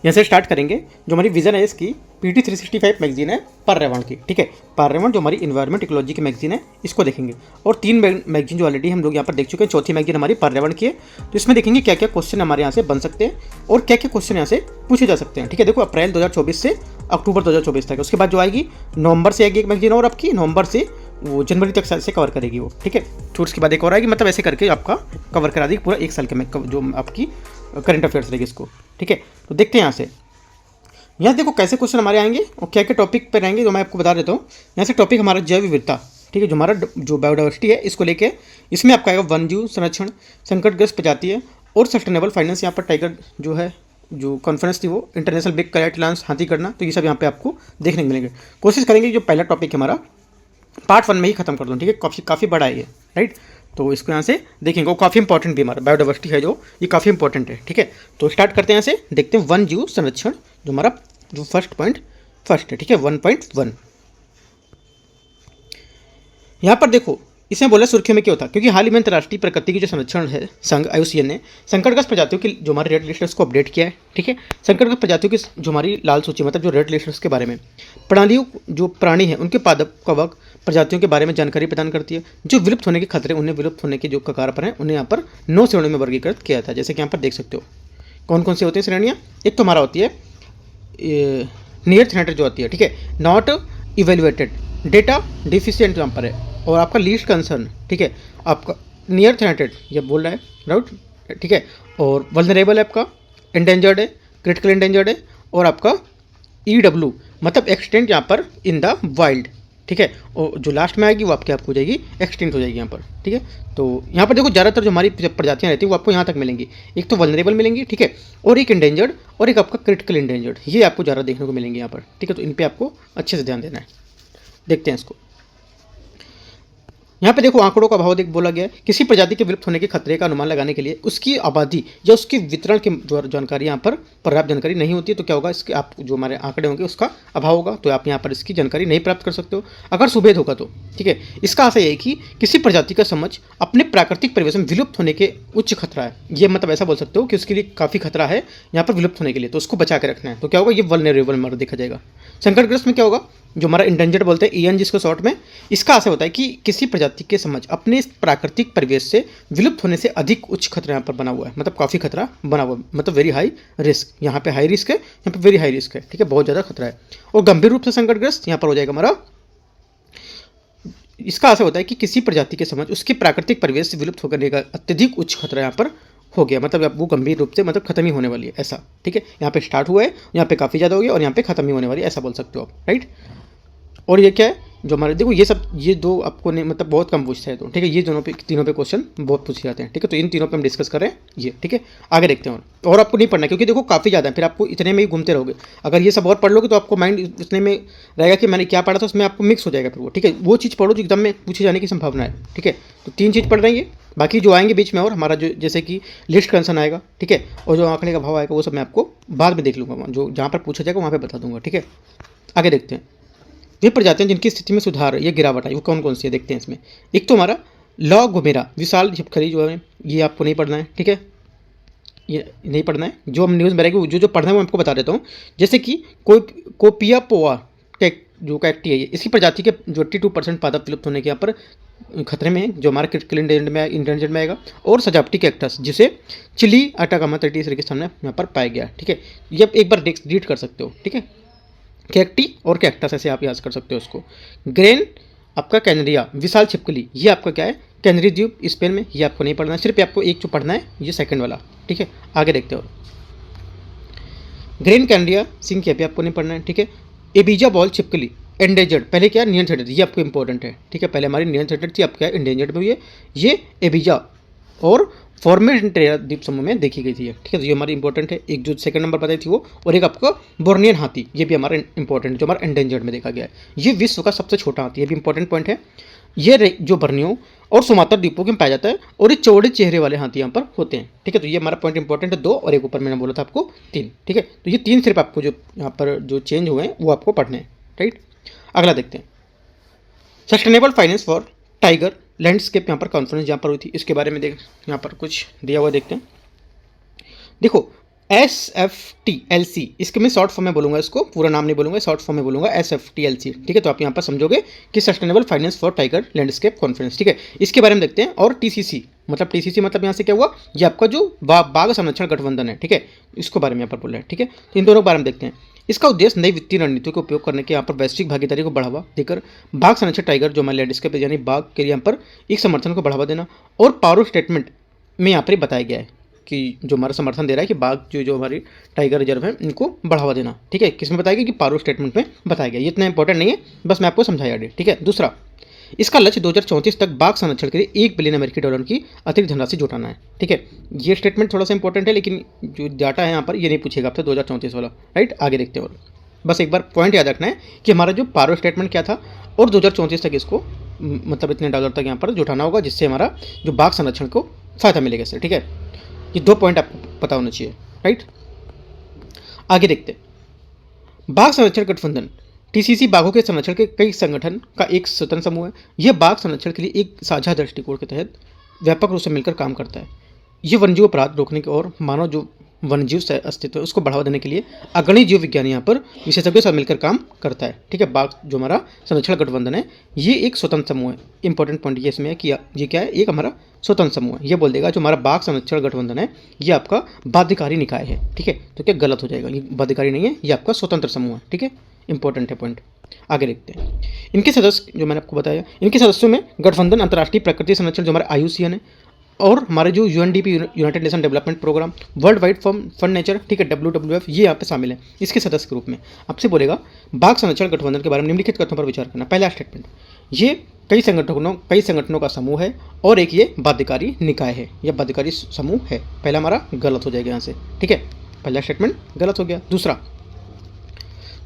यहाँ से स्टार्ट करेंगे। जो हमारी विजन है इसकी PT 365 मैगजीन है पर्यावरण की, ठीक है। पर्यावरण जो हमारी इन्वायरमेंट इकोलॉजी की मैगजीन है इसको देखेंगे। और 3 मैगजीन जो ऑलरेडी हम लोग यहाँ पर देख चुके हैं, चौथी मैगजीन हमारी पर्यावरण की है। तो इसमें देखेंगे क्या क्या क्वेश्चन हमारे यहाँ से बन सकते हैं और क्या क्या क्वेश्चन यहाँ से पूछे जा सकते हैं, ठीक है। देखो अप्रैल 2024 से अक्टूबर 2024 तक, उसके बाद जो आएगी नवंबर से आएगी एक मैगजीन और आपकी, नवंबर से वो जनवरी तक से कवर करेगी वो, ठीक है। फिर उसके बाद एक और आएगी, मतलब ऐसे करके आपका कवर करा देगी पूरा एक साल के जो आपकी करंट अफेयर्स रहेगी इसको, ठीक है। तो देखते हैं यहाँ से, यहाँ देखो कैसे क्वेश्चन हमारे आएंगे और क्या क्या टॉपिक पर आएंगे, जो मैं आपको बता देता हूँ। यहाँ से टॉपिक हमारा जैव विविधता, ठीक है, जो हमारा जो बायोडाइवर्सिटी है इसको लेके, इसमें आपका आएगा वन्यजीव संरक्षण, संकटग्रस्त प्रजाति है और सस्टेनेबल फाइनेंस। यहाँ पर टाइगर जो है, जो कॉन्फ्रेंस थी वो इंटरनेशनल बिग कैट लॉन्च हाथी करना, तो ये सब यहाँ पे आपको देखने को मिलेंगे। कोशिश करेंगे जो पहला टॉपिक हमारा पार्ट 1 में ही खत्म कर दूँ, ठीक है। काफ़ी बड़ा है ये, राइट। तो इसको यहाँ से देखेंगे, वो काफ़ी इंपॉर्टेंट भी हमारा बायोडाइवर्सिटी है जो, ये काफ़ी इंपॉर्टेंट है, ठीक है। तो स्टार्ट करते हैं यहाँ से, देखते हैं वन्यजीव संरक्षण, जो हमारा जो फर्स्ट है, ठीक है, 1.1। यहाँ पर देखो इसमें बोला सुर्खियों में क्या होता है, क्योंकि हाल ही में अंतर्राष्ट्रीय प्रकृति की जो संरक्षण है संघ IUCN ने संकटग्रस्त प्रजातियों की जो हमारी रेड लिस्ट है उसको अपडेट किया है, ठीक है। संकटग्रस्त प्रजातियों की जो हमारी लाल सूची, मतलब जो रेड लिस्ट है उसके बारे में प्रणालियों जो प्राणी है उनके पादप कवक प्रजातियों के बारे में जानकारी प्रदान करती है। जो विलुप्त होने के खतरे, उन्हें विलुप्त होने के जो कगार पर हैं, उन्हें यहाँ पर 9 श्रेणियों में वर्गीकृत किया था। जैसे कि यहाँ पर देख सकते हो कौन कौन से होते हैं श्रेणियाँ। एक तो हमारा होती है नियर थ्रेटेड जो आती है, ठीक है, नॉट इवेल्युएटेड, डेटा डिफिशियंट यहाँ पर है, और आपका लीस्ट कंसर्न, ठीक है, आपका नियर थ्रेटेड ये बोल रहा है, राइट, ठीक है। और वल्नरेबल है आपका, एंडेंजर्ड है, क्रिटिकल एंडेंजर्ड है, और आपका EW मतलब एक्सटेंट यहाँ पर इन द वाइल्ड, ठीक है। और जो लास्ट में आएगी वो आपके हो जाएगी एक्सटेंट हो जाएगी यहाँ पर, ठीक है। तो यहाँ पर देखो ज़्यादातर जो हमारी प्रजातियाँ रहती हैं वो आपको यहाँ तक मिलेंगी। एक तो वल्नरेबल मिलेंगी, ठीक है, और एक इंडेंजर्ड, और एक आपका क्रिटिकल इंडेंजर्ड, ये आपको ज़्यादा देखने को मिलेंगे यहाँ पर, ठीक है। तो इन पर आपको अच्छे से ध्यान देना है। देखते हैं इसको। यहाँ पे देखो आंकड़ों का अभाव देख बोला गया है। किसी प्रजाति के विलुप्त होने के खतरे का अनुमान लगाने के लिए उसकी आबादी या उसके वितरण की जानकारी यहाँ पर पर्याप्त जानकारी नहीं होती है, तो क्या होगा, इसके आप जो हमारे आंकड़े होंगे उसका अभाव होगा, तो आप यहाँ पर इसकी जानकारी नहीं प्राप्त कर सकते हो अगर सुभेद होगा तो, ठीक है। इसका आशय है कि किसी प्रजाति का समझ अपने प्राकृतिक परिवेश में विलुप्त होने के उच्च खतरा है, ये मतलब ऐसा बोल सकते हो कि उसके लिए काफ़ी खतरा है यहाँ पर विलुप्त होने के लिए, तो उसको बचा के रखना है। तो क्या होगा, ये वल्नरेबल हमारा देखा जाएगा। संकटग्रस्त में क्या होगा, जो हमारा इंडेंजर्ड बोलते हैं EN जिसको शॉर्ट में, इसका आशय होता है कि किसी प्रजाति के समझ अपने प्राकृतिक परिवेश से विलुप्त होने से अधिक उच्च खतरा यहाँ पर बना हुआ है, मतलब काफ़ी खतरा बना हुआ है, मतलब वेरी हाई रिस्क। यहाँ पे हाई रिस्क है, यहाँ पे वेरी हाई रिस्क है, ठीक है, बहुत ज़्यादा खतरा है। और गंभीर रूप से संकटग्रस्त यहाँ पर हो जाएगा हमारा, इसका आशय होता है कि किसी प्रजाति के समझ उसके प्राकृतिक परिवेश से विलुप्त होने का अत्यधिक उच्च खतरा यहाँ पर हो गया, मतलब अब वो गंभीर रूप से मतलब खत्म ही होने वाली है, ऐसा, ठीक है। यहाँ पे स्टार्ट हुआ है, यहाँ पे काफ़ी ज़्यादा हो गया और यहाँ पे खत्म ही होने वाली है, ऐसा बोल सकते हो आप, राइट। और ये क्या है, जो हमारे देखो ये दो आपको नहीं, मतलब बहुत कम पूछता है, तो ठीक है, ये तीनों पे क्वेश्चन बहुत पूछे जाते हैं, ठीक है। तो इन तीनों पे हम डिस्कस कर रहे हैं ये, ठीक है। आगे देखते हैं, और आपको नहीं पढ़ना क्योंकि देखो काफ़ी ज़्यादा है, फिर आपको इतने में ही घूमते रहोगे। अगर ये सब और पढ़ लोगे तो आपको माइंड इतने में रहेगा कि मैंने क्या पढ़ा था, उसमें आपको मिक्स हो जाएगा फिर वो, ठीक है। वो चीज़ पढ़ो जो एग्जाम में पूछे जाने की संभावना है, ठीक है। तो 3 चीज़ पढ़ रही है, बाकी जो आएंगे बीच में, और हमारा जो जैसे कि लिस्ट कंसर्न आएगा, ठीक है, और जो आंकड़े का भाव आएगा वो सब मैं आपको बाद में देख लूँगा, जो जहाँ पर पूछा जाएगा वहाँ पर बता दूंगा, ठीक है। आगे देखते हैं, ये प्रजातियां जिनकी स्थिति में सुधार या गिरावट आई वो कौन कौन सी है, देखते हैं इसमें। एक तो हमारा लॉ गोमेरा विशाल छिपकली जो है, ये आपको नहीं पढ़ना है, ठीक है, ये नहीं पढ़ना है। जो हम न्यूज़ में रहेगी जो पढ़ना है वो आपको बता देता हूँ। जैसे कि कोई कोपिया पोआ जो कैक्टी है, इसकी प्रजाति के जो 82% पादप विलुप्त होने के यहाँ पर खतरे में है, जो हमारा क्रिटिकल इंडेंजर्ड में आएगा। और सजावटी कैक्टस जिसे चिली अटाकामा 30 के सामने यहाँ पर पाया गया, ठीक है। ये एक बार रीड कर सकते हो, ठीक है। कैक्टी और कैक्टस ऐसे आप याद कर सकते हो उसको। ग्रेन आपका कैनरिया विशाल छिपकली, ये आपका क्या है, कैनरी द्वीप स्पेन में, ये आपको नहीं पढ़ना है, सिर्फ आपको एक जो पढ़ना है ये सेकंड वाला, ठीक है। आगे देखते हो, ग्रेन कैनरिया सिंह क्या भी आपको नहीं पढ़ना है, ठीक है। एबीजा बॉल छिपकली एंडेंजर्ड, पहले क्या नियंत्रित, ये आपको इंपॉर्टेंट है, ठीक है। पहले हमारी नियंत्रित थी, अब क्या इंडेंजर्ड में हुई है, ये एबीजा और फॉर्मेटेरा द्वीप समूह में देखी गई थी, ठीक है। तो ये हमारी इंपॉर्टेंट है, एक जो सेकंड नंबर बताई थी वो, और एक आपका बोर्नियन हाथी, ये भी हमारा इंपॉर्टेंट जो हमारा एंडेंजर्ड में देखा गया है। ये विश्व का सबसे छोटा हाथी, ये भी इंपॉर्टेंट पॉइंट है। ये जो बर्नियो और सुमात्रा द्वीपों में पाया जाता है, और ये चौड़े चेहरे वाले हाथी यहाँ पर होते हैं, ठीक है। तो ये हमारा पॉइंट इंपॉर्टेंट है 2, और एक ऊपर मैंने बोला था आपको 3, ठीक है। तो ये 3 सिर्फ आपको जो यहाँ पर जो चेंज हुए हैं वो आपको पढ़ने हैं, राइट। अगला देखते हैं, sustainable finance for tiger landscape, यहाँ पर कॉन्फ्रेंस यहाँ पर हुई थी, इसके बारे में यहाँ पर कुछ दिया हुआ देखते हैं। देखो SFTLC, इसके मैं शॉर्ट फॉर्म में बोलूँगा, इसको पूरा नाम नहीं बोलूँगा, शॉर्ट फॉर्म में बोलूँगा SFTLC, ठीक है। तो आप यहाँ पर समझोगे कि sustainable finance for tiger landscape conference, ठीक है। इसके बारे में देखते हैं। और TCC मतलब यहाँ से क्या हुआ, ये आपका जो बाघ संरक्षण गठबंधन है, ठीक है, इसको बारे में यहाँ पर बोल रहे हैं, ठीक है। तो इन दोनों के बारे में देखते हैं। इसका उद्देश्य नई वित्तीय रणनीतियों का उपयोग करने के यहाँ पर वैश्विक भागीदारी को बढ़ावा देकर बाघ संरक्षण टाइगर जो हमारे लैंडस्केप यानी बाघ के लिए यहाँ पर एक समर्थन को बढ़ावा देना, और पावर स्टेटमेंट में यहाँ पर बताया गया है कि जो हमारा समर्थन दे रहा है कि बाघ जो हमारी टाइगर रिजर्व है इनको बढ़ावा देना, ठीक है। किसमें बताया गया कि पारो स्टेटमेंट में बताया गया। ये इतना इंपॉर्टेंट नहीं है, बस मैं आपको समझाया दे, ठीक है। दूसरा, इसका लक्ष्य 2034 तक बाघ संरक्षण के लिए $1 बिलियन की अतिरिक्त धनराशि जुटाना है, ठीक है। ये स्टेटमेंट थोड़ा सा इंपॉर्टेंट है, लेकिन जो डाटा है यहाँ पर ये नहीं पूछेगा आपसे 2034 वाला, राइट। आगे देखते हैं। और बस एक बार पॉइंट याद रखना है कि हमारा जो पारो स्टेटमेंट क्या था, और 2034 तक इसको मतलब इतने डॉलर तक यहाँ पर जुटाना होगा, जिससे हमारा जो बाघ संरक्षण को फायदा मिलेगा इससे, ठीक है। ये 2 पॉइंट आपको पता होना चाहिए, राइट। आगे देखते हैं। बाघ संरक्षण गठबंधन TCC बाघों के संरक्षण के कई संगठन का एक स्वतंत्र समूह है। यह बाघ संरक्षण के लिए एक साझा दृष्टिकोण के तहत व्यापक रूप से मिलकर काम करता है। यह वन्यजीव अपराध रोकने के और मानव जो वन्यजीव अस्तित्व है उसको बढ़ावा देने के लिए अग्रणी जीव विज्ञानी यहाँ पर विशेषज्ञों के साथ मिलकर काम करता है, ठीक है। बाघ जो हमारा संरक्षण गठबंधन है ये एक स्वतंत्र समूह है। इंपॉर्टेंट पॉइंट ये इसमें है कि ये क्या है, एक हमारा स्वतंत्र समूह है। ये बोल देगा जो हमारा बाघ संरक्षण गठबंधन है ये आपका बाध्यकारी निकाय है, ठीक है। तो क्या गलत हो जाएगा, ये बाध्यकारी नहीं है, ये आपका स्वतंत्र समूह है, ठीक है। इंपॉर्टेंट है पॉइंट। आगे देखते हैं। इनके सदस्य जो मैंने आपको बताया, इनके सदस्यों में गठबंधन अंतर्राष्ट्रीय प्रकृति संरक्षण जो हमारा IUCN है, और हमारे जो UNDP United Nation Development Programme, world wide fund nature, ठीक है, WWF, ये यहाँ पे शामिल है इसके सदस्य के रूप में। आपसे बोलेगा बाघ संरक्षण गठबंधन के बारे में निम्नलिखित कथनों पर विचार करना। पहला स्टेटमेंट, ये कई संगठनों का समूह है, और एक ये बाध्यकारी निकाय है या बाध्यकारी समूह है। पहला हमारा गलत हो जाएगा यहाँ से, ठीक है, पहला स्टेटमेंट गलत हो गया।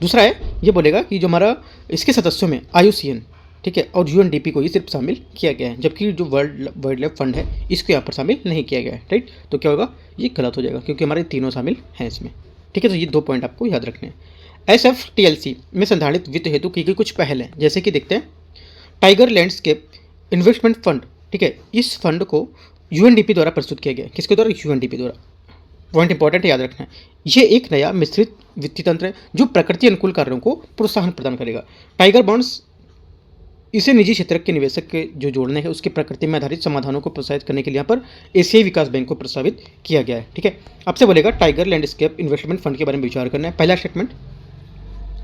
दूसरा है, ये बोलेगा कि जो हमारा इसके सदस्यों में IUCN, ठीक है, और UNDP को ही सिर्फ शामिल किया गया है, जबकि जो वर्ल्ड वाइड फंड है इसको यहाँ पर शामिल नहीं किया गया है, राइट। तो क्या होगा, ये गलत हो जाएगा क्योंकि हमारे तीनों शामिल हैं इसमें, ठीक है। तो ये 2 पॉइंट आपको याद रखने हैं। SFTLC में संधारित वित्त हेतु की गई कुछ पहल है, जैसे कि देखते हैं। टाइगर लैंडस्केप इन्वेस्टमेंट फंड, ठीक है, इस फंड को UNDP द्वारा प्रस्तुत किया गया है। किसके द्वारा, UNDP द्वारा। पॉइंट इंपॉर्टेंट है, याद रखना है। ये एक नया मिश्रित वित्तीय तंत्र है जो प्रकृति अनुकूल कार्यों को प्रोत्साहन प्रदान करेगा। टाइगर बॉन्ड्स इसे निजी क्षेत्र के निवेशक के जो जोड़ने हैं उसके प्रकृति में आधारित समाधानों को प्रोत्साहित करने के लिए यहाँ पर एशियाई विकास बैंक को प्रस्तावित किया गया है, ठीक है। आपसे बोलेगा टाइगर लैंडस्केप इन्वेस्टमेंट फंड के बारे में विचार करना है। पहला स्टेटमेंट,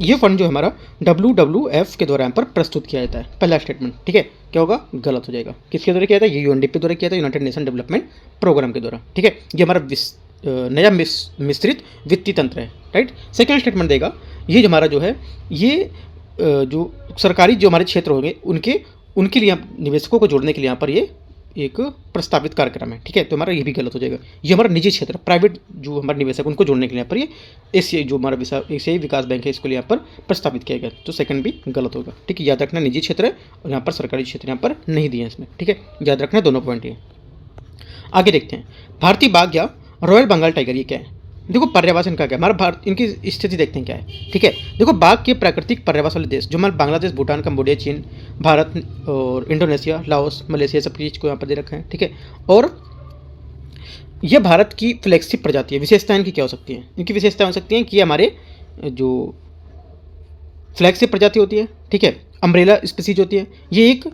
ये फंड जो हमारा WWF के द्वारा यहाँ पर प्रस्तुत किया जाता है। पहला स्टेटमेंट, ठीक है, क्या होगा, गलत हो जाएगा। किसके द्वारा किया था, ये UNDP द्वारा किया था, यूनाइटेड नेशन डेवलपमेंट प्रोग्राम के द्वारा, ठीक है। ये हमारा नया मिश्रित वित्तीय तंत्र है, राइट। सेकेंड स्टेटमेंट देगा, ये जो हमारा जो है ये जो सरकारी जो हमारे क्षेत्र होंगे उनके लिए निवेशकों को जोड़ने के लिए यहाँ पर ये एक प्रस्तावित कार्यक्रम है, ठीक है। तो हमारा ये भी गलत हो जाएगा। ये हमारा निजी क्षेत्र, प्राइवेट जो हमारे निवेशक उनको जोड़ने के लिए यहाँ पर ये एशियाई जो हमारा एशियाई विकास बैंक है इसको यहाँ पर प्रस्तावित किया गया। तो सेकंड भी गलत होगा, ठीक है। याद रखना निजी क्षेत्र है और यहाँ पर सरकारी क्षेत्र यहाँ पर नहीं दिए इसमें, ठीक है। याद रखना दोनों पॉइंट ये। आगे देखते हैं। भारतीय बाघ या रॉयल बंगाल टाइगर ये क्या है। देखो पर्यावास इनका क्या है, हमारा भारत इनकी स्थिति देखते हैं क्या है, ठीक है। देखो बाघ के प्राकृतिक पर्यावास वाले देश जो हमारे बांग्लादेश, भूटान, कंबोडिया, चीन, भारत और इंडोनेशिया, लाओस, मलेशिया, सब चीज़ को यहाँ पर दे रखा है, ठीक है। और यह भारत की फ्लैगशिप प्रजाति है। विशेषताएं इनकी क्या हो सकती हैं, इनकी विशेषताएं हो सकती हैं कि हमारे जो फ्लैगशिप प्रजाति होती है, ठीक है, अम्ब्रेला स्पीसीज होती है। ये एक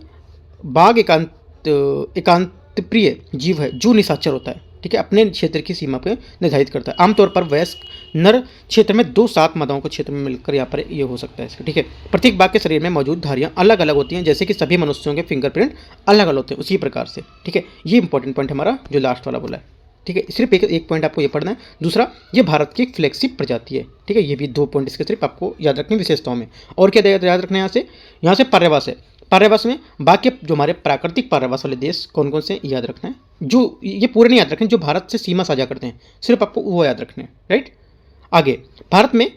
बाघ एकांत प्रिय जीव है जो निशाचर होता है, ठीक है, अपने क्षेत्र की सीमा पर निर्धारित करता है। आमतौर पर वयस्क नर क्षेत्र में 2-7 मादाओं को क्षेत्र में मिलकर यहाँ पर ये हो सकता है, ठीक है। प्रत्येक बाघ के शरीर में मौजूद धारियाँ अलग अलग होती हैं, जैसे कि सभी मनुष्यों के फिंगरप्रिंट अलग अलग होते हैं, उसी प्रकार से, ठीक है। ये इंपॉर्टेंट पॉइंट हमारा जो लास्ट वाला बोला है, ठीक है। सिर्फ एक पॉइंट आपको ये पढ़ना है। दूसरा, ये भारत की एक फ्लैगशिप प्रजाति है, ठीक है। ये भी 2 पॉइंट इसके सिर्फ आपको याद रखने विशेषताओं में। और क्या याद रखना है, यहाँ से पर्यावास है। पर्यावास में बाकी जो हमारे प्राकृतिक पर्यावास वाले देश कौन कौन से याद रखना है, जो ये पूरे नहीं याद रखने, जो भारत से सीमा साझा करते हैं, सिर्फ आपको वो याद रखने हैं, राइट। आगे, भारत में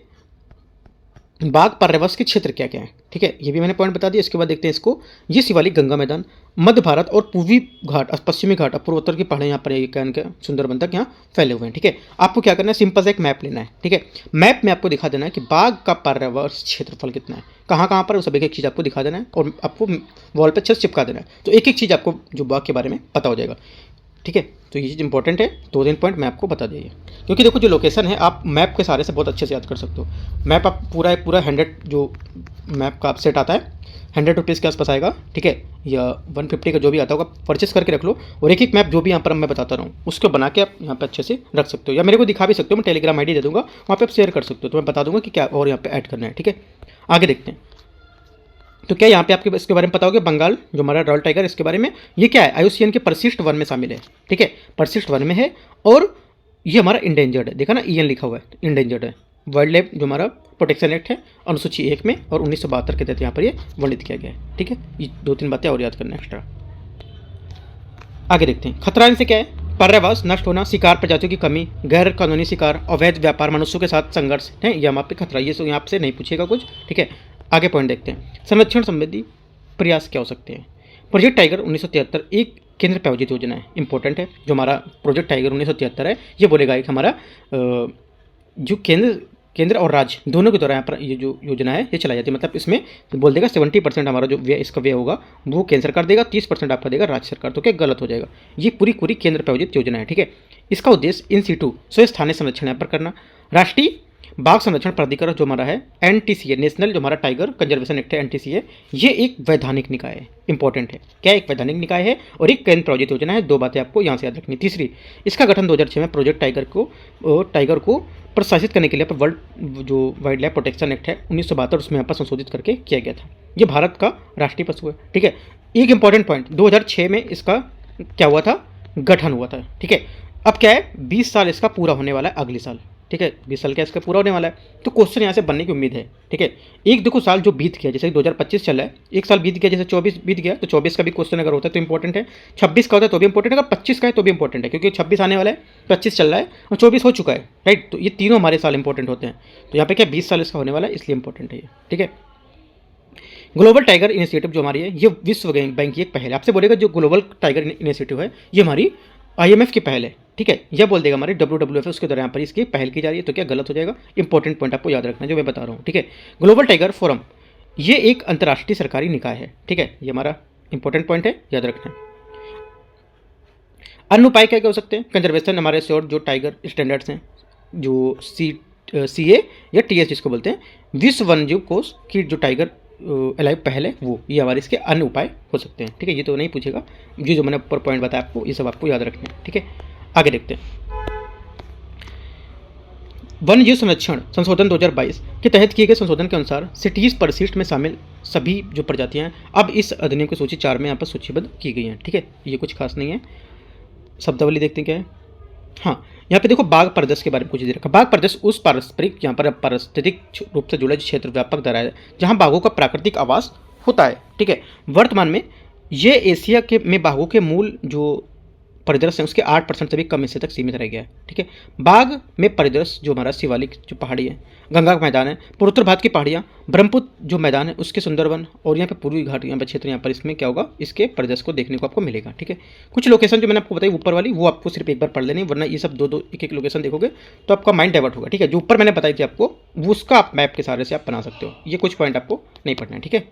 बाघ पर्यावास के क्षेत्र क्या क्या है, ठीक है, ये भी मैंने पॉइंट बता दिया। इसके बाद देखते हैं इसको। ये शिवालिक, गंगा मैदान, मध्य भारत और पूर्वी घाट, पश्चिमी घाट, पूर्वोत्तर की पहाड़ियाँ यहाँ पर सुंदरबन तक यहाँ फैले हुए हैं, ठीक है। आपको क्या करना है, सिंपल से एक मैप लेना है, ठीक है। मैप में आपको दिखा देना है कि बाघ का पर्यावास क्षेत्रफल कितना है, कहाँ पर, सब एक चीज़ आपको दिखा देना है और आपको वॉल पर चिपका देना है। तो एक चीज़ आपको जो बाघ के बारे में पता हो जाएगा, ठीक है। तो ये चीज़ इंपॉर्टेंट है, 2-3 पॉइंट मैं आपको बता दिए, क्योंकि देखो जो लोकेशन है आप मैप के सहारे से बहुत अच्छे से याद कर सकते हो। मैप आप पूरा 100 जो मैप का आप सेट आता है 100 रुपीज़ के आसपास आएगा, ठीक है, या 150 का जो भी आता होगा, परचेस करके रख लो। और एक एक मैप जो भी यहाँ पर मैं बताता रहा हूँ उसको बना के आप यहाँ पे अच्छे से रख सकते हो, या मेरे को दिखा भी सकते हो, मैं टेलीग्राम आईडी दे दूँगा, वहाँ पे आप शेयर कर सकते हो, तो मैं बता दूँगा कि क्या और यहाँ पे ऐड करना है, ठीक है। आगे देखते हैं। तो क्या यहाँ पे आपके इसके बारे में पता होगा, बंगाल जो हमारा रॉयल टाइगर, इसके बारे में ये क्या है, आईयूसीएन के परिशिष्ट वन में शामिल है, ठीक है, परिशिष्ट वन में है। और ये हमारा इंडेंजर्ड है, देखा ना EN लिखा हुआ है, इंडेंजर्ड है। वाइल्ड लाइफ जो हमारा प्रोटेक्शन एक्ट है अनुसूची 1 में और 1972 के तहत यहाँ पर ये वर्णित किया गया है, ठीक है। ये 2-3 बातें और याद करना एक्स्ट्रा। आगे देखते हैं। खतरा इनसे क्या है, पर्यावरण नष्ट होना, शिकार प्रजातियों की कमी, गैर कानूनी शिकार, अवैध व्यापार, मनुष्यों के साथ संघर्ष है, ये यहाँ पे खतरा, ये यहाँ से नहीं पूछेगा कुछ, ठीक है। आगे पॉइंट देखते हैं। संरक्षण संबंधी प्रयास क्या हो सकते हैं। प्रोजेक्ट टाइगर 1973 एक केंद्र प्रायोजित योजना है, इंपॉर्टेंट है। जो हमारा प्रोजेक्ट टाइगर 1973 है, ये बोलेगा एक हमारा जो केंद्र और राज्य दोनों के द्वारा यहाँ पर ये जो योजना है ये चलाई जाती है। मतलब इसमें बोल देगा 70% हमारा जो व्यय इसका व्यय होगा वो केंद्र सरकार देगा, 30% आपका देगा राज्य सरकार, तो क्या गलत हो जाएगा। ये पूरी केंद्र प्रायोजित योजना है, ठीक है। इसका उद्देश्य इन सीटू स्वस्थानीय संरक्षण यहाँ पर करना। राष्ट्रीय बाघ संरक्षण प्राधिकरण जो हमारा है NTCA, नेशनल जो हमारा टाइगर कंजर्वेशन एक्ट है NTCA, ये एक वैधानिक निकाय है, इंपॉर्टेंट है। क्या एक वैधानिक निकाय है और एक केंद्र प्रायोजित योजना है। 2 बातें आपको यहाँ से याद रखनी। तीसरी, इसका गठन 2006 में प्रोजेक्ट टाइगर को प्रशासित करने के लिए वर्ल्ड जो वाइल्ड लाइफ प्रोटेक्शन एक्ट है 1972 उसमें यहाँ पर संशोधित करके किया गया था। ये भारत का राष्ट्रीय पशु है, ठीक है। एक इंपॉर्टेंट पॉइंट, 2006 में इसका क्या हुआ था, गठन हुआ था, ठीक है। अब क्या है, 20 साल इसका पूरा होने वाला है अगले साल, ठीक है। 20 साल का इसका पूरा होने वाला है, तो क्वेश्चन यहाँ से बनने की उम्मीद है, ठीक है। एक देखो साल जो बीत गया, जैसे 2025 चल रहा है, एक साल बीत गया, जैसे 24 बीत गया, तो 24 का भी क्वेश्चन अगर होता है तो इंपॉर्टेंट है। 26 का होता है तो भी इंपॉर्टेंट है, अगर 25 का है तो भी इंपॉर्टेंट है, क्योंकि 26 आने वाला है, 25 चल रहा है और 24 हो चुका है, राइट। तो ये तीनों हमारे साल इंपॉर्टेंट होते हैं। तो यहाँ पे क्या 20 साल इसका होने वाला है, इसलिए इंपॉर्टेंट है ये, ठीक है। ग्लोबल टाइगर इनिशिएटिव जो हमारी है, ये विश्व बैंक की एक पहल है। आपसे बोलेगा जो ग्लोबल टाइगर इनिशिएटिव है ये हमारी IMF की पहल है, ठीक है। यह बोल देगा हमारे WWF उसके द्वारा यहाँ पर इसकी पहल की जा रही है, तो क्या गलत हो जाएगा। इंपॉर्टेंट पॉइंट आपको याद रखना है जो मैं बता रहा हूँ, ठीक है। ग्लोबल टाइगर फोरम ये एक अंतर्राष्ट्रीय सरकारी निकाय है, ठीक है। ये हमारा इंपॉर्टेंट पॉइंट है, याद रखना है। अन्य उपाय क्या क्या हो सकते हैं, कंजर्वेशन हमारे श्योर जो टाइगर स्टैंडर्ड्स हैं, जो CA या TS जिसको बोलते हैं, विश्व वन्यजीव कोष की जो टाइगर अलाइव पहल है वो, ये हमारे इसके अन्य उपाय हो सकते हैं, ठीक है। ये तो नहीं पूछेगा, जो मैंने ऊपर पॉइंट बताया आपको ये सब आपको याद रखना है, ठीक है। आगे देखते हैं। वन्य जीव संरक्षण संशोधन 2022 के तहत किए गए संशोधन के अनुसार सिटीज परिशिष्ट में शामिल सभी जो प्रजातियां हैं अब इस अधिनियम की सूची 4 में यहाँ पर सूचीबद्ध की गई हैं, ठीक है। ये कुछ खास नहीं है। शब्दावली देखते हैं क्या है। हाँ, यहाँ पे देखो बाघ प्रदेश के बारे में कुछ दे रखा। बाघ प्रदेश उस पारस्परिक यहाँ पर पारिस्थितिक रूप से जुड़े क्षेत्र व्यापक दरार है जहाँ बाघों का प्राकृतिक आवास होता है, ठीक है। वर्तमान में ये एशिया के में बाघों के मूल जो परिदृश्य है उसके 8% से भी कम हिस्से तक सीमित रह गया है, ठीक है। बाघ में परिदृश्य जो हमारा शिवालिक जो पहाड़ी है, गंगा का मैदान है, पूर्वोत्तर भारत की पहाड़ियाँ, ब्रह्मपुत्र जो मैदान है उसके सुंदरवन और यहाँ पे पूर्वी घाट यहाँ पे क्षेत्र, यहाँ पर इसमें क्या होगा, इसके परिदृश्य को देखने को आपको मिलेगा, ठीक है। कुछ लोकेशन जो मैंने आपको बताई ऊपर वाली वो आपको सिर्फ एक बार पढ़ लेनी, वरना ये सब दो एक लोकेशन देखोगे तो आपका माइंड डाइवर्ट होगा, ठीक है। जो ऊपर मैंने बताई थी आपको वो उसका आप मैप के सहारे से आप बना सकते हो। ये कुछ पॉइंट आपको नहीं पढ़ना है, ठीक है।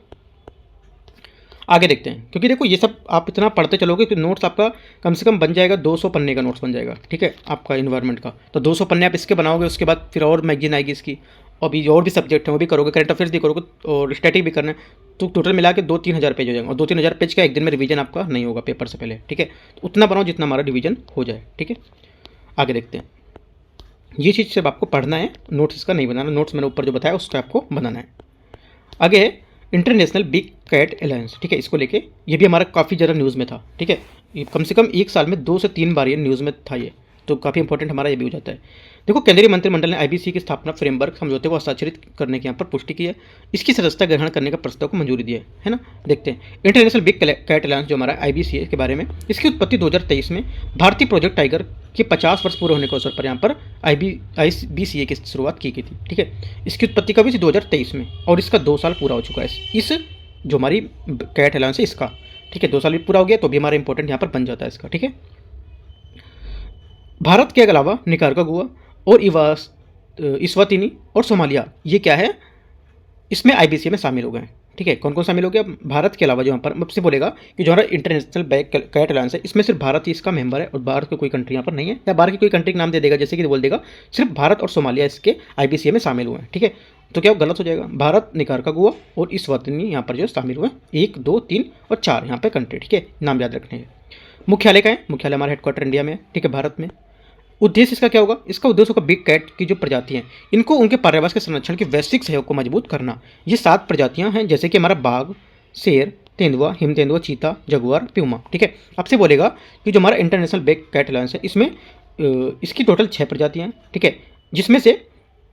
आगे देखते हैं, क्योंकि देखो ये सब आप इतना पढ़ते चलोगे तो नोट्स आपका कम से कम बन जाएगा, 200 पन्ने का नोट्स बन जाएगा, ठीक है, आपका इन्वायरमेंट का। तो 200 पन्ने आप इसके बनाओगे, उसके बाद फिर और मैगजीन आएगी इसकी, और भी और भी सब्जेक्ट हैं वो भी करोगे, करंट अफेयर्स भी करोगे और स्टैटिक भी करना है, तो टोटल मिला के 2-3 हज़ार पेज हो जाएंगे। और 2-3 हज़ार पेज का एक दिन में रिवीजन आपका नहीं होगा पेपर से पहले, ठीक है। तो उतना बनाओ जितना हमारा रिवीजन हो जाए, ठीक है। आगे देखते हैं। ये चीज़ सिर्फ आपको पढ़ना है, नोट्स इसका नहीं बनाना। नोट्स मैंने ऊपर जो बताया उसका आपको बनाना है। आगे है इंटरनेशनल बिग कैट अलायंस, ठीक है। इसको लेके ये भी हमारा काफ़ी ज़्यादा न्यूज़ में था, ठीक है। ये कम से कम एक साल में 2 से 3 बार ये न्यूज़ में था, ये तो काफ़ी इंपॉर्टेंट हमारा ये भी हो जाता है। देखो केंद्रीय मंत्रिमंडल ने IBC की स्थापना फ्रेमवर्क समझौते को हस्ताक्षरित करने की यहाँ पर पुष्टि की है। इसकी सदस्यता ग्रहण करने का प्रस्ताव को मंजूरी दी है ना। देखते हैं इंटरनेशनल बिग कैट अलायंस जो हमारा IBC के बारे में, इसकी उत्पत्ति 2023 में भारतीय प्रोजेक्ट टाइगर के 50 वर्ष पूरे होने के अवसर पर यहाँ पर IBCA की शुरुआत की गई थी, ठीक है। इसकी उत्पत्ति कभी थी 2023 में और इसका 2 साल पूरा हो चुका है। इस जो हमारी कैट अलायंस है इसका, ठीक है, 2 साल भी पूरा हो गया तो भी हमारा इंपॉर्टेंट यहाँ पर बन जाता है इसका, ठीक है। भारत के अलावा निकारागुआ और इस्वातिनी और सोमालिया ये क्या है, इसमें IBC में शामिल हो गए हैं, ठीक है, कौन कौन शामिल हो गया भारत के अलावा, जो यहाँ पर आपसे बोलेगा कि जो हमारा इंटरनेशनल बैक कैट अलायंस है इसमें सिर्फ भारत ही इसका मेंबर है और बाहर की कोई कंट्री यहाँ पर नहीं है, या बाहर की कोई कंट्री का नाम दे देगा, जैसे कि बोल देगा सिर्फ भारत और सोमालिया इसके IBCA में शामिल हुए हैं। ठीक है, तो क्या गलत हो जाएगा, भारत, निकारागुआ और इस्वातिनी यहाँ पर जो शामिल हुए 1 2 3 और 4 यहाँ पर कंट्री। ठीक है, नाम याद रखने हैं। मुख्यालय का है, मुख्यालय हमारा हेडक्वार्टर इंडिया में है। ठीक है, भारत में। उद्देश्य इसका क्या होगा, इसका उद्देश्य होगा बिग कैट की जो प्रजाति हैं इनको उनके पर्यावरण के संरक्षण के वैश्विक सहयोग को मजबूत करना। ये 7 प्रजातियां हैं, जैसे कि हमारा बाघ, शेर, तेंदुआ, हिम तेंदुआ, चीता, जगुआर, प्यूमा। ठीक है, आपसे बोलेगा कि जो हमारा इंटरनेशनल बिग कैट अलायंस है इसमें इसकी टोटल 6 प्रजातियां हैं। ठीक है, जिसमें से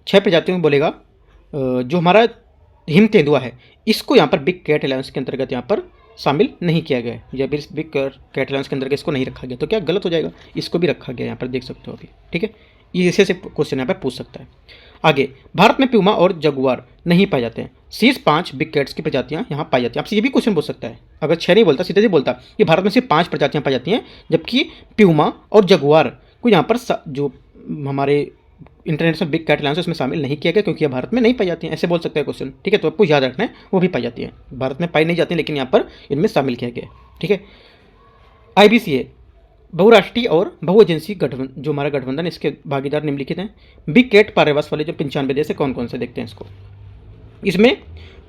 6 प्रजातियों में बोलेगा जो हमारा हिम तेंदुआ है इसको यहाँ पर बिग कैट अलायंस के अंतर्गत यहाँ पर शामिल नहीं किया गया है, या फिर बिग कैट अलायंस के अंतर्गत इसको नहीं रखा गया, तो क्या गलत हो जाएगा, इसको भी रखा गया यहाँ पर देख सकते हो अभी। ठीक है, ये ऐसे क्वेश्चन यहाँ पर पूछ सकता है। आगे, भारत में प्यूमा और जगुआर नहीं पाए जाते हैं, शेष 5 बिग कैट्स की प्रजातियाँ यहाँ पाई जाती हैं। आपसे ये भी क्वेश्चन पूछ सकता है, अगर 6 नहीं बोलता सीधे से बोलता कि भारत में सिर्फ 5 प्रजातियाँ पाई जाती हैं, जबकि प्यूमा और जगुआर को यहाँ पर जो हमारे इंटरनेशनल बिग कैट अलायंस उसमें शामिल नहीं किया गया क्योंकि ये भारत में नहीं पाई जाती हैं, ऐसे बोल सकता है क्वेश्चन। ठीक है, तो आपको याद रखना है वो भी पाई जाती है, भारत में पाई नहीं जाती लेकिन यहाँ पर इनमें शामिल किया गया। ठीक है, IBCA बहुराष्ट्रीय और बहु एजेंसी गठबंधन, जो हमारा गठबंधन इसके भागीदार निम्नलिखित हैं। बिग कैट पर्यावरण वाले जो 95 देश है कौन कौन से देखते हैं इसको। इसमें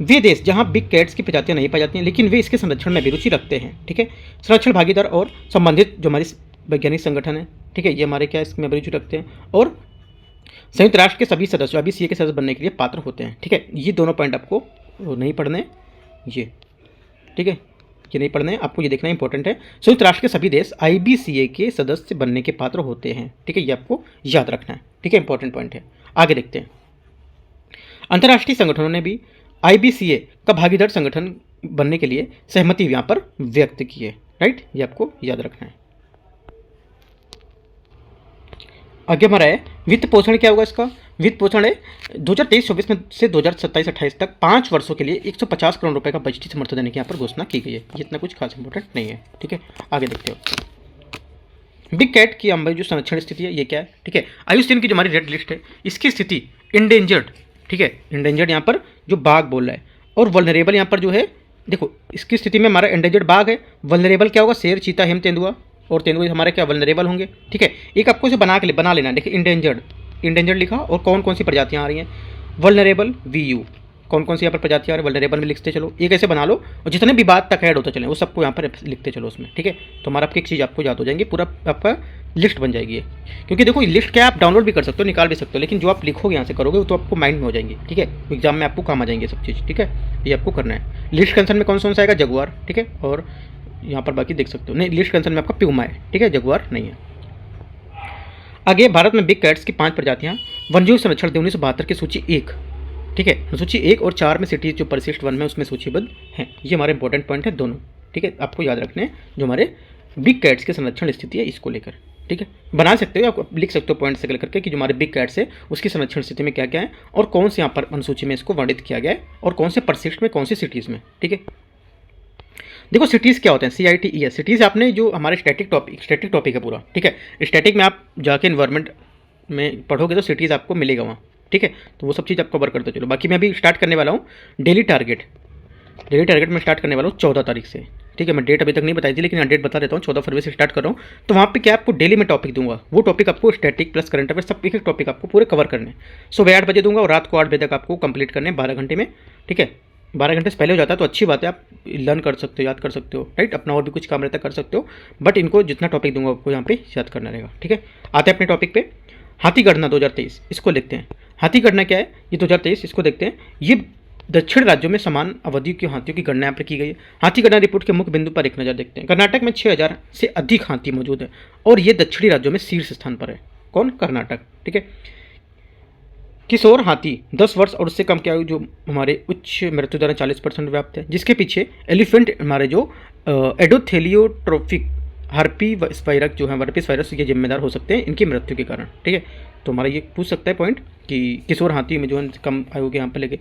वे देश जहां बिग कैट्स की प्रजातियां नहीं पाई जाती हैं लेकिन वे इसके संरक्षण में भी रुचि रखते हैं। ठीक है, संरक्षण भागीदार और संबंधित जो हमारी वैज्ञानिक संगठन है, ठीक है, ये हमारे क्या इसमें रुचि रखते हैं और संयुक्त राष्ट्र के सभी सदस्य IBCA के सदस्य बनने के लिए पात्र होते हैं। ठीक है, ये दोनों पॉइंट आपको नहीं पढ़ने, ये ठीक है, ये नहीं पढ़ने, आपको ये देखना इंपॉर्टेंट है। संयुक्त राष्ट्र के सभी देश IBCA के सदस्य बनने के पात्र होते हैं। ठीक है, ये आपको याद रखना है। ठीक है, इंपॉर्टेंट पॉइंट है। आगे देखते हैं, अंतर्राष्ट्रीय संगठनों ने भी IBCA का भागीदार संगठन बनने के लिए सहमति यहाँ पर व्यक्त की है। राइट, ये आपको याद रखना है। आगे हमारा है वित्त पोषण। क्या होगा इसका, वित्त पोषण है 2023-24 में से 2027-28 तक 5 वर्षों के लिए 150 करोड़ रुपए का बजटीय समर्थन देने की यहाँ पर घोषणा की गई है। ये इतना कुछ खास इंपॉर्टेंट नहीं है। ठीक है, आगे देखते हो। बिग कैट की हमारी जो संरक्षण स्थिति है ये क्या है। ठीक है, IUCN की जो हमारी रेड लिस्ट है इसकी स्थिति इंडेंजर्ड, ठीक है, इंडेंजर्ड यहाँ पर जो बाघ बोल रहा है, और वल्नरेबल यहाँ पर जो है, देखो इसकी स्थिति में हमारा इंडेंजर्ड बाघ है, वल्नरेबल क्या होगा, शेर, चीता, हिम तेंदुआ, और तेंदुआ हमारे क्या वल्नरेबल होंगे। ठीक है, एक आपको इसे बना लेना। देखिए इंडेंजर्ड लिखा और कौन कौन सी प्रजातियाँ आ रही हैं, वल्नरेबल VU, कौन कौन सी यहाँ पर प्रजातियाँ आ रही है वल्नरेबल में लिखते चलो, एक ऐसे बना लो और जितने भी बात तक ऐड होते चले वो सबको यहाँ पर लिखते चलो उसमें। ठीक है, तो हमारा आपकी एक चीज़ आपको याद हो जाएंगी, पूरा आपका लिस्ट बन जाएगी। क्योंकि देखो लिस्ट क्या आप डाउनलोड भी कर सकते हो, निकाल भी सकते हो, लेकिन जो आप लिखोगे यहाँ से करोगे तो आपको माइंड में हो जाएंगी। ठीक है, एग्जाम में आपको काम आ जाएंगे सब चीज़। ठीक है, ये आपको करना है। लिस्ट कंसर्न में कौन सा आएगा, जगुआर। ठीक है, और यहाँ पर बाकी देख सकते हो, नहीं लिस्ट कंसर्न में आपका प्यूमा है। ठीक है, जगुआर नहीं है। आगे, भारत में बिग कैट्स की 5 प्रजातियाँ वन्यजीव संरक्षण 1972 की सूची 1, ठीक है, सूची 1 और 4 में सिटीज जो परिशिष्ट 1 में उसमें सूचीबद्ध हैं। ये हमारे इंपॉर्टेंट पॉइंट है दोनों। ठीक है, आपको याद रखने हैं जो हमारे बिग कैट्स के संरक्षण स्थिति है इसको लेकर। ठीक है, बना सकते हो, आप लिख सकते हो पॉइंट से करके कि जो हमारे बिग कैट्स है उसकी संरक्षण स्थिति में क्या क्या है और कौन से यहाँ पर अनुसूची में इसको वर्णित किया गया है और कौन से परिशिष्ट में, कौन सी सिटीज़ में। ठीक है, देखो सिटीज़ क्या होते हैं, CITES सिटीज़ आपने जो हमारे स्टैटिक टॉपिक है पूरा। ठीक है, स्टैटिक में आप जाके इन्वायरमेंट में पढ़ोगे तो सिटीज़ आपको मिलेगा वहाँ। ठीक है, तो वो सब चीज़ आप कवर करते चलो। बाकी मैं अभी स्टार्ट करने वाला हूँ डेली टारगेट में स्टार्ट करने वाला हूँ 14 तारीख से। ठीक है, मैं डेट अभी तक नहीं बताई थी लेकिन डेट बता देता हूँ, 14 फरवरी से स्टार्ट कर रहा हूँ। तो वहाँ पे क्या आपको डेली में टॉपिक दूंगा, वो टॉपिक आपको स्टैटिक प्लस करंट अफेयर सब एक टॉपिक आपको पूरे कवर करने हैं। सुबह 8 बजे दूंगा और रात को 8 बजे तक आपको कंप्लीट करने 12 घंटे में। ठीक है, 12 घंटे से पहले हो जाता है तो अच्छी बात है, आप लर्न कर सकते हो, याद कर सकते हो। राइट, अपना और भी कुछ काम रहता है कर सकते हो, बट इनको जितना टॉपिक दूंगा आपको यहाँ पे याद करना रहेगा। ठीक है, आते हैं अपने टॉपिक पे। हाथी गणना 2023 इसको देखते हैं। हाथी गणना क्या है, ये 2023 इसको देखते हैं। ये दक्षिण राज्यों में समान अवधि के हाथियों की गणना यहाँ पर की गई है। हाथी गणना रिपोर्ट के मुख्य बिंदु पर एक नज़र देखते हैं। कर्नाटक में 6000 से अधिक हाथी मौजूद है और ये दक्षिणी राज्यों में शीर्ष स्थान पर है। कौन, कर्नाटक। ठीक है, किशोर हाथी 10 वर्ष और उससे कम की आयु जो हमारे उच्च मृत्यु दर 40% व्याप्त है, जिसके पीछे एलिफेंट हमारे जो एडोथेलियोट्रोपिक हर्पी वायरस जो है, वर्पिस वायरस के जिम्मेदार हो सकते हैं इनकी मृत्यु के कारण। ठीक है, तो हमारा ये पूछ सकता है पॉइंट कि किशोर हाथी में जो है कम आयु के यहाँ पर लेके,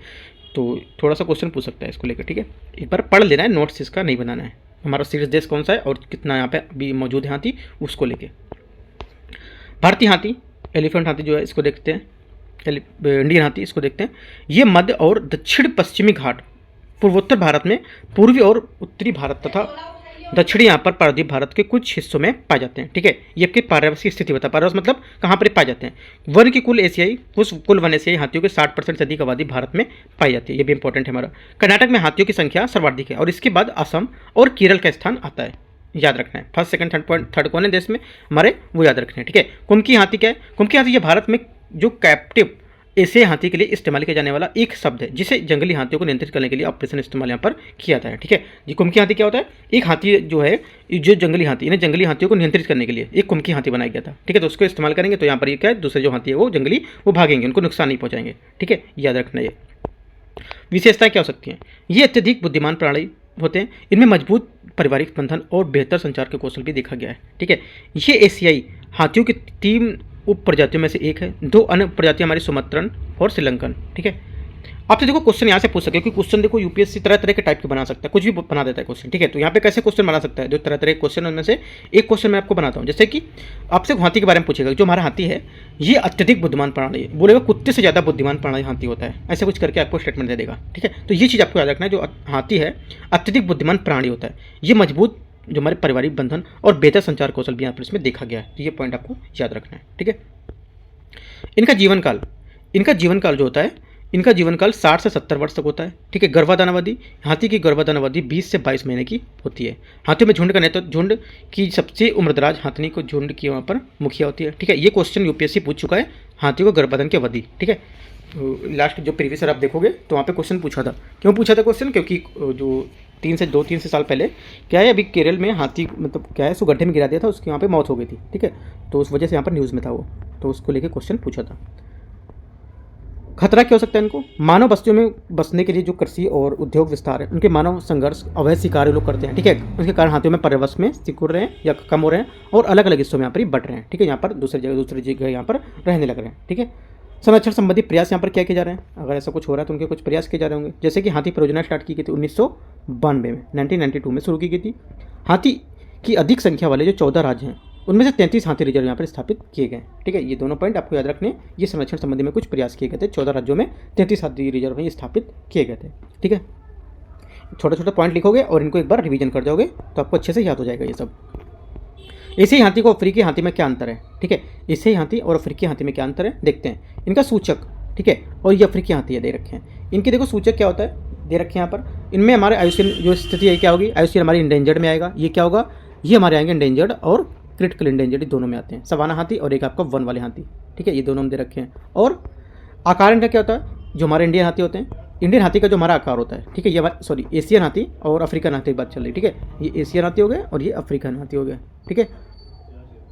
तो थोड़ा सा क्वेश्चन पूछ सकता है इसको लेकर। ठीक है, एक बार पढ़ लेना है, नोट्स इसका नहीं बनाना है। हमारा शीर्ष देश कौन सा है और कितना यहाँ पे अभी मौजूद है हाथी उसको लेके। भारतीय हाथी, एलिफेंट हाथी जो है इसको देखते हैं, इंडियन हाथी इसको देखते हैं। ये मध्य और दक्षिण पश्चिमी घाट पूर्वोत्तर भारत में, पूर्वी और उत्तरी भारत तथा दक्षिणी यहाँ पर प्रायद्वीप भारत के कुछ हिस्सों में पाए जाते हैं। ठीक है, ये आपकी पारावस की स्थिति बता। पारावस मतलब कहाँ पर पाए जाते हैं। वन की कुल वन एशियाई हाथियों के 60% से अधिक आबादी भारत में पाई जाती है। ये भी इंपॉर्टेंट है हमारा। कर्नाटक में हाथियों की संख्या सर्वाधिक है और इसके बाद असम और केरल का स्थान आता है, याद रखना है। फर्स्ट सेकंड थर्ड कौन है देश में हमारे, वो याद रखना है। ठीक है, कुमकी हाथी क्या है? कुमकी हाथी ये भारत में जो कैप्टिव एशियाई हाथी के लिए इस्तेमाल किया जाने वाला एक शब्द है, जिसे जंगली हाथियों को नियंत्रित करने के लिए ऑपरेशन इस्तेमाल यहाँ पर किया जाता है। ठीक है, ये कुमकी हाथी क्या होता है? एक हाथी जो है, जो जंगली हाथी, इन्हें जंगली हाथियों को नियंत्रित करने के लिए एक कुमकी हाथी बनाया गया था। ठीक है, तो उसको इस्तेमाल करेंगे तो यहाँ पर ये क्या है, दूसरे जो हाथी है वो जंगली, वो भागेंगे, उनको नुकसान नहीं पहुँचाएंगे। ठीक है, याद रखना। ये विशेषताएं क्या हो सकती हैं? ये अत्यधिक बुद्धिमान प्राणी होते हैं, इनमें मजबूत पारिवारिक बंधन और बेहतर संचार के कौशल भी देखा गया है। ठीक है, ये एशियाई हाथियों की 3 उप प्रजातियों में से एक है। 2 अन्य प्रजातियां हमारी सुमत्रन और श्रीलंकन। ठीक है, आपसे देखो क्वेश्चन यहाँ से पूछ सके, क्योंकि क्वेश्चन देखो यूपीएससी तरह तरह के टाइप के बना सकता है, कुछ भी बना देता है क्वेश्चन। ठीक है, तो यहाँ पे कैसे क्वेश्चन बना सकता है? जो तरह तरह के क्वेश्चन उनमें से एक क्वेश्चन मैं आपको बनाता हूँ। जैसे कि आपसे हाथी के बारे में पूछेगा, जो हमारा हाथी है ये अत्यधिक बुद्धिमान प्राणी है, बोलेगा कुत्ते से ज़्यादा बुद्धिमान प्राणी हाथी होता है, ऐसे कुछ करके आपको स्टेटमेंट दे देगा। ठीक है, तो ये चीज़ आपको याद रखना है, जो हाथी है अत्यधिक बुद्धिमान प्राणी होता है, ये मजबूत जो हमारे पारिवारिक बंधन और बेहतर संचार कौशल भी यहाँ पर इसमें देखा गया है। तो ये पॉइंट आपको याद रखना है। ठीक है, इनका जीवन काल जो होता है, इनका जीवन काल 60 से 70 वर्ष तक होता है। ठीक है, गर्भाधान अवधि, हाथी की गर्भाधान अवधि 20 से 22 महीने की होती है। हाथियों में झुंड का नेतृत्व, झुंड की सबसे उम्रदराज हाथनी को झुंड की वहाँ पर मुखिया होती है। ठीक है, ये क्वेश्चन यूपीएससी पूछ चुका है, हाथियों को गर्भाधान की अवधि। ठीक है, लास्ट जो प्रीवियस ईयर आप देखोगे तो वहाँ पे क्वेश्चन पूछा था। क्यों पूछा था क्वेश्चन? क्योंकि जो 3 से साल पहले क्या है, अभी केरल में हाथी मतलब क्या है, उसको गड्ढे में गिरा दिया था, उसकी वहाँ पे मौत हो गई थी। ठीक है, तो उस वजह से यहाँ पर न्यूज़ में था वो, तो उसको लेके क्वेश्चन पूछा था। खतरा क्या हो सकता है इनको? मानव बस्तियों में बसने के लिए जो कृषि और उद्योग विस्तार है, उनके मानव संघर्ष, अवैध शिकार लोग करते हैं। ठीक है, उसके कारण हाथियों में पर्यावरण में सिकुड़ रहे हैं या कम हो रहे हैं और अलग अलग हिस्सों में यहाँ पर बढ़ रहे हैं। ठीक है, यहाँ पर दूसरी जगह यहाँ पर रहने लग रहे हैं। ठीक है, संरक्षण संबंधी प्रयास यहाँ पर क्या किए जा रहे हैं? अगर ऐसा कुछ हो रहा है तो उनके कुछ प्रयास किए जा रहे होंगे। जैसे कि हाथी परियोजना स्टार्ट की गई थी 1992 में, 1992 में शुरू की गई थी। हाथी की अधिक संख्या वाले जो 14 राज्य हैं, उनमें से 33 हाथी रिजर्व यहाँ पर स्थापित किए गए। ठीक है, ये दोनों पॉइंट आपको याद रखने। ये संरक्षण संबंधी में कुछ प्रयास किए गए थे, 14 राज्यों में 33 हाथी रिजर्व ये स्थापित किए गए थे। ठीक है, छोटे छोटे पॉइंट लिखोगे और इनको एक बार रिवीजन कर जाओगे तो आपको अच्छे से याद हो जाएगा ये सब। एशियाई हाथी को अफ्रीकी हाथी में क्या अंतर है? ठीक है, एशियाई हाथी और अफ्रीकी हाथी में क्या अंतर है देखते हैं। इनका सूचक, ठीक है, और ये अफ्रीकी हाथी है दे रखे हैं। इनके देखो सूचक क्या होता है, दे रखे हैं यहाँ पर। इनमें हमारे आयुष्य जो स्थिति है क्या होगी, आयुष्य हमारी इंडेंजर्ड में आएगा। ये क्या होगा, ये हमारे आएंगे इंडेंजर्ड और क्रिटिकल इंडेंजर्ड, दोनों में आते हैं। सवाना हाथी और एक आपका वन वाले हाथी। ठीक है, ये दोनों हम दे रखे हैं। और आकार इनका क्या होता है, जो हमारे इंडियन हाथी होते हैं, इंडियन हाथी का जो हमारा आकार होता है, ठीक है, ये सॉरी एशियन हाथी और अफ्रीकन हाथी की बात चल रही है। ठीक है, ये एशियन हाथी हो गया और ये अफ्रीकन हाथी हो गया। ठीक है,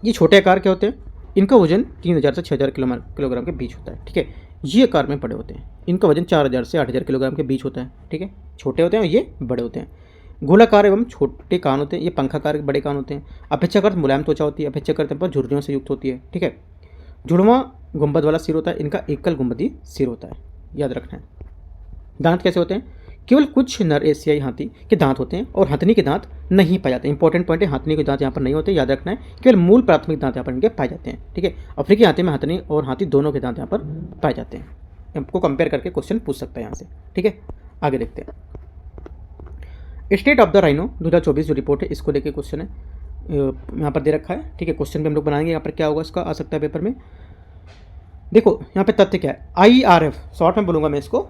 ये छोटे आकार के होते हैं, इनका वजन 3000 से 6000 किलोग्राम के बीच होता है। ठीक है, ये आकार में बड़े होते हैं, इनका वजन 4000 से 8000 किलोग्राम के बीच होता है। ठीक है, छोटे होते हैं और ये बड़े होते हैं। गोलाकार एवं छोटे कान होते हैं, ये पंखाकार बड़े कान होते हैं। अपेक्षाकृत मुलायम त्वचा होती है, अपेक्षाकृत पर झुर्रियों से युक्त होती है। ठीक है, जुड़वा गुंबद वाला सिर होता है, इनका एकल गुंबदी सिर होता है, याद रखना है। दांत कैसे होते हैं, केवल कुछ नर एशियाई हाथी के दांत होते हैं और हथनी के दांत नहीं पाए जाते। इंपॉर्टेंट पॉइंट है, हथनी के दांत यहाँ पर नहीं होते, याद रखना है। केवल मूल प्राथमिक दांत यहाँ पर इनके पाए जाते हैं। ठीक है, अफ्रीकी हाथी में हथनी और हाथी दोनों के दांत यहाँ पर पाए जाते हैं। आपको कंपेयर करके क्वेश्चन पूछ सकता है यहाँ से। ठीक है, आगे देखते हैं। स्टेट ऑफ द राइनो 2024 जो रिपोर्ट है, इसको लेके क्वेश्चन है यहाँ पर दे रखा है। ठीक है, क्वेश्चन भी हम लोग बनाएंगे यहाँ पर, क्या होगा इसका आ सकता है पेपर में। देखो यहाँ पे तथ्य क्या है, IRF शॉर्ट में बोलूँगा मैं इसको,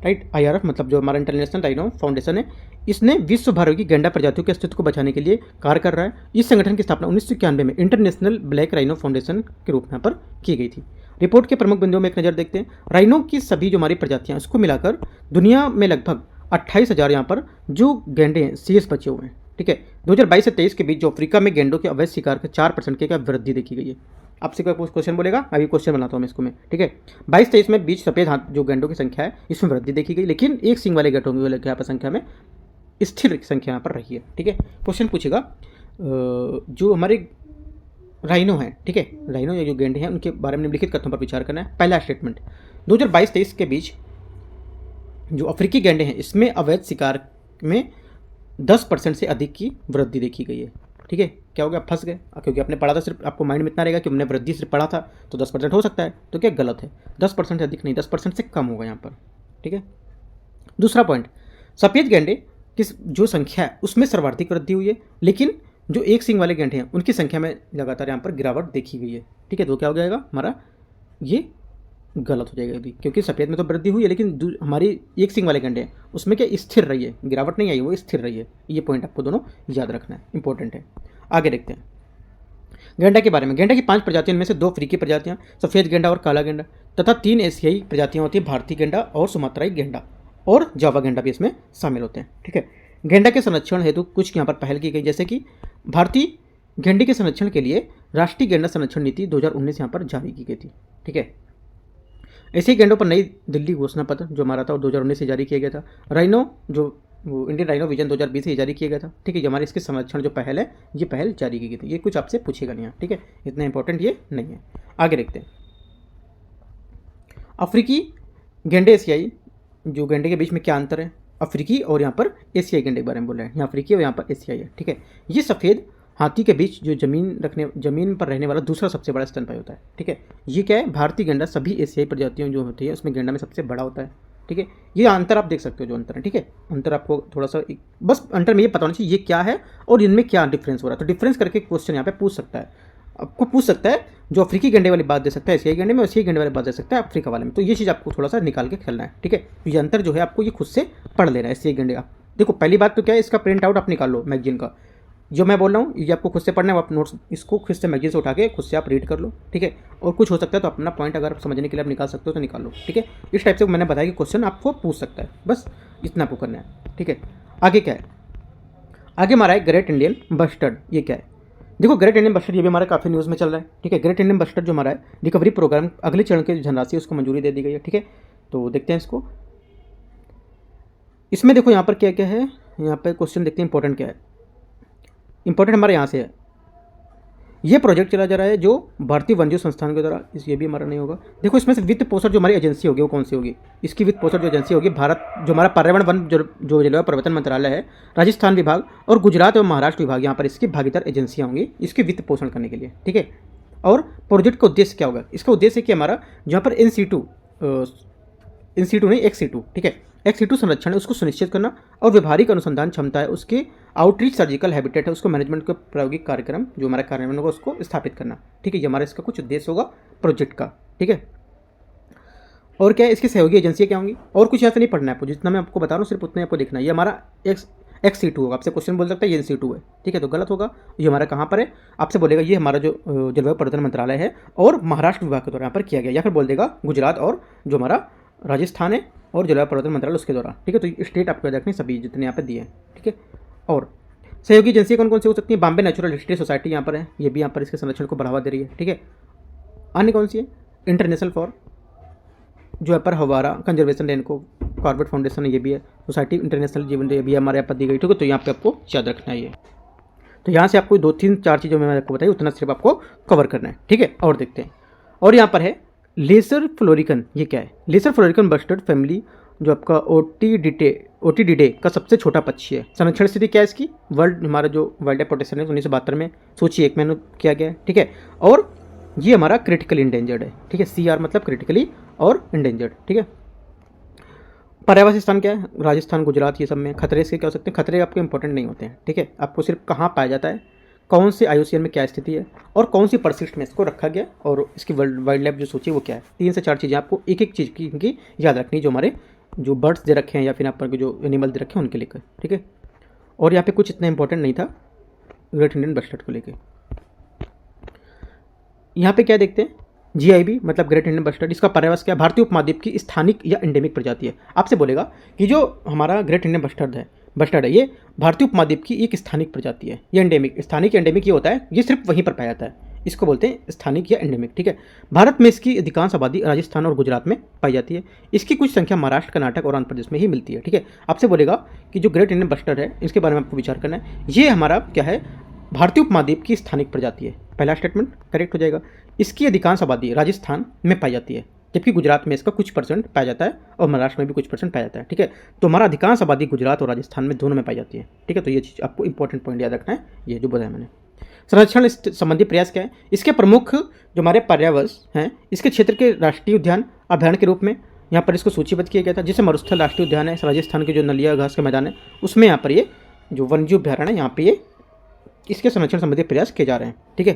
राइट। IRF मतलब जो हमारा इंटरनेशनल राइनो फाउंडेशन है, इसने विश्व भर की गैंडा प्रजातियों के अस्तित्व को बचाने के लिए कार्य कर रहा है। इस संगठन की स्थापना 1991 में इंटरनेशनल ब्लैक राइनो फाउंडेशन के रूप में यहाँ पर की गई थी। रिपोर्ट के प्रमुख बिंदुओं में एक नज़र देखते हैं। राइनो की सभी जो हमारी प्रजातियाँ उसको मिलाकर दुनिया में लगभग 28,000 यहाँ पर जो गैंडे हैं शेष बचे हुए हैं। ठीक है, 2022 से 23 के बीच जो अफ्रीका में गैंडों के अवैध शिकार के 4% की वृद्धि देखी गई है। आपसे कोई क्वेश्चन बोलेगा, अभी क्वेश्चन बनाता हूँ मैं इसको मैं। ठीक है, 22-23 में बीच सफ़ेद हाथ जो गैंडों की संख्या है इसमें वृद्धि देखी गई, लेकिन एक सिंग वाले गैंडों की यहाँ पर संख्या में स्थिर संख्या यहाँ पर रही है। ठीक है, क्वेश्चन पूछेगा जो हमारे राइनो हैं, ठीक है, राइनो या जो गैंडे हैं उनके बारे में निम्नलिखित कथनों पर विचार करना है। पहला स्टेटमेंट, 2022-23 के बीच जो अफ्रीकी गैंडे हैं इसमें अवैध शिकार में 10% से अधिक की वृद्धि देखी गई है। ठीक है, क्या हो गया, फंस गए, क्योंकि आपने पढ़ा था, सिर्फ आपको माइंड में इतना रहेगा कि हमने वृद्धि सिर्फ पढ़ा था तो 10% हो सकता है, तो क्या गलत है, 10% से अधिक नहीं, 10% से कम होगा यहाँ पर। ठीक है, दूसरा पॉइंट, सफ़ेद गैंडे की जो संख्या है उसमें सर्वाधिक वृद्धि हुई है, लेकिन जो एक सींग वाले गैंडे हैं उनकी संख्या में लगातार यहाँ पर गिरावट देखी गई है। ठीक है, तो क्या हो जाएगा हमारा, ये गलत हो जाएगा अभी, क्योंकि सफ़ेद में तो वृद्धि हुई है लेकिन हमारी एक सींग वाले गैंडे हैं उसमें क्या स्थिर रही है, गिरावट नहीं आई, वो स्थिर रही है। ये पॉइंट आपको दोनों याद रखना है, इंपॉर्टेंट है। आगे देखते हैं गेंडा के बारे में। गेंडा की 5 प्रजातियों में से 2 अफ्रीकी प्रजातियां, सफ़ेद गेंडा और काला गेंडा, तथा 3 एशियाई प्रजातियां होती है, भारतीय गेंडा और सुमात्राई गेंडा, और जावा गेंडा भी इसमें शामिल होते हैं। ठीक है, गेंडा के संरक्षण हेतु कुछ यहाँ पर पहल की गई, जैसे कि भारतीय गेंडे के संरक्षण के लिए राष्ट्रीय गेंडा संरक्षण नीति 2019 यहाँ पर जारी की गई थी। ठीक है, ऐसे ही गेंडों पर नई दिल्ली घोषणा पत्र जो हमारा था 2019 से जारी किया गया था। राइनो जो वो इंडियन राइनो विजन 2020 से जारी किया गया था। ठीक है, हमारे इसके संरक्षण जो पहल है ये पहल जारी की गई थी। ये कुछ आपसे पूछेगा नहीं है, ठीक है, इतना इंपॉर्टेंट ये नहीं है। आगे देखते हैं अफ्रीकी गेंडे एशियाई, जो गेंडे के बीच में क्या अंतर है, अफ्रीकी और यहाँ पर एशियाई गेंडे के बारे में बोल रहे हैं। यहाँ अफ्रीकी और यहाँ पर एशियाई है। ठीक है, ये सफ़ेद हाथी के बीच जो जमीन पर रहने वाला दूसरा सबसे बड़ा स्तनपायी होता है। ठीक है, ये क्या है, भारतीय गेंडा सभी एशियाई प्रजातियों जो होती है उसमें गेंडा में सबसे बड़ा होता है। ठीक है, ये अंतर आप देख सकते हो, जो अंतर है। ठीक है, अंतर आपको थोड़ा सा बस अंतर में ये पता होना चाहिए ये क्या है और इनमें क्या डिफरेंस हो रहा है। तो डिफरेंस करके क्वेश्चन यहाँ पे पूछ सकता है, आपको पूछ सकता है, जो अफ्रीकी गेंडे वाली बात दे सकता है एशियाई गेंडे में, एशियाई गेंडे वाली बात दे सकता है अफ्रीका वाले में। तो ये चीज़ आपको थोड़ा सा निकाल के खेलना है। ठीक है, तो ये अंतर जो है आपको ये खुद से पढ़ लेना है। एशियाई गेंडे आप देखो, पहली बात तो क्या है, इसका प्रिंट आउट आप निकाल लो मैगजीन का, जो मैं बोल रहा हूँ ये आपको खुद से पढ़ना है। आप नोट्स इसको खुद से मैगजीन से उठा के खुद से आप रीड कर लो। ठीक है, और कुछ हो सकता है तो अपना पॉइंट अगर आप समझने के लिए आप निकाल सकते हो तो निकाल लो। ठीक है, इस टाइप से मैंने बताया कि क्वेश्चन आपको पूछ सकता है, बस इतना आपको करना है। ठीक है, आगे क्या है, आगे हमारा है ग्रेट इंडियन बस्टर्ड। ये क्या है, देखो ग्रेट इंडियन बस्टर्ड ये भी हमारा काफ़ी न्यूज़ में चल रहा है। ठीक है, ग्रेट इंडियन बस्टर्ड जो हमारा है रिकवरी प्रोग्राम अगले चरण की धनराशि उसको मंजूरी दे दी गई है। ठीक है, तो देखते हैं इसको, इसमें देखो यहाँ पर क्या क्या है, यहाँ पर क्वेश्चन देखते हैं इंपॉर्टेंट क्या है। इंपॉर्टेंट हमारे यहाँ से है, ये प्रोजेक्ट चला जा रहा है जो भारतीय वन्यजीव संस्थान के द्वारा, ये भी हमारा नहीं होगा। देखो इसमें से वित्त पोषण जो हमारी एजेंसी होगी वो कौन सी होगी, इसकी वित्त पोषण जो एजेंसी होगी भारत जो हमारा पर्यावरण वन जो जलवायु परिवर्तन मंत्रालय है, राजस्थान विभाग और गुजरात एवं महाराष्ट्र विभाग, यहाँ पर इसकी भागीदार एजेंसियाँ होंगी इसके वित्त पोषण करने के लिए। ठीक है, और प्रोजेक्ट का उद्देश्य क्या होगा, इसका उद्देश्य कि हमारा जहाँ पर इन सीटू नहीं एक्स सीटू, ठीक है, एक्स सीटू संरक्षण है उसको सुनिश्चित करना, और व्यवहारिक अनुसंधान क्षमता है उसके आउटरीच सर्जिकल हैबिटेट है उसको मैनेजमेंट का प्रायोगिक कार्यक्रम जो हमारा कार्यान्वयन होगा उसको स्थापित करना। ठीक है, ये हमारा इसका कुछ उद्देश्य होगा प्रोजेक्ट का। ठीक है, और क्या है, इसकी सहयोगी एजेंसियाँ क्या होंगी, और कुछ यहाँ से नहीं पढ़ना है आपको, जितना मैं आपको बता रहा हूँ सिर्फ उतना आपको देखना है। ये हमारा एक्स सीटू होगा, आपसे क्वेश्चन बोल सकता है ये सीटू है। ठीक है, तो गलत होगा, ये हमारा कहाँ पर है, आपसे बोलेगा ये हमारा जो जलवायु परिवर्तन मंत्रालय है और महाराष्ट्र विभाग के द्वारा यहाँ पर किया गया, या फिर बोल देगा गुजरात और जो हमारा राजस्थान है और जलवायु परिवर्तन मंत्रालय उसके द्वारा। ठीक है, तो स्टेट आपको याद रखनी सभी जितने यहाँ पर दिए हैं। ठीक है, और सहयोगी एजेंसी कौन कौन सी हो सकती है, बॉम्बे नेचुरल हिस्ट्री सोसाइटी यहाँ पर है, ये भी यहाँ पर इसके संरक्षण को बढ़ावा दे रही है। ठीक है, अन्य कौन सी है, इंटरनेशनल फॉर जो है पर हवारा कंजर्वेशन रेनको कॉर्बेट फाउंडेशन है, ये भी है, सोसाइटी इंटरनेशनल जीवन ये भी हमारे यहाँ पर दी गई। ठीक है, तो यहाँ पे आपको याद रखना है ये, तो यहाँ से आपको 2-3-4 चीज़ों में आपको बताई उतना सिर्फ आपको कवर करना है। ठीक है, और देखते हैं, और यहाँ पर है लेसर फ्लोरिकन। ये क्या है, लेसर फ्लोरिकन बस्टर्ड फैमिली जो आपका ओटिडिडे का सबसे छोटा पक्षी है। संरक्षण स्थिति क्या है इसकी, वर्ल्ड हमारा जो वाइल्ड लाइफ प्रोटेक्शन है 1972 में सोचिए 1 में किया गया है। ठीक है, और ये हमारा क्रिटिकली इंडेंजर्ड है। ठीक है, CR मतलब क्रिटिकली और इंडेंजर्ड। ठीक है, पर्यावासी स्थान क्या है, राजस्थान गुजरात ये सब में। खतरे से क्या हो सकते हैं, खतरे आपके इंपॉर्टेंट नहीं होते हैं। ठीक है, आपको सिर्फ कहाँ पाया जाता है, कौन से IUCN में क्या स्थिति है और कौन सी परिशिष्ट में इसको रखा गया और इसकी वाइल्ड लाइफ जो सोची वो क्या है। 3 से 4 चीज़ें आपको एक एक चीज़ की इनकी याद रखनी, जो हमारे जो बर्ड्स दे रखे हैं या फिर यहाँ पर जो एनिमल दे रखे हैं उनके लेकर। ठीक है, और यहाँ पे कुछ इतना इंपॉर्टेंट नहीं था ग्रेट इंडियन बस्टर्ड को लेकर। यहाँ पे क्या देखते हैं, GIB मतलब ग्रेट इंडियन बस्टर्ड, इसका पर्यायवाची क्या है, भारतीय उपमहाद्वीप की स्थानिक या एंडेमिक प्रजाति है। आपसे बोलेगा कि जो हमारा ग्रेट इंडियन बस्टर्ड है ये भारतीय उपमहाद्वीप की एक स्थानिक प्रजाति है। ये एंडेमिक, स्थानिक एंडेमिक ये होता है, ये सिर्फ वहीं पर पाया जाता है, इसको बोलते हैं स्थानिक या एंडेमिक। ठीक है, भारत में इसकी अधिकांश आबादी राजस्थान और गुजरात में पाई जाती है। इसकी कुछ संख्या महाराष्ट्र, कर्नाटक और आंध्र प्रदेश में ही मिलती है। ठीक है, आपसे बोलेगा कि जो ग्रेट इंडियन बस्टर्ड है इसके बारे में आपको विचार करना है। ये हमारा क्या है, भारतीय उपमहाद्वीप की स्थानिक प्रजाति है। पहला स्टेटमेंट करेक्ट हो जाएगा। इसकी अधिकांश आबादी राजस्थान में पाई जाती है, जबकि गुजरात में इसका कुछ परसेंट पाया जाता है और महाराष्ट्र में भी कुछ परसेंट पाया जाता है। ठीक है, तो हमारा अधिकांश आबादी गुजरात और राजस्थान में दोनों में पाई जाती है। ठीक है, तो ये चीज़ आपको इंपॉर्टेंट पॉइंट याद रखना है, ये जो बताया मैंने। संरक्षण संबंधी प्रयास क्या है, इसके प्रमुख जो हमारे पर्यावरण हैं इसके क्षेत्र के राष्ट्रीय उद्यान अभ्यारण्य के रूप में यहाँ पर इसको सूचीबद्ध किया गया था। जैसे मरुस्थल राष्ट्रीय उद्यान है, राजस्थान के जो नलिया घास के मैदान है उसमें यहाँ पर ये जो वन्यजीव अभ्यारण्य है यहाँ पे ये इसके संरक्षण संबंधी प्रयास किए जा रहे हैं। ठीक है,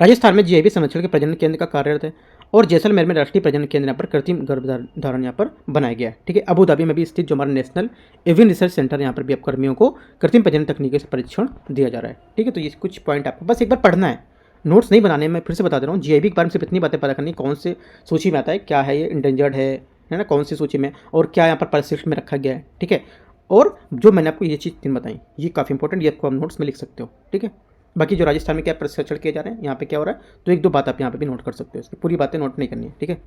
राजस्थान में जीआईबी संरक्षण के प्रजनन केंद्र का कार्यरत है और जैसलमेर में राष्ट्रीय प्रजनन केंद्र यहाँ पर कृत्रिम गर्भधारण यहाँ पर बनाया गया है। ठीक है, अबू धाबी में भी स्थित जो हमारा नेशनल एवियन रिसर्च सेंटर यहाँ पर भी अब कर्मियों को कृत्रिम प्रजनन तकनीकों से परीक्षण दिया जा रहा है। ठीक है, तो ये कुछ पॉइंट आपको बस एक बार पढ़ना है, नोट्स नहीं बनाने में। फिर से बता दे रहा हूँ, जीआईबी के बारे में सिर्फ इतनी बातें पता करनी, कौन से सूची में आता है, क्या है ये इंडेंजर्ड है ना, कौन सी सूची में, और क्या यहाँ पर परिशिष्ट में रखा गया है। ठीक है, और जो मैंने आपको ये चीज़ 3 बताई ये काफ़ी इंपॉर्टेंट, ये आपको आप नोट्स में लिख सकते हो। ठीक है, बाकी जो राजस्थान में क्या प्रशिक्षण किए जा रहे हैं, यहाँ पे क्या हो रहा है, तो 1-2 बात आप यहाँ पे भी नोट कर सकते हो, इसकी पूरी बातें नोट नहीं करनी है। ठीक है,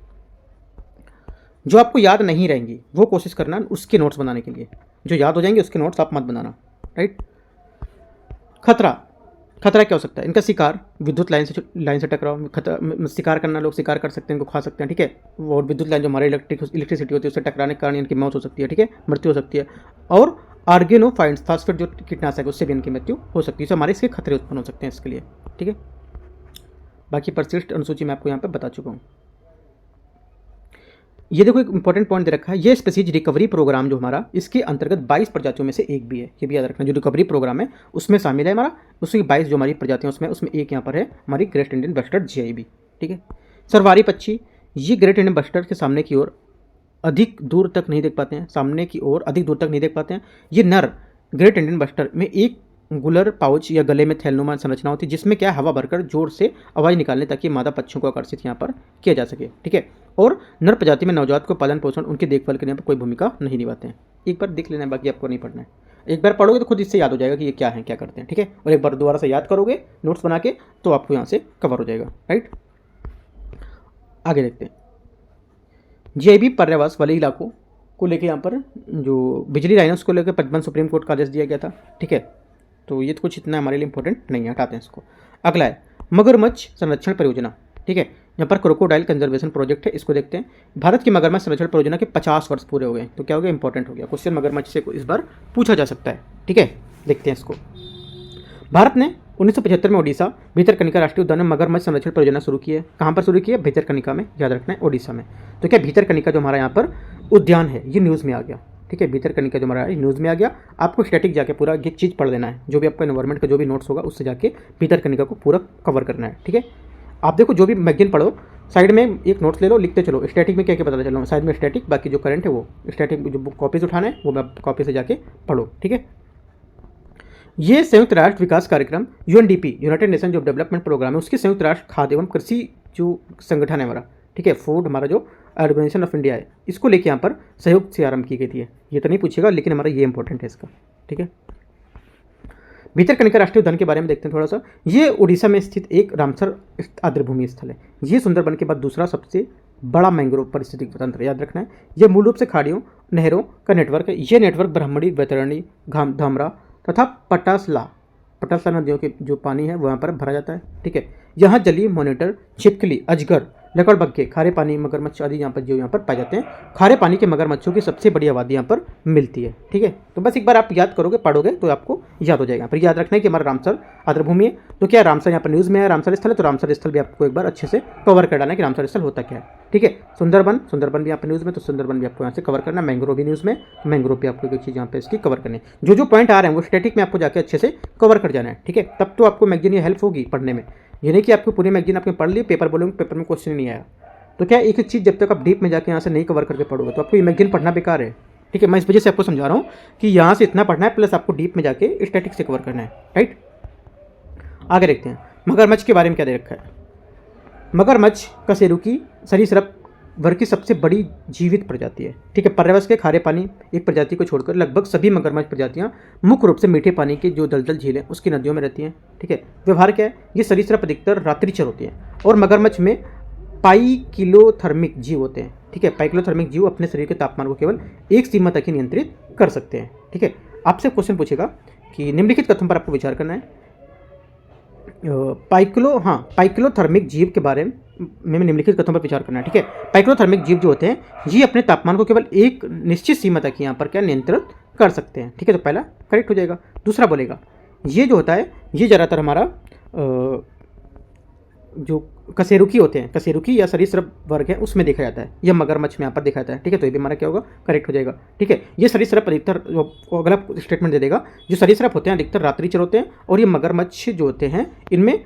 जो आपको याद नहीं रहेंगी वो कोशिश करना उसके नोट्स बनाने के लिए, जो याद हो जाएंगे उसके नोट्स आप मत बनाना। राइट, खतरा क्या हो सकता है, इनका शिकार, विद्युत लाइन से टकराव, खतरा शिकार करना, लोग शिकार कर सकते हैं, इनको खा सकते हैं। ठीक है, और विद्युत लाइन जो हमारे इलेक्ट्रिसिटी होती है उससे टकराने के कारण इनकी मौत हो सकती है। ठीक है, मृत्यु हो सकती है। और आर्गेनोफाइट्स फास्फेट जो कीटनाशक है उससे भी इनकी मृत्यु हो सकती है। तो हमारे इसके खतरे उत्पन्न हो सकते हैं इसके लिए। ठीक है, बाकी परिशिष्ट अनुसूची मैं आपको यहाँ पे बता चुका हूँ। ये देखो एक इंपॉर्टेंट पॉइंट दे रखा है, ये स्पीसीज रिकवरी प्रोग्राम जो हमारा इसके अंतर्गत 22 प्रजातियों में से एक भी है, ये भी याद रखना। जो रिकवरी प्रोग्राम है उसमें शामिल है हमारा, उसमें 22 जो हमारी प्रजातियाँ उसमें एक यहाँ पर है हमारी ग्रेट इंडियन बस्टर्ड जीआईबी। ठीक है, सर्वारी पक्षी, ये ग्रेट इंडियन बस्टर्ड के सामने की ओर अधिक दूर तक नहीं देख पाते हैं, सामने की ओर अधिक दूर तक नहीं देख पाते हैं। ये नर ग्रेट इंडियन बस्टर्ड में एक गुलर पाउच या गले में थैलनुमा संरचना होती है, जिसमें क्या हवा भरकर जोर से आवाज़ निकालने ताकि मादा पक्षियों को आकर्षित यहाँ पर किया जा सके। ठीक है, और नर प्रजाति में नवजात को पालन पोषण उनकी देखभाल करने पर कोई भूमिका नहीं निभाते हैं। एक बार देख लेना है, बाकी आपको नहीं पढ़ना है। एक बार पढ़ोगे तो खुद इससे याद हो जाएगा कि ये क्या है, क्या करते हैं। ठीक है, और एक बार दोबारा से याद करोगे नोट्स बना के तो आपको यहाँ से कवर हो जाएगा। राइट, आगे देखते हैं। जीआईबी पर्यावास वाले इलाकों को लेकर यहाँ पर जो बिजली लाइन है उसको लेकर 55 सुप्रीम कोर्ट का आदेश दिया गया था। ठीक है, तो ये तो कुछ इतना हमारे लिए इंपॉर्टेंट नहीं है, हटाते हैं इसको। अगला है मगरमच्छ संरक्षण परियोजना। ठीक है, यहाँ पर क्रोकोडाइल कंजर्वेशन प्रोजेक्ट है, इसको देखते हैं। भारत की मगरमच्छ संरक्षण परियोजना के 50 वर्ष पूरे हो गए, तो क्या हो गया, इंपॉर्टेंट हो गया। क्वेश्चन मगरमच्छ से इस बार पूछा जा सकता है। ठीक है, देखते हैं इसको। भारत ने 1975 में ओडिशा भीतरकनिका राष्ट्रीय उद्यान में मगरमच्छ संरक्षण परियोजना शुरू की है। कहाँ पर शुरू की है, भीतरकनिका में, याद रखना है, ओडिशा में। तो क्या भीतरकनिका जो हमारा यहाँ पर उद्यान है ये न्यूज़ में आ गया। ठीक है, भीतरकनिका जो हमारा न्यूज़ में आ गया। आपको स्टैटिक जाके पूरा एक चीज़ पढ़ लेना है, जो भी आपका एनवायरमेंट का जो भी नोट्स होगा उससे जाके भीतरकनिका को पूरा कवर करना है। ठीक है, आप देखो जो भी मैगजीन पढ़ो साइड में एक नोट्स ले लो, लिखते चलो स्टैटिक में क्या क्या पता चल रहा है, साइड में स्टैटिक, बाकी जो करंट है वो स्टैटिक जो कॉपीज उठाना है वो कॉपी से जाके पढ़ो। ठीक है, ये संयुक्त राष्ट्र विकास कार्यक्रम यूएनडीपी, यूनाइटेड नेशन जो डेवलपमेंट प्रोग्राम है उसके संयुक्त राष्ट्र खाद्य एवं कृषि जो संगठन है हमारा, ठीक है, फूड हमारा जो ऑर्गेनाइजेशन ऑफ इंडिया है, इसको लेके यहाँ पर सहयोग से आरंभ की गई थी। ये तो नहीं पूछेगा लेकिन हमारा ये इंपॉर्टेंट है इसका। ठीक है, भीतरकनिका राष्ट्रीय उद्यान के बारे में देखते हैं थोड़ा सा। ये उड़ीसा में स्थित एक रामसर आर्द्रभूमि स्थल है। ये सुंदरबन के बाद दूसरा सबसे बड़ा मैंग्रोव पारिस्थितिक तंत्र, याद रखना है। ये मूल रूप से खाड़ियों नहरों का नेटवर्क है। ये नेटवर्क ब्रह्मणी, वैतरणी, धामरा तथा पटासला नदियों के जो पानी है वहाँ पर भरा जाता है। ठीक है, यहाँ जलीय मॉनिटर, छिपकली, अजगर, लकड़बग्घे, खारे पानी मगरमच्छ आदि यहाँ पर पाए जाते हैं। खारे पानी के मगरमच्छों की सबसे बड़ी आबादी यहाँ पर मिलती है। ठीक है, तो बस एक बार आप याद करोगे, पढ़ोगे तो आपको याद हो जाएगा। फिर याद रखना है कि हमारा रामसर आर्द्रभूमि है, तो क्या रामसर यहाँ पर न्यूज़ में है, रामसर स्थल है, तो रामसर स्थल भी आपको एक बार अच्छे से कवर कर डालना है कि रामसर स्थल होता क्या है। ठीक है, सुंदरबन भी यहाँ पर न्यूज़ में, तो सुंदरबन भी आपको यहाँ से कवर करना है। मैंग्रोव भी न्यूज़ में, मैंग्रोव भी आपको एक चीज़ यहाँ पे इसकी कवर करनी है। जो पॉइंट आ रहे हैं वो स्टैटिक में आपको जाकर अच्छे से कवर कर जाना है। ठीक है, तब तो आपको मैगजीन ये हेल्प होगी पढ़ने में। ये नहीं कि आपको पूरी मैगजीन आपने पढ़ ली, पेपर बोलोगे पेपर में क्वेश्चन नहीं आया, तो क्या एक चीज़ जब तक आप डीप में जाके यहाँ से नहीं कवर करके पढ़ोगे तो आपको ये मैगजीन पढ़ना बेकार है। ठीक है, मैं इस वजह से आपको समझा रहा हूँ कि यहाँ से इतना पढ़ना है प्लस आपको डीप में जाके स्टैटिक से कवर करना है। राइट, आगे देखते हैं मगरमच्छ के बारे में क्या दे रखा है। मगरमच्छ कशेरुकी सरीसृप वर्ग की सबसे बड़ी जीवित प्रजाति है। ठीक है, पर्यावरण के खारे पानी एक प्रजाति को छोड़कर लगभग सभी मगरमच्छ प्रजातियां मुख्य रूप से मीठे पानी के जो दलदल झीलें उसकी नदियों में रहती हैं। ठीक है, व्यवहार क्या है, ये सरीसृप अधिकतर रात्रिचर होती हैं और मगरमच्छ में पाइकिलोथर्मिक जीव होते हैं। ठीक है, पाइकिलोथर्मिक जीव अपने शरीर के तापमान को केवल एक सीमा तक ही नियंत्रित कर सकते हैं। ठीक है, आपसे क्वेश्चन पूछेगा कि निम्नलिखित कथन पर आपको विचार करना है। पाइकिलोथर्मिक जीव के बारे में निम्नलिखित कथनों पर विचार करना है। ठीक है, पाइकिलोथर्मिक जीव जो होते हैं ये अपने तापमान को केवल एक निश्चित सीमा तक यहाँ पर क्या नियंत्रित कर सकते हैं। ठीक है, तो पहला करेक्ट हो जाएगा। दूसरा बोलेगा ये जो होता है ये ज़्यादातर हमारा जो कशेरुकी होते हैं, कशेरुकी या सरीसृप वर्ग है उसमें देखा जाता है। यह मगरमच्छ में यहाँ पर देखा जाता है, ठीक है। तो ये भी हमारा क्या होगा, करेक्ट हो जाएगा, ठीक है। ये सरीसृप अधिकतर अगला स्टेटमेंट दे देगा, जो सरीसृप होते हैं अधिकतर रात्रिचर होते हैं, और ये मगरमच्छ जो होते हैं इनमें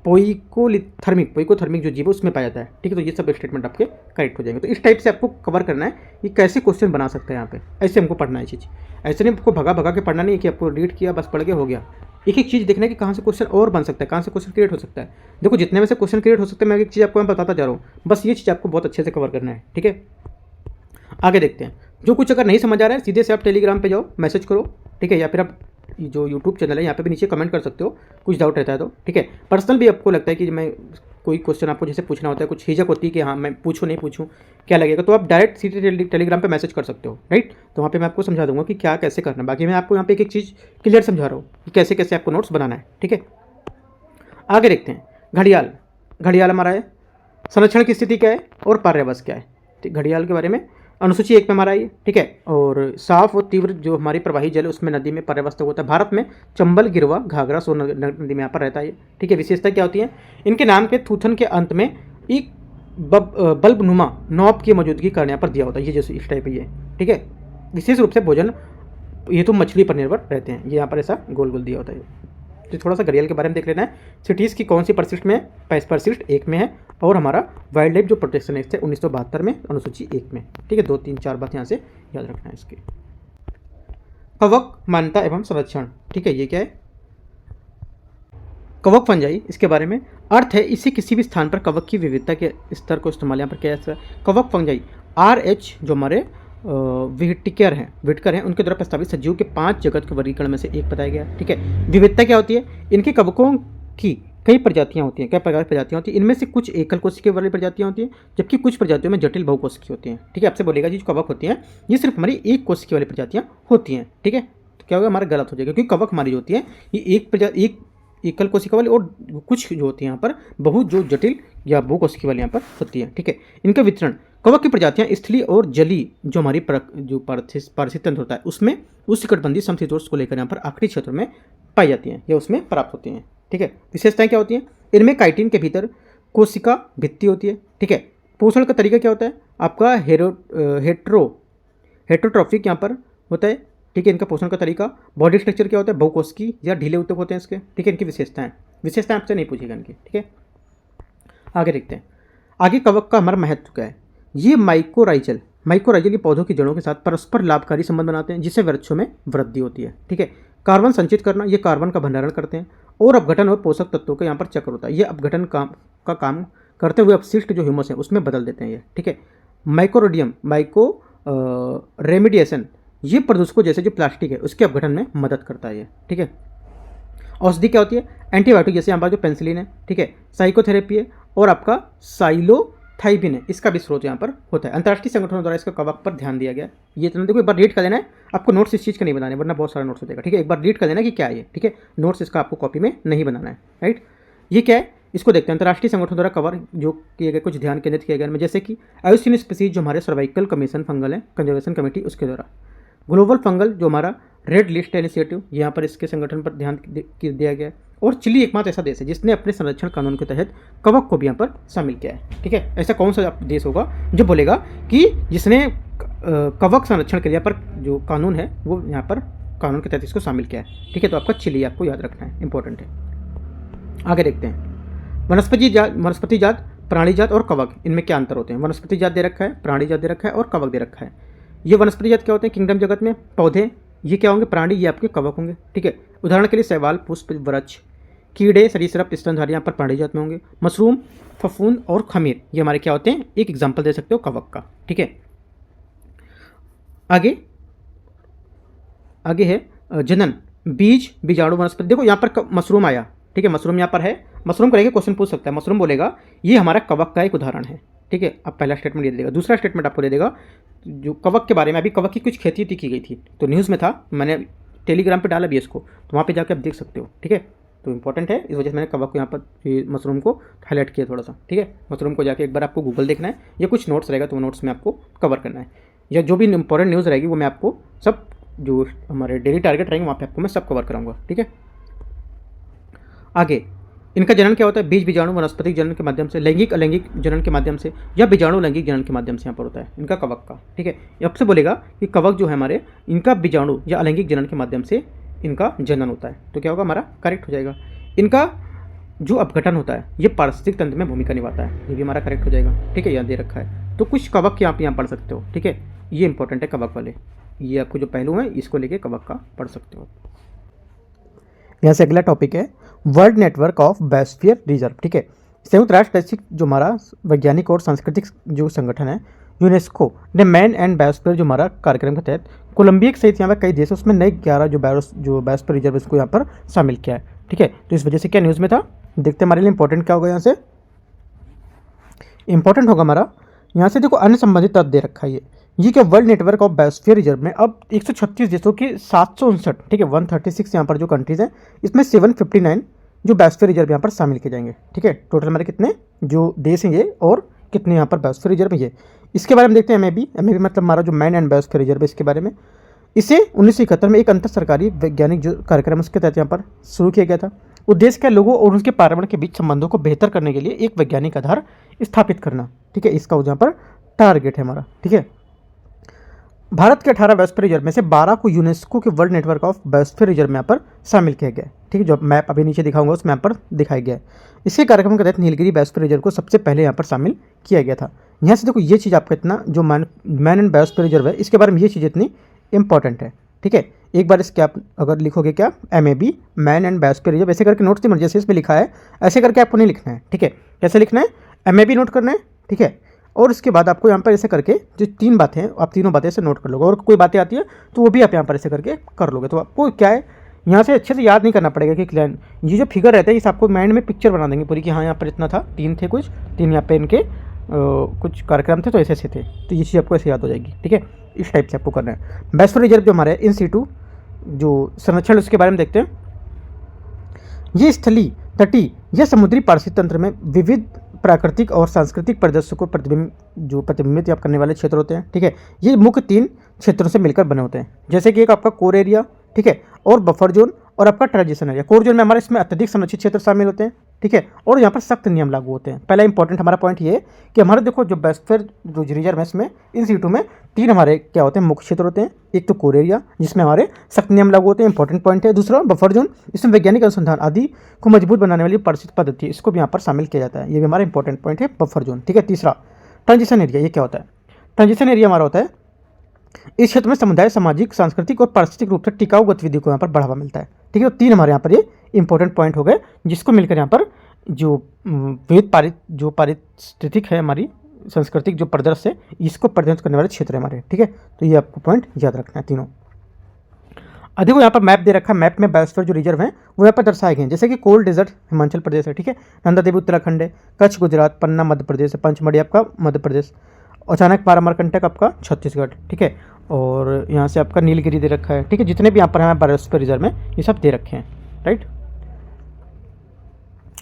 पोइकोथर्मिक जो जीव है उसमें पाया जाता है, ठीक है। तो ये सब स्टेटमेंट आपके करेक्ट हो जाएंगे। तो इस टाइप से आपको कवर करना है कि कैसे क्वेश्चन बना सकते हैं यहाँ पे, ऐसे हमको पढ़ना है चीज़। ऐसे नहीं आपको भगा भगा के पढ़ना नहीं है कि आपको रीड किया बस पढ़ के हो गया। एक एक चीज़ देखना है कि कहाँ से क्वेश्चन और बन सकता है, कहाँ से क्वेश्चन क्रिएट हो सकता है। देखो जितने में से क्वेश्चन क्रिएट हो सकते हैं मैं एक चीज़ आपको मैं बताता जा रहा हूँ, बस ये चीज़ आपको बहुत अच्छे से कवर करना है, ठीक है। आगे देखते हैं। जो कुछ अगर नहीं समझ आ रहा है सीधे से आप टेलीग्राम पे जाओ, मैसेज करो, ठीक है, या फिर आप जो यूट्यूब चैनल है यहाँ पे भी नीचे कमेंट कर सकते हो, कुछ डाउट रहता है तो, ठीक है। पर्सनल भी आपको लगता है कि मैं कोई क्वेश्चन आपको जैसे पूछना होता है, कुछ हिचक होती है कि हाँ मैं पूछूँ नहीं पूछूँ क्या लगेगा, तो आप डायरेक्ट सीधे टेलीग्राम पे मैसेज कर सकते हो, राइट। तो वहाँ पे मैं आपको समझा दूंगा कि क्या कैसे करना है। बाकी मैं आपको यहाँ पे एक एक चीज़ क्लियर समझा रहा हूँ कि कैसे कैसे आपको नोट्स बनाना है, ठीक है। आगे देखते हैं। घड़ियाल, घड़ियाल हमारा है, संरक्षण की स्थिति क्या है और पर्यावरण क्या है, ठीक। घड़ियाल के बारे में अनुसूची 1 में हमारा ये, ठीक है। और साफ और तीव्र जो हमारी प्रवाही जल उसमें नदी में पर्यावस्था होता है। भारत में चंबल, गिरवा, घाघरा, सोन नदी में यहाँ पर रहता है, ठीक है। विशेषता क्या होती है, इनके नाम के थूथन के अंत में एक बल्बनुमा नॉब की मौजूदगी करने यहाँ पर दिया होता है, ये जैसे इस टाइप ये, ठीक है। विशेष रूप से भोजन ये तो मछली पर निर्भर रहते हैं, ये यहाँ पर ऐसा गोल गोल दिया होता है। तो थोड़ा सा घड़ियाल के बारे में देख लेना है। सिटीज़ की कौन सी परिशिष्ट में है, परिशिष्ट 1 में है, और हमारा वाइल्ड लाइफ जो प्रोटेक्शन एक्ट है 1972 में अनुसूची 1 में, ठीक है। 2 3 4 बात यहाँ से याद रखना है इसकी। कवक मान्यता एवं संरक्षण, ठीक है। ये क्या है, कवक फंजाई, इसके बारे में अर्थ है इसे किसी भी स्थान पर कवक की विविधता के स्तर को इस्तेमाल यहाँ पर किया जाता है। कवक फंजाई RH जो हमारे विटकर हैं उनके द्वारा प्रस्तावित सजीव के 5 जगत के वर्गीकरण में से एक बताया गया, ठीक है। विविधता क्या होती है, इनके कवकों की कई प्रजातियां होती हैं, कई प्रकार की प्रजातियां होती हैं। इनमें से कुछ एकल कोशिकीय वाली प्रजातियां होती हैं, जबकि कुछ प्रजातियों में जटिल बहुकोशिकीय होती हैं, ठीक है। आपसे बोलेगा जी जो कवक होती हैं ये सिर्फ हमारी एक कोशिकीय वाली प्रजातियां होती हैं, ठीक है। तो क्या होगा, हमारा गलत हो जाएगा, क्योंकि कवक हमारी जो होती है ये एक एकल कोशिका वाली, और कुछ जो होती है यहाँ पर बहुत जो जटिल या बहुकोशिकीय वाली यहाँ पर होती है, ठीक है। इनका वितरण, कवक की प्रजातियां स्थलीय और जली जो हमारी जो पारिस्थितिक तंत्र होता है उसमें उष्णकटिबंधीय समशीतोष्ण को लेकर यहाँ पर आखिरी क्षेत्र में पाई जाती हैं या उसमें प्राप्त होती हैं, ठीक है। विशेषताएं क्या होती हैं, इनमें काइटिन के भीतर कोशिका भित्ति होती है, ठीक है। पोषण का तरीका क्या होता है आपका, हेट्रोट्रॉफिक यहाँ पर होता है, ठीक है। इनका पोषण का तरीका, बॉडी स्ट्रक्चर क्या होता है, बहुकोशिकीय या ढीले ऊतक होते हैं इसके, ठीक है। इनकी विशेषताएं आपसे नहीं पूछेगा इनकी, ठीक है। आगे देखते हैं। आगे कवक का हमारा महत्व क्या है, ये माइकोराइजल ये पौधों की जड़ों के साथ परस्पर लाभकारी संबंध बनाते हैं, जिससे वृक्षों में वृद्धि होती है, ठीक है। कार्बन संचित करना, ये कार्बन का भंडारण करते हैं, और अपघटन और पोषक तत्वों का यहाँ पर चक्र होता है, ये अपघटन का काम करते हुए अपशिष्ट जो ह्यूमस है उसमें बदल देते हैं ये, ठीक है। रेमिडिएशन, ये प्रदूषकों जैसे जो प्लास्टिक है उसके अपघटन में मदद करता है ये, ठीक है। औषधि क्या होती है, एंटीबायोटिक जैसे यहाँ पर जो पेंसिलिन है, ठीक है। साइकोथेरेपी है, और आपका साइलोथाइबिन है, इसका भी स्रोत यहाँ पर होता है। अंतर्राष्ट्रीय संगठनों द्वारा इसका कवक पर ध्यान दिया गया। ये तो देखो एक बार रीड कर लेना है, आपको नोट्स इस चीज़ का नहीं बनाना है वरना बहुत सारा नोट्स हो जाएगा, ठीक है। एक बार रीड कर लेना कि क्या है ये, ठीक है। नोट्स इसका आपको कॉपी में नहीं बनाना है, राइट। ये क्या है, इसको देखते हैं। अंतर्राष्ट्रीय संगठनों द्वारा कवर जो किए गए कुछ ध्यान केंद्रित किए गए, जैसे कि आयुसीन स्पीसीज जो हमारे सर्वाइकल कमीशन फंगल है कंजर्वेशन कमेटी उसके द्वारा, ग्लोबल फंगल जो हमारा रेड लिस्ट इनिशिएटिव यहाँ पर इसके संगठन पर ध्यान दिया गया है, और चिली एकमात्र ऐसा देश है जिसने अपने संरक्षण कानून के तहत कवक को भी यहाँ पर शामिल किया है, ठीक है। ऐसा कौन सा देश होगा जो बोलेगा कि जिसने कवक संरक्षण के लिए पर जो कानून है वो यहाँ पर कानून के तहत इसको शामिल किया है, ठीक है। तो आपका चिली आपको याद रखना है, इंपॉर्टेंट है। आगे देखते हैं। वनस्पति जात, प्राणी जात और कवक, इनमें क्या अंतर होते हैं। वनस्पति जात दे रखा है, प्राणी जात दे रखा है, और कवक दे रखा है। ये वनस्पति जात क्या होते हैं, किंगडम जगत में पौधे, ये क्या होंगे, प्राणी, ये आपके कवक होंगे, ठीक है। उदाहरण के लिए शैवाल, पुष्प, वृक्ष, कीड़े, सरीसृप, स्तनधारी यहाँ पर प्राणी जात में होंगे। मशरूम, फफूंद और खमीर, ये हमारे क्या होते हैं, एक एग्जाम्पल दे सकते हो कवक का, ठीक है। आगे है जनन, बीज, बीजाणु वनस्पति। देखो यहाँ पर मशरूम आया, ठीक है। मशरूम यहाँ पर है, मशरूम को लेकर क्वेश्चन पूछ सकता है। मशरूम बोलेगा ये हमारा कवक का एक उदाहरण है, ठीक है। अब पहला स्टेटमेंट ये दे देगा। दूसरा स्टेटमेंट आपको दे देगा जो कवक के बारे में, अभी कवक की कुछ खेती की गई थी तो न्यूज़ में था, मैंने टेलीग्राम पे डाला भी इसको, तो वहाँ पे जाकर आप देख सकते हो, ठीक है। तो इंपॉर्टेंट है, इस वजह से मैंने कवक को यहाँ पर मशरूम को हाईलाइट किया थोड़ा सा, ठीक है। मशरूम को जाके एक बार आपको गूगल देखना है, या कुछ नोट्स रहेगा तो वो नोट्स में आपको कवर करना है, या जो भी इंपॉर्टेंट न्यूज़ रहेगी वो मैं आपको सब जो हमारे डेली टारगेट रहेंगे वहाँ पे आपको मैं सब कवर कराऊंगा, ठीक है। आगे इनका जनन क्या होता है? बीज बीजाणु वनस्पतिक जनन के माध्यम से, लैंगिक अलैंगिक जनन के माध्यम से, या बीजाणु लैंगिक जनन के माध्यम से यहाँ पर होता है इनका कवक का। ठीक है, अब से बोलेगा कि कवक जो है हमारे, इनका बीजाणु या अलैंगिक जनन के माध्यम से इनका जनन होता है, तो क्या होगा हमारा? करेक्ट हो जाएगा। इनका जो अपघटन होता है ये पारिस्थितिक तंत्र में भूमिका निभाता है, ये भी हमारा करेक्ट हो जाएगा। ठीक है, यहाँ दे रखा है, तो कुछ कवक आप यहाँ पढ़ सकते हो। ठीक है, ये इंपॉर्टेंट है कवक वाले, ये आपको जो पहलू है इसको लेके कवक का पढ़ सकते हो। यहाँ से अगला टॉपिक है world network of biosphere reserve. ठीक है, संयुक्त राष्ट्र वैश्विक जो हमारा वैज्ञानिक और सांस्कृतिक जो संगठन है यूनेस्को ने मैन एंड बायोस्फीयर जो हमारा कार्यक्रम के तहत कोलंबिया सहित यहाँ पर कई देशों उसमें नए 11 जो बायोस्फीयर रिजर्व इसको यहाँ पर शामिल किया है। ठीक है, तो इस वजह से क्या न्यूज़ में था, देखते हैं हमारे लिए इंपॉर्टेंट क्या होगा। यहाँ से इंपॉर्टेंट होगा हमारा, यहाँ से देखो अन्य संबंधित तथ्य दे रखा है ये क्या world network of biosphere reserve में अब 136 देशों के 759, ठीक है 136 यहाँ पर जो कंट्रीज हैं, इसमें 759 जो बायोस्फीयर रिजर्व यहाँ पर शामिल किए जाएंगे। ठीक है, टोटल हमारे कितने जो देश हैं ये, और कितने यहाँ पर बायोस्फीयर रिजर्व है ये, इसके बारे में देखते हैं। एमएबी मतलब हमारा जो मैन एंड बायोस्फीयर रिजर्व है, इसके बारे में इसे 1971 में एक अंतर सरकारी वैज्ञानिक जो कार्यक्रम उसके तहत यहाँ पर शुरू किया गया था। उद्देश्य क्या? लोगों और उसके पर्यावरण के बीच संबंधों को बेहतर करने के लिए एक वैज्ञानिक आधार स्थापित करना। ठीक है, इसका यहाँ पर टारगेट है हमारा। ठीक है, भारत के 18 बायोस्फीयर रिजर्व में से 12 को यूनेस्को के world network of biosphere reserve में यहाँ पर शामिल किया गया है। ठीक है, जो मैप अभी नीचे दिखाऊंगा उस मैप पर दिखाया गया है। इसी कार्यक्रम के तहत नीलगिरी बायोस्फीयर रिजर्व को सबसे पहले यहाँ पर शामिल किया गया था। यहाँ से देखो ये चीज़ आपका इतना जो मैन एंड बायोस्फीयर रिजर्व है, इसके बारे में ये चीज़ इतनी इंपॉर्टेंट है। ठीक है, एक बार इसके आप अगर लिखोगे क्या, MAB man and biosphere reserve, ऐसे करके नोट्स में जैसे इसमें लिखा है ऐसे करके आपको नहीं लिखना है। ठीक है, कैसे लिखना है? एमएबी नोट करना है। ठीक है, और इसके बाद आपको यहाँ पर ऐसे करके जो 3 बातें हैं आप तीनों बातें ऐसे नोट कर लोगे, और कोई बातें आती है तो वो भी आप यहाँ पर ऐसे करके कर लोगे। तो आपको क्या है, यहाँ से अच्छे से याद नहीं करना पड़ेगा कि क्लैन ये जो फिगर रहता है इस आपको माइंड में पिक्चर बना देंगे पूरी कि हाँ यहाँ पर इतना था, 3 थे कुछ, 3 यहाँ पे इनके कुछ कार्यक्रम थे तो ऐसे ऐसे थे, तो ये चीज़ आपको ऐसे याद हो जाएगी। ठीक है, इस टाइप से आपको करना है। बायोस्फीयर रिजर्व जो हमारे इन सीटू जो संरक्षण उसके बारे में देखते हैं। ये स्थलीय, तटीय या समुद्री पारिस्थितिक तंत्र में विविध प्राकृतिक और सांस्कृतिक परिदृश्य को प्रतिबिंबित करने वाले क्षेत्र होते हैं। ठीक है, ये मुख्य 3 क्षेत्रों से मिलकर बने होते हैं, जैसे कि एक आपका कोर एरिया, ठीक है, और बफर जोन और आपका ट्रांजिशन एरिया। कोर जोन में हमारे इसमें अत्यधिक संरक्षित क्षेत्र शामिल होते हैं। ठीक है, और यहाँ पर सख्त नियम लागू होते हैं। पहला इंपॉर्टेंट हमारा पॉइंट ये है कि हमारे देखो जो बायोस्फीयर जो रिजर्व है इसमें इन सीटों में 3 हमारे क्या होते हैं, मुख्य क्षेत्र होते हैं। एक तो कोर एरिया जिसमें हमारे सख्त नियम लागू होते हैं, इंपॉर्टेंट पॉइंट है। दूसरा बफर जोन, इसमें वैज्ञानिक अनुसंधान आदि को मजबूत बनाने वाली पारिस्थितिक पद्धति, इसको भी यहाँ पर शामिल किया जाता है, ये भी हमारा इंपॉर्टेंट पॉइंट है, बफर जोन। ठीक है, तीसरा ट्रांजिशन एरिया, ये क्या होता है? ट्रांजिशन एरिया हमारा होता है इस क्षेत्र में समुदाय, सामाजिक, सांस्कृतिक और पारिस्थितिक रूप से टिकाऊ गतिविधियों को यहाँ पर बढ़ावा मिलता है। ठीक है, तो 3 हमारे यहाँ पर ये इंपॉर्टेंट पॉइंट हो गए, जिसको मिलकर यहाँ पर जो विविध जो पारिस्थितिक है हमारी सांस्कृतिक जो परिदृश्य है, इसको प्रतिनिधित्व करने वाले क्षेत्र है हमारे। ठीक है, तो ये आपको पॉइंट याद रखना है तीनों। देखो यहाँ पर मैप दे रखा है, मैप में बायोस्फीयर जो रिजर्व है वो यहाँ पर दर्शाए गए हैं, जैसे कि कोल डेजर्ट हिमाचल प्रदेश है। ठीक है, नंदा देवी उत्तराखंड है, कच्छ गुजरात, पन्ना मध्य प्रदेश है, पंचमढ़ी आपका मध्य प्रदेश, अचानक पारामरकंटक आपका छत्तीसगढ़। ठीक है, और यहाँ से आपका नीलगिरी दे रखा है। ठीक है, जितने भी यहाँ पर हमारे बायोस्फीयर रिजर्व में ये सब दे रखे हैं। राइट,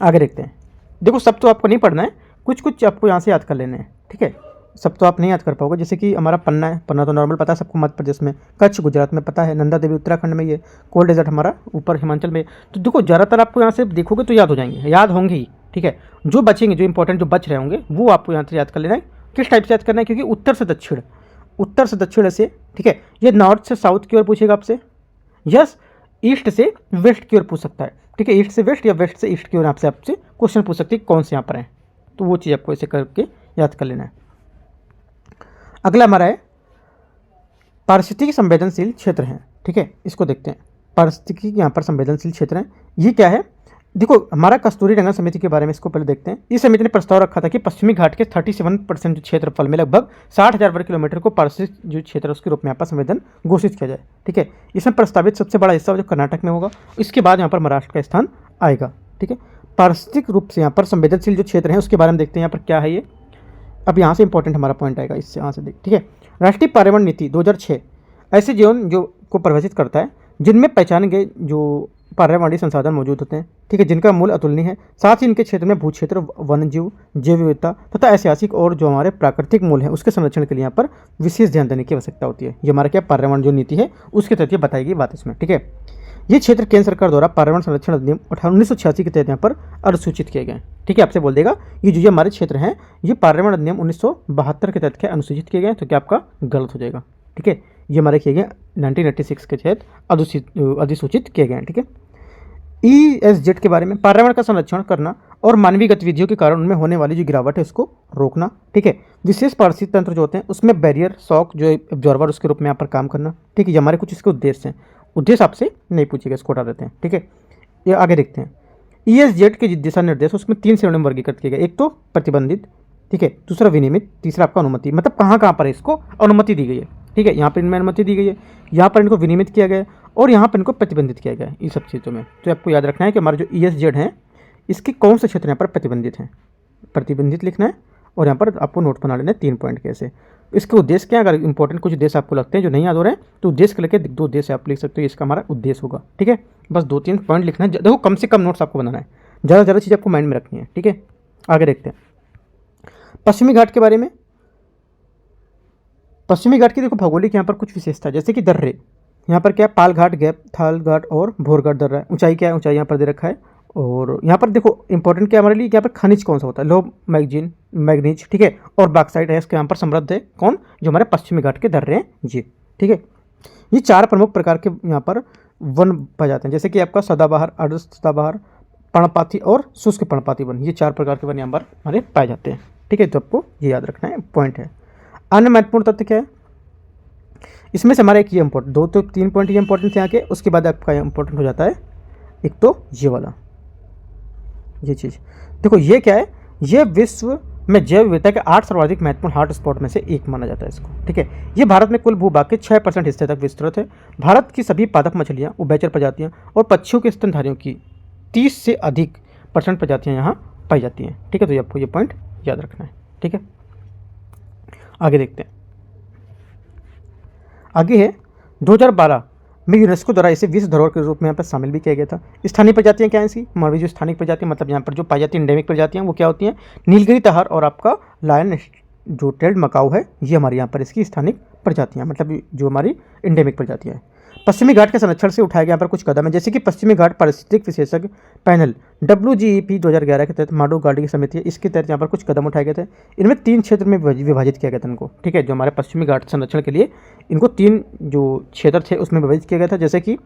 आगे देखते हैं। देखो सब तो आपको नहीं पढ़ना है, कुछ कुछ आपको यहाँ से याद कर लेने हैं। ठीक है, सब तो आप नहीं याद कर पाओगे, जैसे कि हमारा पन्ना है, पन्ना तो नॉर्मल पता है सबको मध्य प्रदेश में, कच्छ गुजरात में पता है, नंदा देवी उत्तराखंड में, ये कोल डेजर्ट हमारा ऊपर हिमाचल में। तो देखो ज़्यादातर आपको यहाँ से देखोगे तो याद हो जाएंगे, याद होंगे ही। ठीक है, जो बचेंगे, जो इंपॉर्टेंट जो बच रहे होंगे वो आपको यहाँ से याद कर लेना है। किस टाइप से याद करना है? क्योंकि उत्तर से दक्षिण ऐसे। ठीक है, ये नॉर्थ से साउथ की ओर पूछेगा आपसे, यस ईस्ट से वेस्ट की ओर पूछ सकता है। ठीक है, ईस्ट से वेस्ट या वेस्ट से ईस्ट की ओर आपसे क्वेश्चन पूछ सकती है कौन से यहाँ पर है, तो वो चीज़ आपको ऐसे करके याद कर लेना है। अगला हमारा है पारिस्थितिकी संवेदनशील क्षेत्र हैं। ठीक है, इसको देखते हैं। पारिस्थितिकी यहाँ पर संवेदनशील क्षेत्र हैं, ये क्या है? देखो हमारा कस्तूरी रंगन समिति के बारे में इसको पहले देखते हैं। इस समिति ने प्रस्ताव रखा था कि पश्चिमी घाट के 37% क्षेत्रफल में लगभग 60,000 वर्ग किलोमीटर को पारिस्थितिक जो क्षेत्र उसके रूप में यहाँ पर संवेदन घोषित किया जाए। ठीक है, इसमें प्रस्तावित सबसे बड़ा हिस्सा जो कर्नाटक में होगा, इसके बाद यहाँ पर महाराष्ट्र का स्थान आएगा। ठीक है, पारिस्थितिक रूप से यहाँ पर संवेदनशील जो क्षेत्र हैं उसके बारे में देखते हैं। यहाँ पर क्या है ये, अब यहाँ से इंपॉर्टेंट हमारा पॉइंट आएगा, इससे यहाँ से देख। ठीक है, राष्ट्रीय पर्यावरण नीति 2006 ऐसे जीवन जो को परिभाषित करता है जिनमें पहचाने गए जो पर्यावरणीय संसाधन मौजूद होते हैं। ठीक है, जिनका मूल्य अतुलनीय है, साथ ही इनके क्षेत्र में भू क्षेत्र, वन्यजीव, जैव विविधता तथा ऐतिहासिक और जो हमारे प्राकृतिक मूल्य हैं उसके संरक्षण के लिए यहाँ पर विशेष ध्यान देने की आवश्यकता होती है। ये हमारा क्या पर्यावरण जो नीति है उसके तहत ये बताई गई बात इसमें। ठीक है, ये क्षेत्र केंद्र सरकार द्वारा पर्यावरण संरक्षण अधिनियम 1986 के तहत यहाँ पर अधिसूचित किए गए। ठीक है, आपसे बोल देगा ये जो हमारे क्षेत्र हैं ये पर्यावरण अधिनियम 1972 के तहत अनुसूचित किए गए, तो क्या आपका गलत हो जाएगा। ठीक है, ये हमारे किए गए 1986 के तहत अधिसूचित किए गए हैं। ठीक है, ESZ के बारे में पर्यावरण का संरक्षण करना और मानवीय गतिविधियों के कारण उनमें होने वाली जो गिरावट है उसको रोकना। ठीक है, विशेष पारिस्थितिक तंत्र जो होते हैं उसमें बैरियर, शॉक जो ऑब्जर्वर उसके रूप में यहाँ पर काम करना। ठीक है, ये हमारे कुछ इसके उद्देश्य हैं। उद्देश्य आपसे नहीं पूछेगा, इसको हटा देते हैं। ठीक है, ये आगे देखते हैं। ESZ के दिशा निर्देश उसमें 3 श्रेणियों में वर्गीकृत किए गए। एक तो प्रतिबंधित, ठीक है, दूसरा विनियमित, तीसरा आपका अनुमति। मतलब कहाँ कहाँ पर इसको अनुमति दी गई है। ठीक है, यहाँ पर इनमें अनुमति दी गई है, यहाँ पर इनको विनियमित किया गया है और यहाँ पर इनको प्रतिबंधित किया गया है, इन सब चीज़ों में। तो आपको याद रखना है कि हमारे जो ESZ हैं इसके कौन से क्षेत्र यहाँ पर प्रतिबंधित हैं, प्रतिबंधित लिखना है। और यहाँ पर आपको नोट बना लेना है 3 पॉइंट कैसे। इसके उद्देश्य क्या है, अगर इंपॉर्टेंट कुछ उद्देश्य आपको लगते हैं जो नहीं याद हो रहे हैं तो उद्देश्य के लेके 2 उद्देश्य आप लिख सकते हो, इसका हमारा उद्देश्य होगा। ठीक है, बस 2-3 पॉइंट लिखना है। देखो कम से कम नोट्स आपको बनाना है, ज़्यादा चीज़ आपको माइंड में रखनी है। ठीक है, आगे देखते हैं पश्चिमी घाट के बारे में। पश्चिमी घाट की देखो भौगोलिक यहाँ पर कुछ विशेषता, जैसे कि दर्रे यहाँ पर क्या है, पाल घाट, गैप, थाल घाट और भोर घाट दर्रा है। ऊंचाई क्या है, ऊंचाई यहाँ पर दे रखा है। और यहाँ पर देखो इंपॉर्टेंट क्या हमारे लिए, यहाँ पर खनिज कौन सा होता है, लोह मैग्नीज, ठीक है, और बॉक्साइट है इसके यहाँ पर समृद्ध है। कौन, जो हमारे पश्चिमी घाट के दर्रे हैं ये। ठीक है, ये 4 प्रमुख प्रकार के यहाँ पर वन पाए जाते हैं, जैसे कि आपका सदाबहार, अर्ध सदाबहार, पर्णपाती और शुष्क पर्णपाती वन। ये 4 प्रकार के वन यहाँ पर हमारे पाए जाते हैं। ठीक है, तो आपको ये याद रखना है, पॉइंट है। अन्य महत्वपूर्ण तथ्य क्या है, इसमें से हमारा एक ये इंपॉर्टेंट, 2 तो 3 पॉइंट ये इंपॉर्टेंट यहाँ के, उसके बाद आपका इंपॉर्टेंट हो जाता है एक तो ये वाला, ये चीज़ देखो ये क्या है, ये विश्व में जैव विविधता के 8 सर्वाधिक महत्वपूर्ण हॉटस्पॉट में से एक माना जाता है इसको। ठीक है, ये भारत में कुल भूभाग के 6% हिस्से तक विस्तृत है। भारत की सभी पादप मछलियाँ, उभयचर प्रजातियाँ और पक्षियों के स्तनधारियों की 30 से अधिक % प्रजातियाँ यहाँ पाई जाती हैं। ठीक है, तो ये आपको ये पॉइंट याद रखना है। ठीक है, आगे देखते हैं। आगे है 2012 में यूनेस्को द्वारा इसे विश्व धरोहर के रूप में यहाँ पर शामिल भी किया गया था। स्थानीय प्रजातियाँ क्या हैं इसकी, हमारी जो स्थानिक प्रजातियाँ मतलब यहाँ पर जो पाई जाती है इंडेमिक प्रजातियाँ वो क्या होती हैं, नीलगिरी तहर और आपका लायन जो टेल्ड मकाऊ है, ये हमारे यहाँ पर इसकी स्थानिक प्रजातियाँ मतलब जो हमारी इंडेमिक प्रजातियाँ हैं। पश्चिमी घाट के संरक्षण से उठाए गए यहाँ पर कुछ कदम है, जैसे कि पश्चिमी घाट पारिस्थितिक विशेषज्ञ पैनल WGEP 2011 के तहत माडो गार्डी की समिति है, इसके तहत यहाँ पर कुछ कदम उठाए गए थे। इनमें 3 क्षेत्र में विभाजित किया गया था इनको। ठीक है, जो हमारे पश्चिमी घाट संरक्षण के लिए इनको 3 जो क्षेत्र थे उसमें विभाजित किया गया था, जैसे कि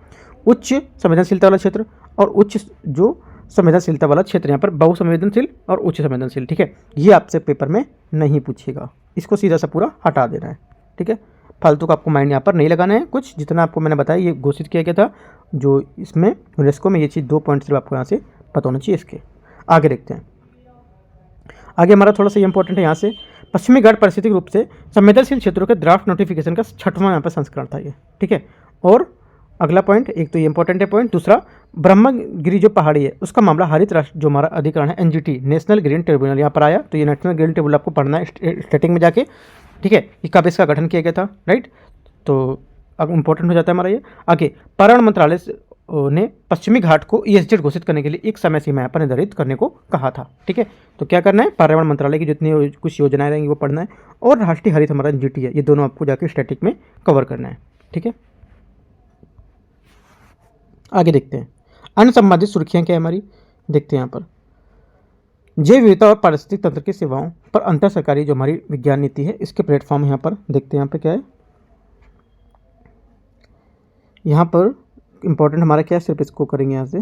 उच्च संवेदनशीलता वाला क्षेत्र और उच्च जो संवेदनशीलता वाला क्षेत्र, यहाँ पर बहुसंवेदनशील और उच्च संवेदनशील। ठीक है, ये आपसे पेपर में नहीं पूछेगा, इसको सीधा सा पूरा हटा देना है। ठीक है, फालतू का आपको माइंड यहाँ पर नहीं लगाना है, कुछ जितना आपको मैंने बताया ये घोषित किया गया था जो इसमें यूनेस्को में, ये चीज़ 2 पॉइंट सिर्फ आपको यहाँ से पता होना चाहिए। इसके आगे देखते हैं। आगे हमारा थोड़ा सा इंपॉर्टेंट है यहाँ से, पश्चिमी घाट पारिस्थितिक रूप से संवेदनशील क्षेत्रों के ड्राफ्ट नोटिफिकेशन का 6वां यहाँ पर संस्करण था ये। ठीक है, और अगला पॉइंट, एक तो ये इंपॉर्टेंट है पॉइंट, दूसरा ब्रह्मगिरी जो पहाड़ी है उसका मामला हरित राष्ट्र जो हमारा अधिकरण है NGT नेशनल ग्रीन ट्रिब्यूनल यहाँ पर आया। तो ये नेशनल ग्रीन ट्रिब्यूनल आपको पढ़ना है स्टार्टिंग में जाके। ठीक है, ये कब इसका गठन किया गया था, राइट, तो अब इंपॉर्टेंट हो जाता है हमारा ये। आगे पर्यावरण मंत्रालय ने पश्चिमी घाट को ESZ घोषित करने के लिए एक समय सीमा यहाँ पर निर्धारित करने को कहा था। ठीक है, तो क्या करना है, पर्यावरण मंत्रालय की जितनी कुछ योजनाएं रहेंगी वो पढ़ना है, और राष्ट्रीय हरित हमारा NGT है, ये दोनों आपको जाके स्टैटिक में कवर करना है। ठीक है, आगे देखते हैं। अन्य संबंधित सुर्खियाँ क्या है हमारी, देखते हैं यहाँ पर। जैव विविधता और पारिस्थितिक तंत्र की सेवाओं पर अंतर सरकारी जो हमारी विज्ञान नीति है इसके प्लेटफॉर्म यहाँ पर देखते हैं। यहाँ पे क्या है, यहाँ पर इंपॉर्टेंट हमारा क्या है, सिर्फ इसको करेंगे यहाँ से।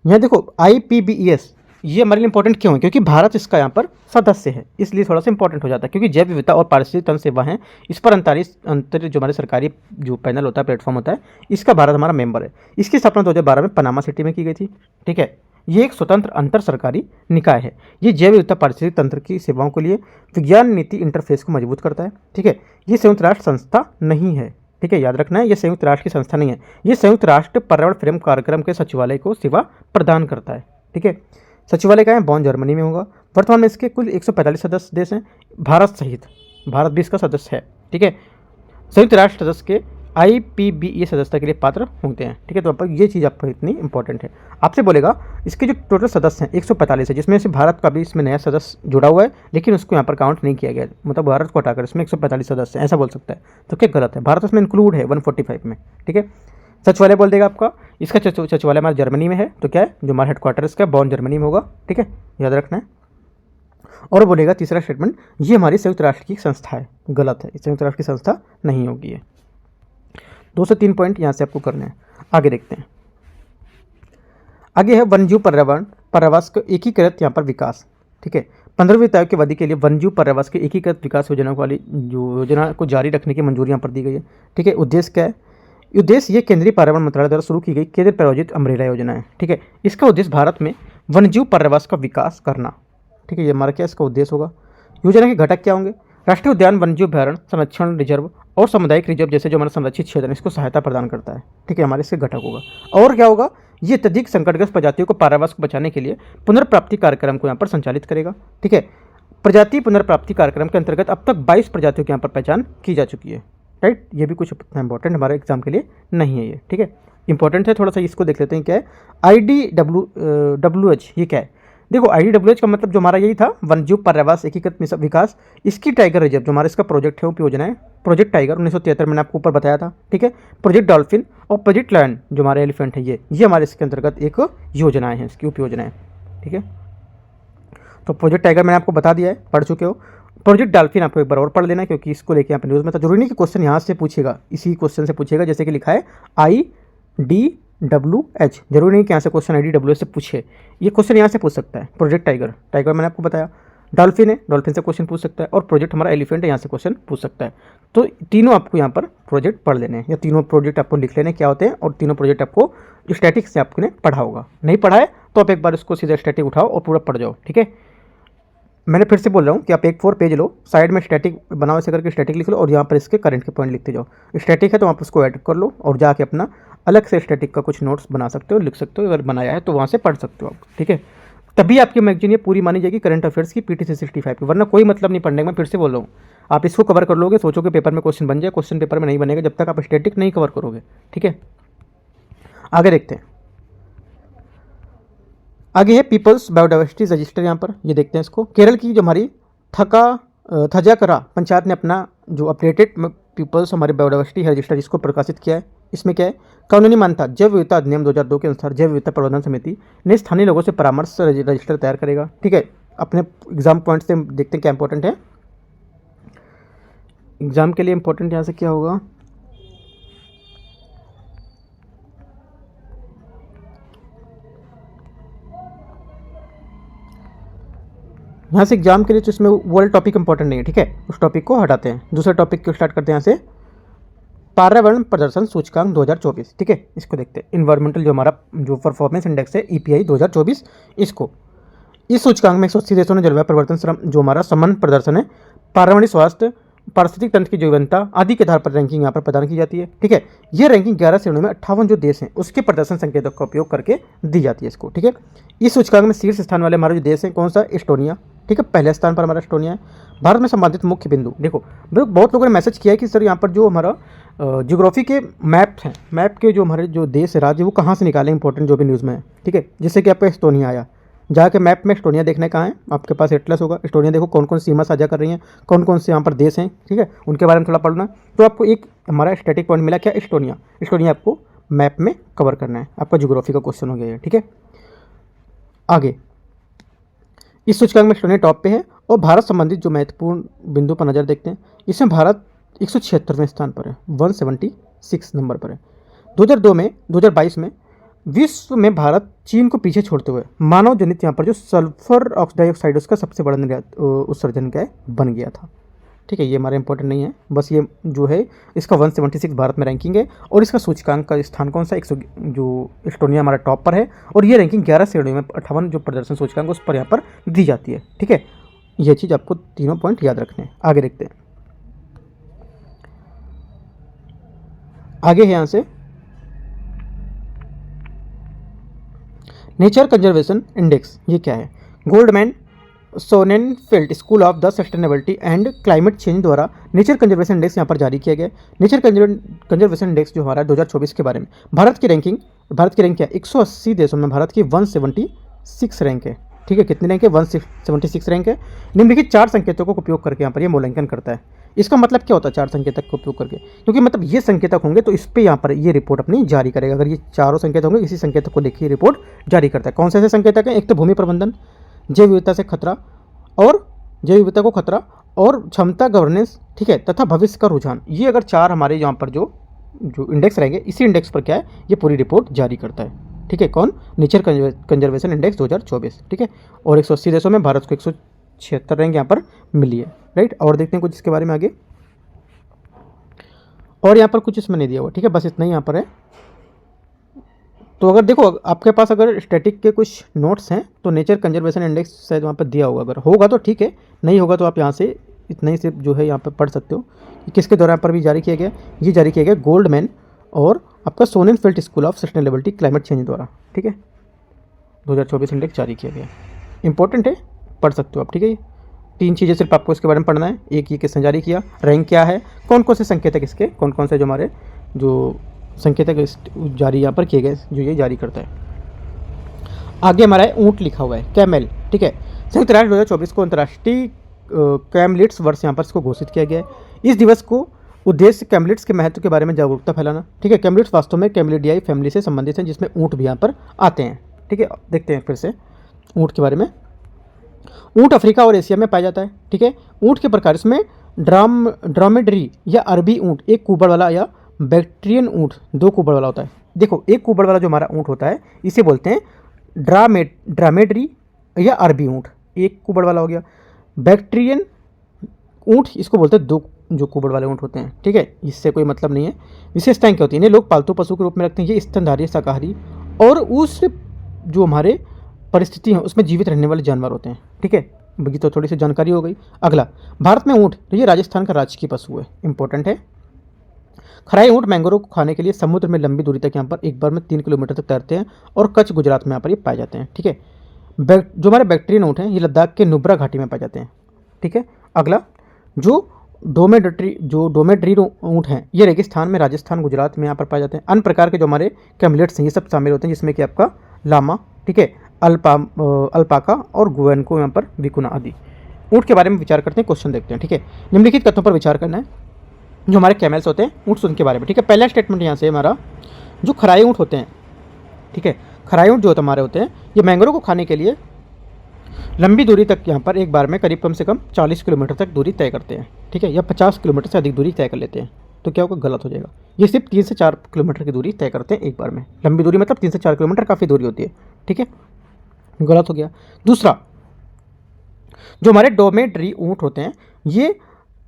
यहाँ देखो IPBES ये हमारे लिए इंपॉर्टेंट क्यों है, क्योंकि भारत इसका यहाँ पर सदस्य है, इसलिए थोड़ा सा इंपॉर्टेंट हो जाता है। क्योंकि जैव विविधता और पारिस्थितिक तंत्र सेवा है, इस पर अंतर जो हमारे सरकारी जो पैनल होता है, प्लेटफॉर्म होता है, इसका भारत हमारा मेंबर है। इसकी स्थापना 2012 में पनामा सिटी में की गई थी। ठीक है, ये एक स्वतंत्र अंतर सरकारी निकाय है। ये जैव विविधता पारिस्थितिक तंत्र की सेवाओं के लिए विज्ञान नीति इंटरफेस को मजबूत करता है। ठीक है, ये संयुक्त राष्ट्र संस्था नहीं है। ठीक है, याद रखना है, ये संयुक्त राष्ट्र की संस्था नहीं है, ये संयुक्त राष्ट्र पर्यावरण फ्रेम कार्यक्रम के सचिवालय को सेवा प्रदान करता है। ठीक है, सचिवालय का है बॉन जर्मनी में होगा। वर्तमान में इसके कुल 145 सदस्य देश हैं, भारत सहित, भारत भी इसका सदस्य है। ठीक है, संयुक्त राष्ट्र सदस्य के IPBE सदस्यता के लिए पात्र होते हैं। ठीक है, तो ये चीज़ आपको इतनी इंपॉर्टेंट है। आपसे बोलेगा इसके जो टोटल सदस्य हैं 145 है, जिसमें से भारत का भी इसमें नया सदस्य जुड़ा हुआ है, लेकिन उसको यहाँ पर काउंट नहीं किया गया, मतलब भारत को हटाकर इसमें 145 सदस्य हैं, ऐसा बोल सकता है, तो क्या गलत है, भारत इसमें इंक्लूड है 145 में। ठीक है, सचिवालय बोल देगा आपका, इसका सचिवालय हमारा जर्मनी में है, तो क्या है जो हमारा हेडक्वार्टर इसका बॉन जर्मनी में होगा, ठीक है, याद रखना है। और बोलेगा तीसरा स्टेटमेंट, ये हमारी संयुक्त राष्ट्र की संस्था है, गलत है, संयुक्त राष्ट्र की संस्था नहीं होगी ये। 2 से 3 पॉइंट यहाँ से आपको करने हैं। आगे देखते हैं, आगे है वन्यजीव पर्यावरण पर्यावास का एकीकृत यहाँ पर विकास, ठीक है। 15वीं आयोग की अवधि के लिए वन्यजीव पर्यावास के एकीकृत विकास योजना वाली जो योजना को जारी रखने की मंजूरी यहाँ पर दी गई है, ठीक है। उद्देश्य क्या है? उद्देश्य ये केंद्रीय पर्यावरण मंत्रालय द्वारा शुरू की गई केंद्र प्रायोजित अम्ब्रेला योजना है, ठीक है। इसका उद्देश्य भारत में वन्यजीव पर्यावास का विकास करना, ठीक है, ये हमारा क्या इसका उद्देश्य होगा। योजना के घटक क्या होंगे? राष्ट्रीय उद्यान, वन्यजीव अभ्यारण्य, संरक्षण रिजर्व और सामुदायिक रिजर्व जैसे जो हमारा संरक्षित क्षेत्र है इसको सहायता प्रदान करता है, ठीक है, हमारे इसके घटक होगा। और क्या होगा? ये अत्यधिक संकटग्रस्त प्रजातियों को पर्यावास को बचाने के लिए पुनर्प्राप्ति कार्यक्रम को यहाँ पर संचालित करेगा, ठीक है। प्रजाति पुनर्प्राप्ति कार्यक्रम के अंतर्गत अब तक 22 प्रजातियों की यहाँ पर पहचान की जा चुकी है, राइट। ये भी कुछ इतना इंपॉर्टेंट हमारे एग्जाम के लिए नहीं है ये, ठीक है, इंपॉर्टेंट है थोड़ा सा, इसको देख लेते हैं क्या है। IDWH ये क्या है? देखो IDWH का मतलब जो हमारा यही था, वन्यजीव पर्यावास एकीकृत विकास। इसकी टाइगर रिजर्व जो हमारा इसका प्रोजेक्ट है, योजना है प्रोजेक्ट टाइगर 1973 मैंने आपको ऊपर बताया था, ठीक है। प्रोजेक्ट डॉल्फिन और प्रोजेक्ट लायन जो हमारे एलिफेंट है, ये हमारे इसके अंतर्गत एक योजनाएं हैं, इसकी उपयोजनाएं, ठीक है। तो प्रोजेक्ट टाइगर मैंने आपको बता दिया है, पढ़ चुके हो। प्रोजेक्ट डॉल्फिन आपको एक बार और पढ़ लेना है, क्योंकि इसको लेके यहाँ पे न्यूज़ में था। जरूरी नहीं कि क्वेश्चन यहाँ से पूछेगा, इसी क्वेश्चन से पूछेगा, जैसे कि लिखा है IDWH, जरूरी नहीं कि यहाँ से क्वेश्चन IDWH से पूछे, ये क्वेश्चन यहाँ से पूछ सकता है। प्रोजेक्ट टाइगर मैंने आपको बताया, डॉल्फिन है, डॉल्फिन से क्वेश्चन पूछ सकता है, और प्रोजेक्ट हमारा एलिफेंट है, यहाँ से क्वेश्चन पूछ सकता है। तो तीनों आपको यहाँ पर प्रोजेक्ट पढ़ लेने हैं, या तीनों प्रोजेक्ट आपको लिख लेने क्या होते हैं, और तीनों प्रोजेक्ट आपको स्टैटिक्स से आपने पढ़ा होगा। नहीं पढ़ा है तो आप एक बार इसको सीधा स्टैटिक उठाओ और पूरा पढ़ जाओ, ठीक है। मैंने फिर से बोल रहा हूँ कि आप एक 4 पेज लो, साइड में स्टैटिक बनाओ ऐसे करके स्टैटिक लिख लो, और यहाँ पर इसके करंट के पॉइंट लिखते जाओ। स्टैटिक है तो आप उसको ऐड कर लो, और जाके अपना अलग से स्टैटिक का कुछ नोट्स बना सकते हो, लिख सकते हो, अगर बनाया है तो वहाँ से पढ़ सकते हो आप, ठीक है। तभी आपकी मैगजीन ये पूरी मानी जाएगी करंट अफेयर्स की PTC 65 की, वरना कोई मतलब नहीं पढ़ने का। मैं फिर से बोल रहा हूँ, आप इसको कवर कर लोगे, सोचो कि पेपर में क्वेश्चन बन जाए, क्वेश्चन पेपर में नहीं बनेगा जब तक आप स्टैटिक नहीं कवर करोगे, ठीक है। आगे देखते हैं, आगे है पीपल्स बायोडाइवर्सिटी रजिस्टर, यहाँ पर ये देखते हैं इसको। केरल की जो हमारी थजाकरा पंचायत ने अपना जो अपडेटेड पीपल्स हमारे बायोडाइवर्सिटी रजिस्टर इसको प्रकाशित किया है। इसमें क्या है? कानूनी मान्यता जैव विविधता अधिनियम 2002 के अनुसार जैव विविधता प्रबंधन समिति ने स्थानीय लोगों से परामर्श रजिस्टर तैयार करेगा, ठीक है। अपने एग्जाम पॉइंट से देखते हैं क्या इंपॉर्टेंट है एग्जाम के लिए। इंपॉर्टेंट यहाँ से क्या होगा? यहाँ से एग्जाम के लिए तो इसमें वो वाला टॉपिक इंपॉर्टेंट नहीं है, ठीक है, उस टॉपिक को हटाते हैं। दूसरे टॉपिक को स्टार्ट करते हैं यहाँ से, पर्यावरण प्रदर्शन सूचकांक 2024, ठीक है, इसको देखते हैं। इन्वायरमेंटल जो हमारा जो परफॉर्मेंस इंडेक्स है EPI 2024, इसको इस सूचकांक में 180 देशों ने जलवायु परिवर्तन श्रम जो हमारा समान प्रदर्शन है, पर्यावरणीय स्वास्थ्य, पारिस्थितिक तंत्र की जीवंतता आदि के आधार पर रैंकिंग यहाँ पर प्रदान की जाती है, ठीक है। ये रैंकिंग 11 श्रेणियों में 58 जो देश हैं उसके प्रदर्शन संकेतक का उपयोग करके दी जाती है इसको, ठीक है। इस सूचकांक में शीर्ष स्थान वाले हमारे जो देश हैं, कौन सा? एस्टोनिया, ठीक है, पहले स्थान पर हमारा एस्टोनिया है। भारत में संबंधित मुख्य बिंदु देखो, बहुत लोगों ने मैसेज किया है कि सर यहाँ पर जो हमारा ज्योग्राफी के मैप हैं, मैप के जो हमारे जो देश राज्य वो कहाँ से निकालें, इंपॉर्टेंट जो भी न्यूज़ में है, ठीक है। जैसे कि आपका एस्टोनिया आया, जाके मैप में एस्टोनिया देखने कहाँ है, आपके पास एटलस होगा। एस्टोनिया देखो कौन कौन सीमा साझा कर रही हैं, कौन कौन से यहाँ पर देश हैं, ठीक है, उनके बारे में थोड़ा पढ़ना। तो आपको एक हमारा स्टैटिक पॉइंट मिला क्या? एस्टोनिया आपको मैप में कवर करना है, आपका ज्योग्राफी का क्वेश्चन हो गया है, ठीक है। आगे इस सूचकांक में एस्टोनिया टॉप पे है, और भारत संबंधित जो महत्वपूर्ण बिंदु पर नज़र देखते हैं, इसमें भारत 176वें स्थान पर है, 176 नंबर पर है। 2022 में विश्व में भारत चीन को पीछे छोड़ते हुए मानव जनित यहाँ पर जो सल्फर डाइऑक्साइड उसका सबसे बड़ा निर्यात उत्सर्जन का बन गया था, ठीक है। ये हमारा इंपॉर्टेंट नहीं है, बस ये जो है इसका 176 भारत में रैंकिंग है, और इसका सूचकांक का स्थान कौन सा? 100 जो एस्टोनिया हमारा टॉप पर है, और ये रैंकिंग 11 श्रेणियों में 58 जो प्रदर्शन सूचकांक उस पर यहाँ पर दी जाती है, ठीक है। ये चीज़ आपको तीनों पॉइंट याद रखने हैं। आगे देखते हैं, आगे है यहाँ से नेचर कंजर्वेशन इंडेक्स, ये क्या है? Goldman Sonnenfeld school of the sustainability and climate change द्वारा नेचर कंजर्वेशन इंडेक्स यहाँ पर जारी किया गया। नेचर कंजर्वेशन इंडेक्स जो हमारा 2024 के बारे में भारत की रैंक क्या? 180 देशों में भारत की 176 रैंक है, ठीक है। कितनी रैंक है? 176 रैंक है। निम्नलिखित 4 संकेतों का उपयोग करके यहाँ पर ये मूल्यांकन करता है। इसका मतलब क्या होता है 4 संकेतक का उपयोग करके, क्योंकि मतलब ये संकेतक होंगे तो इस पर यहाँ पर ये रिपोर्ट अपनी जारी करेगा। अगर ये चारों संकेतक होंगे, इसी संकेतक को देखिए रिपोर्ट जारी करता है। कौन से ऐसे संकेतक हैं? एक तो भूमि प्रबंधन, जैव विविधता से खतरा और जैव विविधता को खतरा और क्षमता गवर्नेंस, ठीक है, तथा भविष्य का रुझान। ये अगर 4 हमारे यहाँ पर जो इंडेक्स रहेंगे, इसी इंडेक्स पर क्या है, ये पूरी रिपोर्ट जारी करता है। ठीक है, कौन? Nature conservation index 2024। ठीक है, और 180 देशों में भारत को 176 रैंक यहाँ पर मिली है। राइट, और देखते हैं कुछ इसके बारे में आगे। और यहाँ पर कुछ इसमें नहीं दिया हुआ। ठीक है, बस इतना ही यहाँ पर है। तो अगर देखो आपके पास अगर स्टैटिक के कुछ नोट्स हैं तो नेचर कंजर्वेशन इंडेक्स शायद वहाँ पर दिया होगा, अगर होगा तो ठीक है, नहीं होगा तो आप यहाँ से इतना ही से जो है यहाँ पर पढ़ सकते हो कि किसके द्वारा पर भी जारी किया गया। ये जारी किया गया गोल्डमैन और आपका Sonnenfeld school of sustainability climate change द्वारा। ठीक है, 2024 इंडेक्स जारी किया गया, इंपॉर्टेंट है, पढ़ सकते हो आप। ठीक है, 3 चीज़ें सिर्फ आपको इसके बारे में पढ़ना है। एक, ये किसने जारी किया, रैंक क्या है, कौन कौन से संकेतक इसके, कौन कौन से जो हमारे जो संकेतक जारी यहाँ पर किए गए जो ये जारी करता है। आगे हमारा है ऊँट लिखा हुआ है, कैमेल। ठीक है, संयुक्त राष्ट्र 2024 को अंतर्राष्ट्रीय कैमलिट्स वर्ष यहाँ पर इसको घोषित किया गया है। इस दिवस को उद्देश्य कैमलिट्स के महत्व के बारे में जागरूकता फैलाना। ठीक है, कैमलिट्स वास्तव में कैमलिडियाई फैमिली से संबंधित हैं, जिसमें ऊँट भी यहाँ पर आते हैं। ठीक है, देखते हैं फिर से ऊँट के बारे में। ऊँट अफ्रीका और एशिया में पाया जाता है। ठीक है, ऊँट के प्रकार इसमें ड्रोमेडरी या अरबी ऊँट एक कुबड़ वाला या बैक्ट्रियन ऊँट 2 कुबड़ वाला होता है। देखो, एक कुबड़ वाला जो हमारा ऊँट होता है इसे बोलते हैं ड्रामेडरी या अरबी ऊँट, एक कुबड़ वाला हो गया। बैक्ट्रियन ऊँट इसको बोलते हैं 2 जो कुबड़ वाले ऊँट होते हैं। ठीक है, इससे कोई मतलब नहीं है। विशेषताएं क्या होती हैं? इन्हें लोग पालतू पशु के रूप में रखते हैं। ये स्तनधारी, शाकाहारी और उस जो हमारे परिस्थिति है उसमें जीवित रहने वाले जानवर होते हैं। ठीक है, बाकी तो थोड़ी सी जानकारी हो गई। अगला, भारत में ऊँट, तो ये राजस्थान का राजकीय पशु है, इंपॉर्टेंट है। खराई ऊँट मैंग्रोव को खाने के लिए समुद्र में लंबी दूरी तक यहाँ पर एक बार में 3 किलोमीटर तक तैरते हैं और कच्छ गुजरात में यहाँ पर ये पाए जाते हैं। ठीक है, जो हमारे बैक्ट्रियन ऊँट हैं ये लद्दाख के नुब्रा घाटी में पाए जाते हैं। ठीक है, अगला, जो डोमेड्री ऊँट हैं ये रेगिस्तान में राजस्थान, गुजरात में यहाँ पर पाए जाते हैं। अन्य प्रकार के जो हमारे कैमलेट्स हैं ये सब शामिल होते हैं, जिसमें कि आपका लामा, ठीक है, अल्पाका और गुवेनको यहाँ पर विकुना आदि। ऊँट के बारे में विचार करते हैं, क्वेश्चन देखते हैं। ठीक है, निम्नलिखित कथनों पर विचार करना है जो हमारे कैमल्स होते हैं, ऊँट उनके बारे में। ठीक है, पहला स्टेटमेंट यहाँ से हमारा, जो खराई ऊँट होते हैं, ठीक है, खराई ऊँट जो हमारे होते हैं ये मैंग्रोव को खाने के लिए लंबी दूरी तक यहाँ पर एक बार में करीब कम से कम 40 किलोमीटर तक दूरी तय करते हैं। ठीक है, या 50 किलोमीटर से अधिक दूरी तय कर लेते हैं। तो क्या होगा, गलत हो जाएगा। ये सिर्फ 3 से 4 किलोमीटर की दूरी तय करते हैं एक बार में। लंबी दूरी मतलब 3 से 4 किलोमीटर काफ़ी दूरी होती है। ठीक है, गलत हो गया। दूसरा, जो हमारे डोमेड्री ऊँट होते हैं ये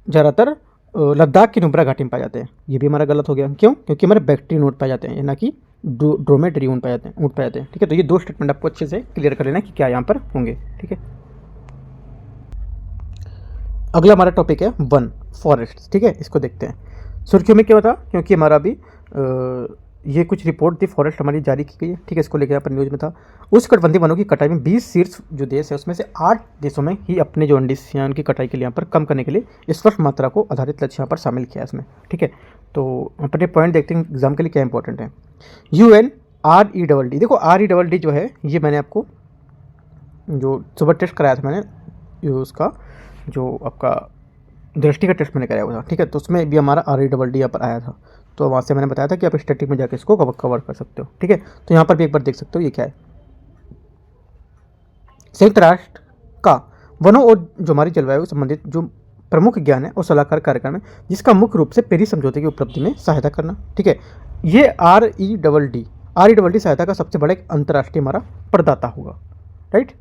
ज़्यादातर लद्दाख की नुब्रा घाटी में पाए जाते हैं। ये भी हमारा गलत हो गया। क्यों? क्योंकि हमारे बैक्ट्रियन ऊँट पाए जाते हैं, ना कि ड्रोमेड्री ऊँट पाए जाते हैं। ठीक है, तो ये 2 स्टेटमेंट आपको अच्छे से क्लियर कर लेना कि क्या यहाँ पर होंगे। ठीक है, अगला हमारा टॉपिक है वन, फॉरेस्ट। ठीक है, इसको देखते हैं। सुर्खियों में क्यों था? क्योंकि हमारा अभी ये कुछ रिपोर्ट थी फॉरेस्ट हमारी जारी की गई है। ठीक है, इसको लेकर यहाँ पर न्यूज़ में था। उष्णकटिबंधीय वनों की कटाई में 20 शीर्ष जो देश है उसमें से 8 देशों में ही अपने जो अंडीसियान की कटाई के लिए यहाँ पर कम करने के लिए इस वर्ष मात्रा को आधारित लक्ष्य यहाँ पर शामिल किया है इसमें। ठीक है, तो अपने पॉइंट देखते हैं एग्जाम के लिए क्या इंपॉर्टेंट है। UNREDD, देखो REDD जो है ये मैंने आपको जो सुबह टेस्ट कराया था मैंने, उसका जो आपका दृष्टि का टेस्ट मैंने कराया हुआ था। ठीक है, तो उसमें भी हमारा REDD यहाँ पर आया था, तो वहाँ से मैंने बताया था कि आप स्टैटिक में जाकर इसको कवर कर सकते हो। ठीक है, तो यहाँ पर भी एक बार देख सकते हो ये क्या है। संयुक्त राष्ट्र का वनों और जो हमारी जलवायु संबंधित जो प्रमुख ज्ञान है और सलाहकार कार्यक्रम है, जिसका मुख्य रूप से पेरिस समझौते की उपलब्धि में सहायता करना। ठीक है, ये REDD सहायता का सबसे बड़ा एक अंतर्राष्ट्रीय हमारा प्रदाता होगा। राइट,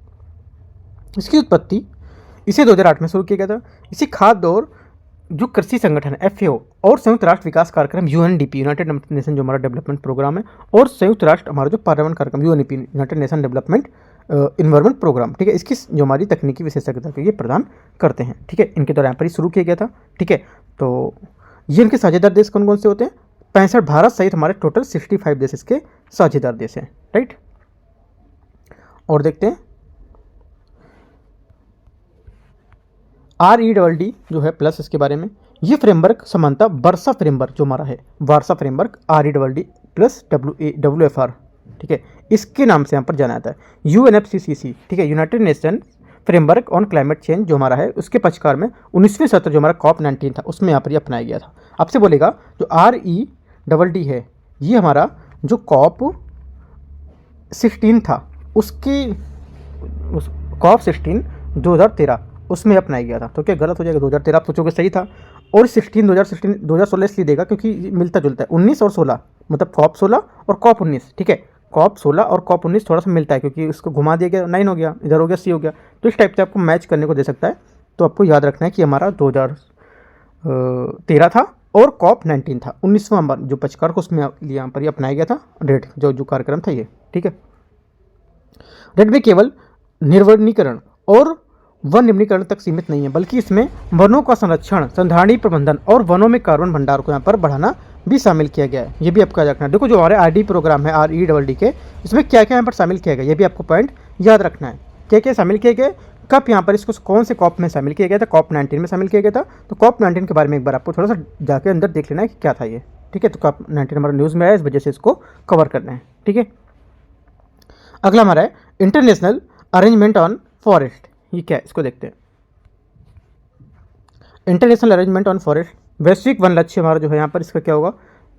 इसकी उत्पत्ति इसे 2008 में शुरू किया गया था। इसी खाद्य और जो कृषि संगठन है FAO और संयुक्त राष्ट्र विकास कार्यक्रम UNDP, यूनाइटेड नेशन जो हमारा डेवलपमेंट प्रोग्राम है, और संयुक्त राष्ट्र हमारा जो पर्यावरण कार्यक्रम UNEP, United Nation Development Environment Programme, ठीक है, इसकी जो हमारी तकनीकी विशेषज्ञता को ये प्रदान करते हैं। ठीक है, इनके द्वारा यहाँ पर ही शुरू किया गया था। ठीक है, तो ये इनके साझेदार देश कौन कौन से होते हैं? 65, भारत सहित हमारे टोटल 65 देश इसके साझेदार देश हैं। राइट, और देखते हैं REDD जो है प्लस इसके बारे में, ये फ्रेमवर्क समानता वर्षा फ्रेमवर्क जो हमारा है, Warsaw framework REDD plus WFR, ठीक है, इसके नाम से यहाँ पर जाना जाता है। UNFCCC, ठीक है, United nation framework on climate change जो हमारा है उसके पक्षकार में 19वें सत्र जो हमारा COP19 था उसमें यहाँ पर ये अपनाया गया था। आपसे बोलेगा जो REDD है ये हमारा जो COP16 था उसकी COP16 2013 उसमें अपनाया गया था। तो क्या गलत हो जाएगा? 2013 आप सोचोगे सही था, और 2016 इसलिए देगा क्योंकि मिलता जुलता है। 19 और 16 मतलब COP16 और COP19, ठीक है। COP16 और COP19 थोड़ा सा मिलता है क्योंकि इसको घुमा दिया गया, 9 हो गया, इधर हो गया, C हो गया, तो इस टाइप से आपको मैच करने को दे सकता है। तो आपको याद रखना है कि हमारा 2013 था और COP19 था 19वां नंबर जो पचकार को उसमें यहाँ पर अपनाया गया था रेड जो कार्यक्रम था ये, ठीक है। रेड में केवल निर्वनीकरण और वन निम्नीकरण तक सीमित नहीं है, बल्कि इसमें वनों का संरक्षण, संधारणी प्रबंधन और वनों में कार्बन भंडार को यहाँ पर बढ़ाना भी शामिल किया गया है। ये भी आपको याद रखना है। देखो जो हमारे RD प्रोग्राम है REDD के, इसमें क्या क्या यहाँ पर शामिल किया गया, ये भी आपको पॉइंट याद रखना है। क्या क्या शामिल किए गए, कब यहाँ पर इसको कौन से COP में शामिल किया गया था? COP19 में शामिल किया गया था। तो COP19 के बारे में एक बार आपको थोड़ा सा जाके अंदर देख लेना है कि क्या था ये, ठीक है। तो COP19 हमारा न्यूज़ में आया, इस वजह से इसको कवर करना है, ठीक है। अगला हमारा है इंटरनेशनल अरेंजमेंट ऑन फॉरेस्ट। ये क्या है इसको देखते हैं। इंटरनेशनल अरेंजमेंट ऑन फॉरेस्ट वैश्विक वन लक्ष्य हमारा जो है यहाँ पर इसका क्या होगा,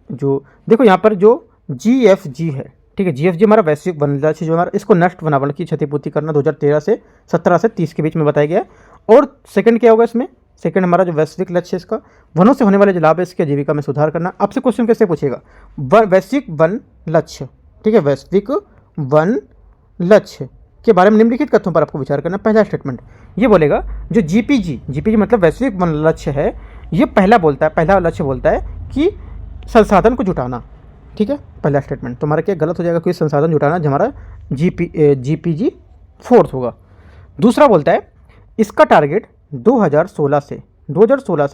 जो देखो यहाँ पर जो GFG है, ठीक है। GFG हमारा वैश्विक वन लक्ष्य जो हमारा, इसको नष्ट वनावरण की क्षतिपूर्ति करना 2013 से 17 से 30 के बीच में बताया गया है। और सेकंड क्या होगा इसमें, सेकंड हमारा जो वैश्विक लक्ष्य है इसका वनों से होने वाले जो लाभ है इसकी आजीविका में सुधार करना। आपसे क्वेश्चन कैसे पूछेगा, वैश्विक वन लक्ष्य, ठीक है, वैश्विक वन लक्ष्य के बारे में निम्नलिखित कथनों पर आपको विचार करना। पहला स्टेटमेंट ये बोलेगा जो GPG मतलब वैश्विक वन लक्ष्य है, ये पहला लक्ष्य बोलता है कि संसाधन को जुटाना, ठीक है। पहला स्टेटमेंट तो हमारा क्या गलत हो जाएगा, कोई संसाधन जुटाना जो हमारा GPG फोर्थ होगा। दूसरा बोलता है इसका टारगेट 2016 से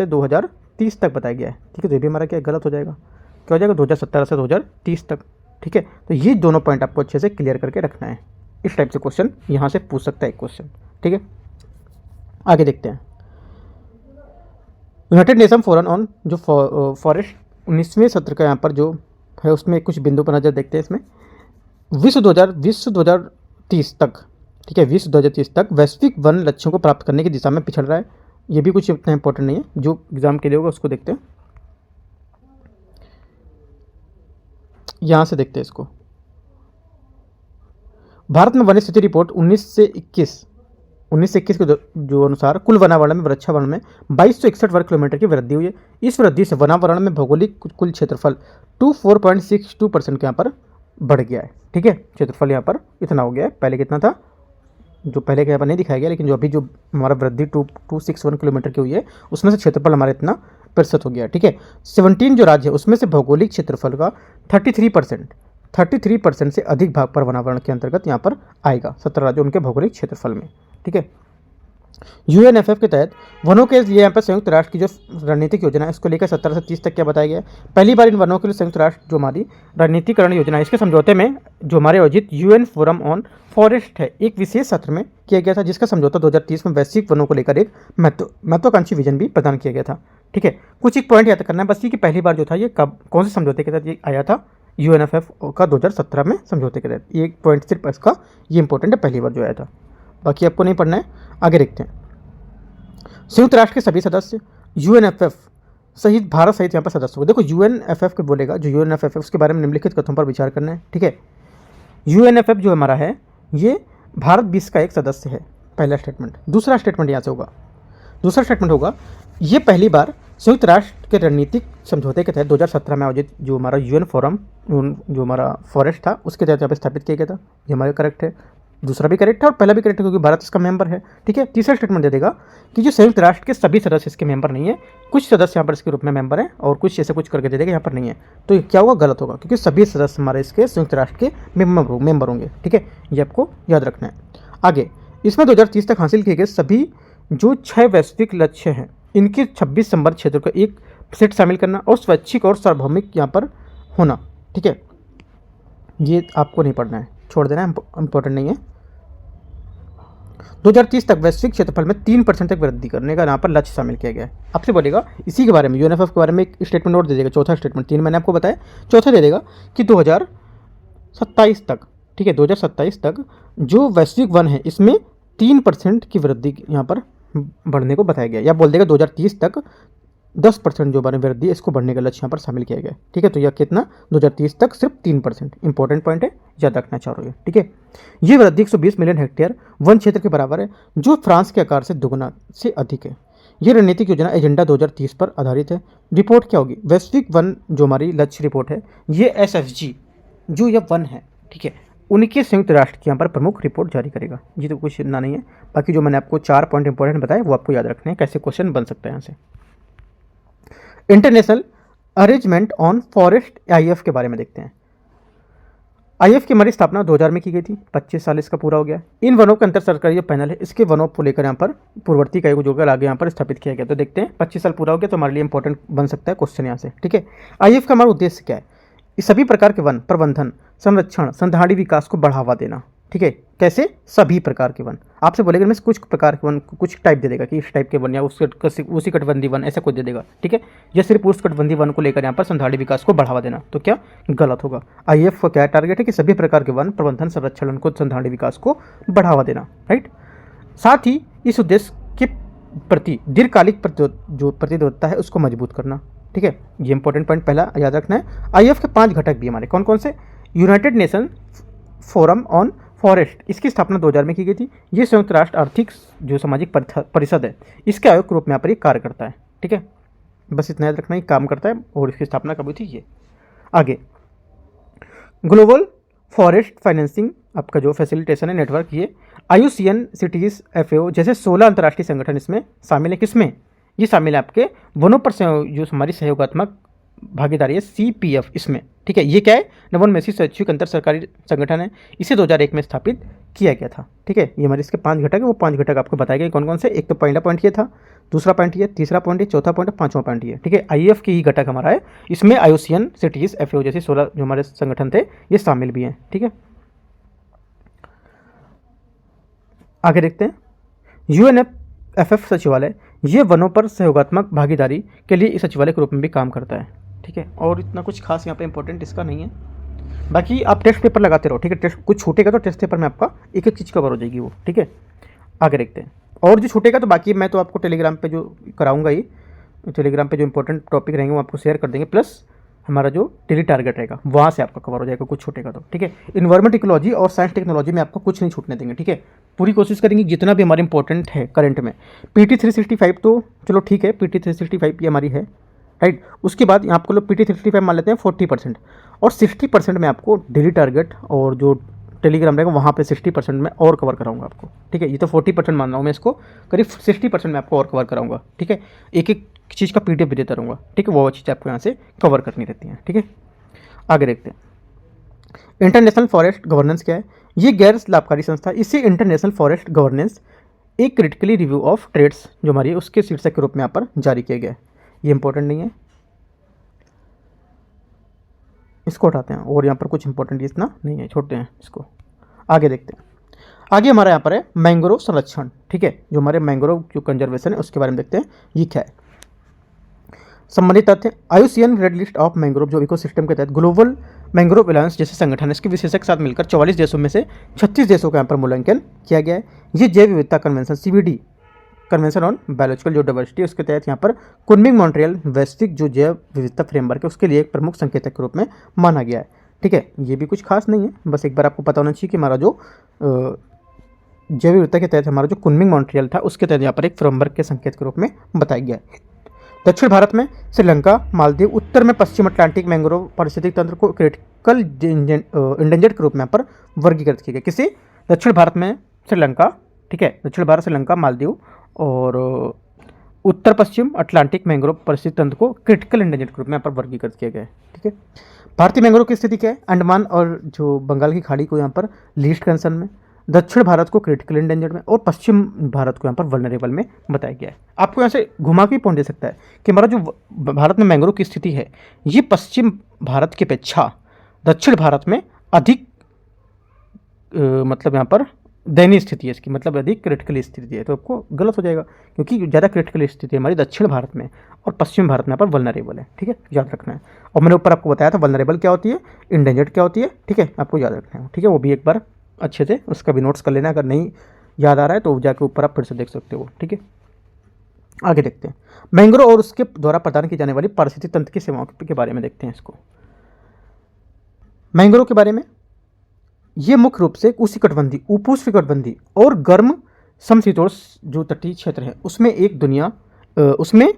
2030 तक बताया गया है, ठीक है। तो ये भी हमारा क्या गलत हो जाएगा, क्या हो जाएगा 2017 से 2030 तक, ठीक है। तो ये दोनों पॉइंट आपको अच्छे से क्लियर करके रखना है। इस टाइप से क्वेश्चन यहाँ से पूछ सकता है एक क्वेश्चन, ठीक है। आगे देखते हैं यूनाइटेड नेशन फोरम ऑन जो फॉरेस्ट 19वें सत्र का यहाँ पर जो है उसमें कुछ बिंदु पर नजर देखते हैं। इसमें विश्व 2030 तक, ठीक है, विश्व 2030 तक वैश्विक वन लक्ष्यों को प्राप्त करने की दिशा में पिछड़ रहा है। ये भी कुछ इतना इंपॉर्टेंट नहीं है, जो एग्जाम के लिए होगा उसको देखते हैं। यहाँ से देखते हैं इसको। भारत में वन स्थिति रिपोर्ट 19 से 21 के जो अनुसार कुल वनावरण में वृक्षावरण में 2261 वर्ग किलोमीटर की वृद्धि हुई है। इस वृद्धि से वनावरण में भौगोलिक कुल क्षेत्रफल 24.62% के यहाँ पर बढ़ गया है, ठीक है। क्षेत्रफल यहाँ पर इतना हो गया है, पहले कितना था जो पहले के यहाँ पर नहीं दिखाया गया, लेकिन जो अभी जो हमारा वृद्धि 2261 किलोमीटर की हुई है उसमें से क्षेत्रफल हमारा इतना प्रतिशत हो गया, ठीक है। 17 जो राज्य है उसमें से भौगोलिक क्षेत्रफल का 33% से अधिक भाग पर वनावरण के अंतर्गत यहाँ पर आएगा। 17 राज्य उनके भौगोलिक क्षेत्रफल में, ठीक है। UNFF के तहत वनों के लिए यहाँ पर संयुक्त राष्ट्र की जो रणनीतिक योजना है इसको लेकर 17 से 30 तक क्या बताया गया है। पहली बार इन वनों के लिए संयुक्त राष्ट्र जो हमारी रणनीतिकरण योजना है इसके समझौते में जो हमारे आयोजित UN फोरम ऑन फॉरेस्ट है एक विशेष सत्र में किया गया था, जिसका समझौता 2030 में वैश्विक वनों को लेकर एक महत्वाकांक्षी विजन भी प्रदान किया गया था, ठीक है। कुछ एक पॉइंट याद करना है बस ये कि पहली बार जो था ये कब कौन से समझौते के तहत ये आया था, UNFF का 2017 में समझौते के तहत। ये पॉइंट सिर्फ इसका ये इंपॉर्टेंट है, पहली बार जो आया था, बाकी आपको नहीं पढ़ना है। आगे देखते हैं। संयुक्त राष्ट्र के सभी सदस्य UNFF सहित भारत सहित यहाँ पर सदस्य हो। देखो UNFF के बोलेगा जो UNFF है उसके बारे में निम्नलिखित कथनों पर विचार करना है, ठीक है। UNFF जो हमारा है ये भारत विश्व का एक सदस्य है, पहला स्टेटमेंट। दूसरा स्टेटमेंट यहाँ से होगा ये पहली बार संयुक्त राष्ट्र के रणनीतिक समझौते के तहत 2017 में आयोजित जो हमारा UN फोरम जो हमारा फॉरेस्ट था उसके तहत यहाँ पर स्थापित किया गया था। ये हमारा करेक्ट है, दूसरा भी करेक्ट है और पहला भी करेक्ट है क्योंकि भारत इसका मेंबर है, ठीक है। तीसरा स्टेटमेंट दे देगा कि जो संयुक्त राष्ट्र के सभी सदस्य इसके मेंबर नहीं है, कुछ सदस्य यहाँ पर इसके रूप में मेंबर हैं और कुछ ऐसे कुछ करके दे देगा यहाँ पर नहीं है। तो क्या होगा, गलत होगा, क्योंकि सभी सदस्य हमारे इसके संयुक्त राष्ट्र के मेंबर होंगे, ठीक है। ये आपको याद रखना है। आगे इसमें 2030 तक हासिल किए गए सभी जो 6 वैश्विक लक्ष्य हैं इनके 26 संबद्ध क्षेत्रों का एक सेट शामिल करना और स्वैच्छिक और सार्वभौमिक यहाँ पर होना, ठीक है। ये आपको नहीं पढ़ना है, छोड़ देना है, इंपॉर्टेंट नहीं है। 2030 तक वैश्विक क्षेत्रफल में 3% तक वृद्धि करने का यहाँ पर लक्ष्य शामिल किया गया है। आपसे बोलेगा इसी के बारे में UNFF के बारे में एक स्टेटमेंट और दे देगा, चौथा स्टेटमेंट, 3 मैंने आपको बताया, चौथा दे देगा कि 2027 तक, ठीक है, 2027 तक जो वैश्विक वन है इसमें 3% की वृद्धि यहाँ पर बढ़ने को बताया गया, या बोल देगा 2030 तक 10% जो हमारी वृद्धि है इसको बढ़ने का लक्ष्य यहाँ पर शामिल किया गया है। ठीक है, तो यह कितना 2030 तक सिर्फ 3%, इंपॉर्टेंट पॉइंट है, याद रखना चाह रहे हो। ठीक है, ये वृद्धि 120 मिलियन हेक्टेयर वन क्षेत्र के बराबर है, जो फ्रांस के आकार से दुगुना से अधिक है। ये रणनीतिक योजना एजेंडा 2030 पर आधारित है। रिपोर्ट क्या होगी? वैश्विक वन जो हमारी लक्ष्य रिपोर्ट है, ये SFG जो यह वन है, ठीक है, उनके संयुक्त राष्ट्र की यहाँ पर प्रमुख रिपोर्ट जारी करेगा। ये तो कुछ इतना नहीं है, बाकी जो मैंने आपको 4 पॉइंट इंपॉर्टेंट बताए वो आपको याद रखने हैं, कैसे क्वेश्चन बन सकता है यहाँ से। International arrangement on forest IF के बारे में देखते हैं। IF की हमारी स्थापना 2000 में की गई थी, 25 साल इसका पूरा हो गया। इन वनों का अंतर सरकारी जो पैनल है, इसके वनों को लेकर यहाँ पर पूर्ववर्ती इकाई को जोड़कर आगे यहाँ पर स्थापित किया गया। तो देखते हैं 25 साल पूरा हो गया, तो हमारे लिए इंपॉर्टेंट बन सकता है क्वेश्चन यहाँ से। ठीक है, IF का हमारा उद्देश्य क्या है? इस सभी प्रकार के वन प्रबंधन, संरक्षण, संधारणी विकास को बढ़ावा देना। ठीक है, कैसे? सभी प्रकार के वन। आपसे बोलेगा मैं कुछ प्रकार के वन, कुछ टाइप दे देगा कि इस टाइप के वन या उसी कटबंदी वन, ऐसा कुछ दे देगा। ठीक है, या सिर्फ उस कटबंदी वन को लेकर यहाँ पर संधारणी विकास को बढ़ावा देना, तो क्या गलत होगा। IF का क्या टारगेट है कि सभी प्रकार के वन प्रबंधन, संरक्षण को, संधारणी विकास को बढ़ावा देना, राइट। साथ ही इस उद्देश्य के प्रति दीर्घकालिक जो प्रतिबद्धता है उसको मजबूत करना। ठीक है, ये इंपॉर्टेंट पॉइंट पहला याद रखना है। IF के 5 घटक भी हमारे कौन कौन से? United nation forum on forest, इसकी स्थापना 2000 में की गई थी। ये संयुक्त राष्ट्र आर्थिक जो सामाजिक परिषद है, इसके आयोग के रूप में यहाँ पर ये कार्य करता है। ठीक है, बस इतना याद रखना, ही काम करता है। और इसकी स्थापना कब हुई थी? ये आगे ग्लोबल फॉरेस्ट फाइनेंसिंग आपका जो फैसिलिटेशन है नेटवर्क, ये IUCN सिटीज FAO जैसे 16 अंतर्राष्ट्रीय संगठन इसमें शामिल है। किसमें ये शामिल है? आपके वनों पर जो हमारी सहयोगात्मक भागीदारी है, CPF इसमें। ठीक है, ये क्या है? नवोन्मेषी स्वैच्छिक अंतर सरकारी संगठन है, इसे 2001 में स्थापित किया गया था। ठीक है, ये हमारे इसके 5 घटक है, वो 5 घटक आपको बताए गए कौन कौन से। एक तो पहला पॉइंट ये था, दूसरा पॉइंट ये, तीसरा पॉइंट ये, चौथा पॉइंट, 5वां पॉइंट ये। ठीक है, IF की ही घटक हमारा है, इसमें IUCN सिटीज FAO जैसे 16 जो हमारे संगठन थे ये शामिल भी हैं। ठीक है, आगे देखते हैं। UNFF सचिवालय, ये वनों पर सहयोगात्मक भागीदारी के लिए इस सचिवालय के रूप में भी काम करता है। ठीक है, और इतना कुछ खास यहाँ पे इंपॉर्टेंट इसका नहीं है, बाकी आप टेस्ट पेपर लगाते रहो। ठीक है, टेस्ट कुछ छूटेगा तो टेस्ट पेपर में आपका एक एक चीज़ कवर हो जाएगी वो। ठीक है, आगे देखते हैं। और जो छूटेगा तो बाकी मैं तो आपको टेलीग्राम पे जो कराऊंगा ही, टेलीग्राम पे जो इंपॉर्टेंट टॉपिक रहेंगे वो आपको शेयर कर देंगे, प्लस हमारा जो डेली टारगेट रहेगा वहाँ से आपका कवर हो जाएगा, कुछ छूटेगा तो। ठीक है, इन्वायरमेंट इकोलॉजी और साइंस टेक्नोलॉजी में आपको कुछ नहीं छूटने देंगे। ठीक है, पूरी कोशिश करेंगे जितना भी हमारे इंपॉर्टेंट है करंट में। PT 365 तो चलो ठीक है, PT 365 ये हमारी है, राइट। उसके बाद यहाँ आपको लोग PT 365 मान लेते हैं 40%, और 60% में आपको डेली टारगेट और जो टेलीग्राम रहेगा वहाँ पे 60% में और कवर कराऊंगा आपको। ठीक है, ये तो 40% मान रहा हूँ मैं इसको, करीब 60% में आपको और कवर कराऊंगा। ठीक है, एक एक चीज़ का PDF भी देता रहूँगा। ठीक है, वो चीज़ आपको यहाँ से कवर करनी रहती है। ठीक है, आगे देखते हैं। इंटरनेशनल फॉरेस्ट गवर्नेंस क्या है? ये गैर लाभकारी संस्था, इसे इंटरनेशनल फॉरेस्ट गवर्नेंस एक क्रिटिकली रिव्यू ऑफ ट्रेड्स जो हमारी है उसके शीर्षक के रूप में यहाँ पर जारी किया गया है। ये इंपॉर्टेंट नहीं है, इसको हटाते हैं। और यहाँ पर कुछ इंपॉर्टेंट इतना नहीं है, छोड़ते हैं इसको। आगे देखते हैं। आगे हमारा यहाँ पर है मैंग्रोव संरक्षण। ठीक है, जो हमारे मैंग्रोव जो कंजर्वेशन है उसके बारे में देखते हैं, ये क्या है। संबंधित तथ्य, IUCN red list of mangrove जो इकोसिस्टम के तहत ग्लोबल मैंग्रोव अलायंस जैसे संगठन है, इसके विशेषज्ञ के साथ मिलकर 44 देशों में से 36 देशों का यहाँ पर मूल्यांकन किया गया है। ये जैव विविधता convention CBD convention on biological जो डाइवर्सिटी, उसके तहत यहाँ पर कुनमिंग मॉन्ट्रियल वैश्विक जो जैव विविधता फ्रेमवर्क है उसके लिए एक प्रमुख संकेतक के रूप में माना गया है। ठीक है, ये भी कुछ खास नहीं है, बस एक बार आपको पता होना चाहिए कि हमारा जो जैव विविधता के तहत हमारा जो कुनमिंग मॉन्ट्रियल था उसके तहत यहाँ पर एक फ्रेमवर्क के संकेत के रूप में बताया गया है। दक्षिण भारत में श्रीलंका, मालदीव, उत्तर में पश्चिम अटलांटिक मैंग्रोव पारिस्थितिक तंत्र को क्रिटिकल इंडेंजर्ड के रूप में यहाँ पर वर्गीकृत किया गया। किसी? दक्षिण भारत में श्रीलंका, ठीक है, दक्षिण भारत, श्रीलंका, मालदीव और उत्तर पश्चिम अटलांटिक मैंग्रोव पारिस्थितिक तंत्र को क्रिटिकल इंडेंजर्ड के रूप में यहाँ पर वर्गीकृत किया गया है। ठीक है, भारतीय मैंग्रोव की स्थिति क्या है? अंडमान और जो बंगाल की खाड़ी को यहाँ पर लीस्ट कंसर्न में, दक्षिण भारत को क्रिटिकल इंडेंजर्ड में, और पश्चिम भारत को यहाँ पर वल्नरेबल में बताया गया है। आपको यहाँ से घुमा के पॉइंट दे सकता है कि हमारा जो भारत में मैंग्रोव की स्थिति है ये पश्चिम भारत की अपेक्षा दक्षिण भारत में अधिक मतलब यहाँ पर दयनीय स्थिति है इसकी, मतलब अधिक क्रिटिकल स्थिति है। तो आपको गलत हो जाएगा क्योंकि ज़्यादा क्रिटिकल स्थिति हमारी दक्षिण भारत में और पश्चिम भारत में यहाँ पर वल्नरेबल है। ठीक है, याद रखना है। और मैंने ऊपर आपको बताया था वल्नरेबल क्या होती है, इंडेंजर्ड क्या होती है। ठीक है, आपको याद रखना है। ठीक है, वो भी एक बार अच्छे से उसका भी नोट्स कर लेना, अगर नहीं याद आ रहा है तो जाके ऊपर आप फिर से देख सकते हो। ठीक है, आगे देखते हैं मैंग्रोव और उसके द्वारा प्रदान की जाने वाली पारिस्थितिक तंत्र की सेवाओं के बारे में देखते हैं इसको। मैंग्रोव के बारे में, ये मुख्य रूप से उष्णकटिबंधीय, उपोष्णकटिबंधीय और गर्म समशीतोष्ण जो तटीय क्षेत्र है उसमें उसमें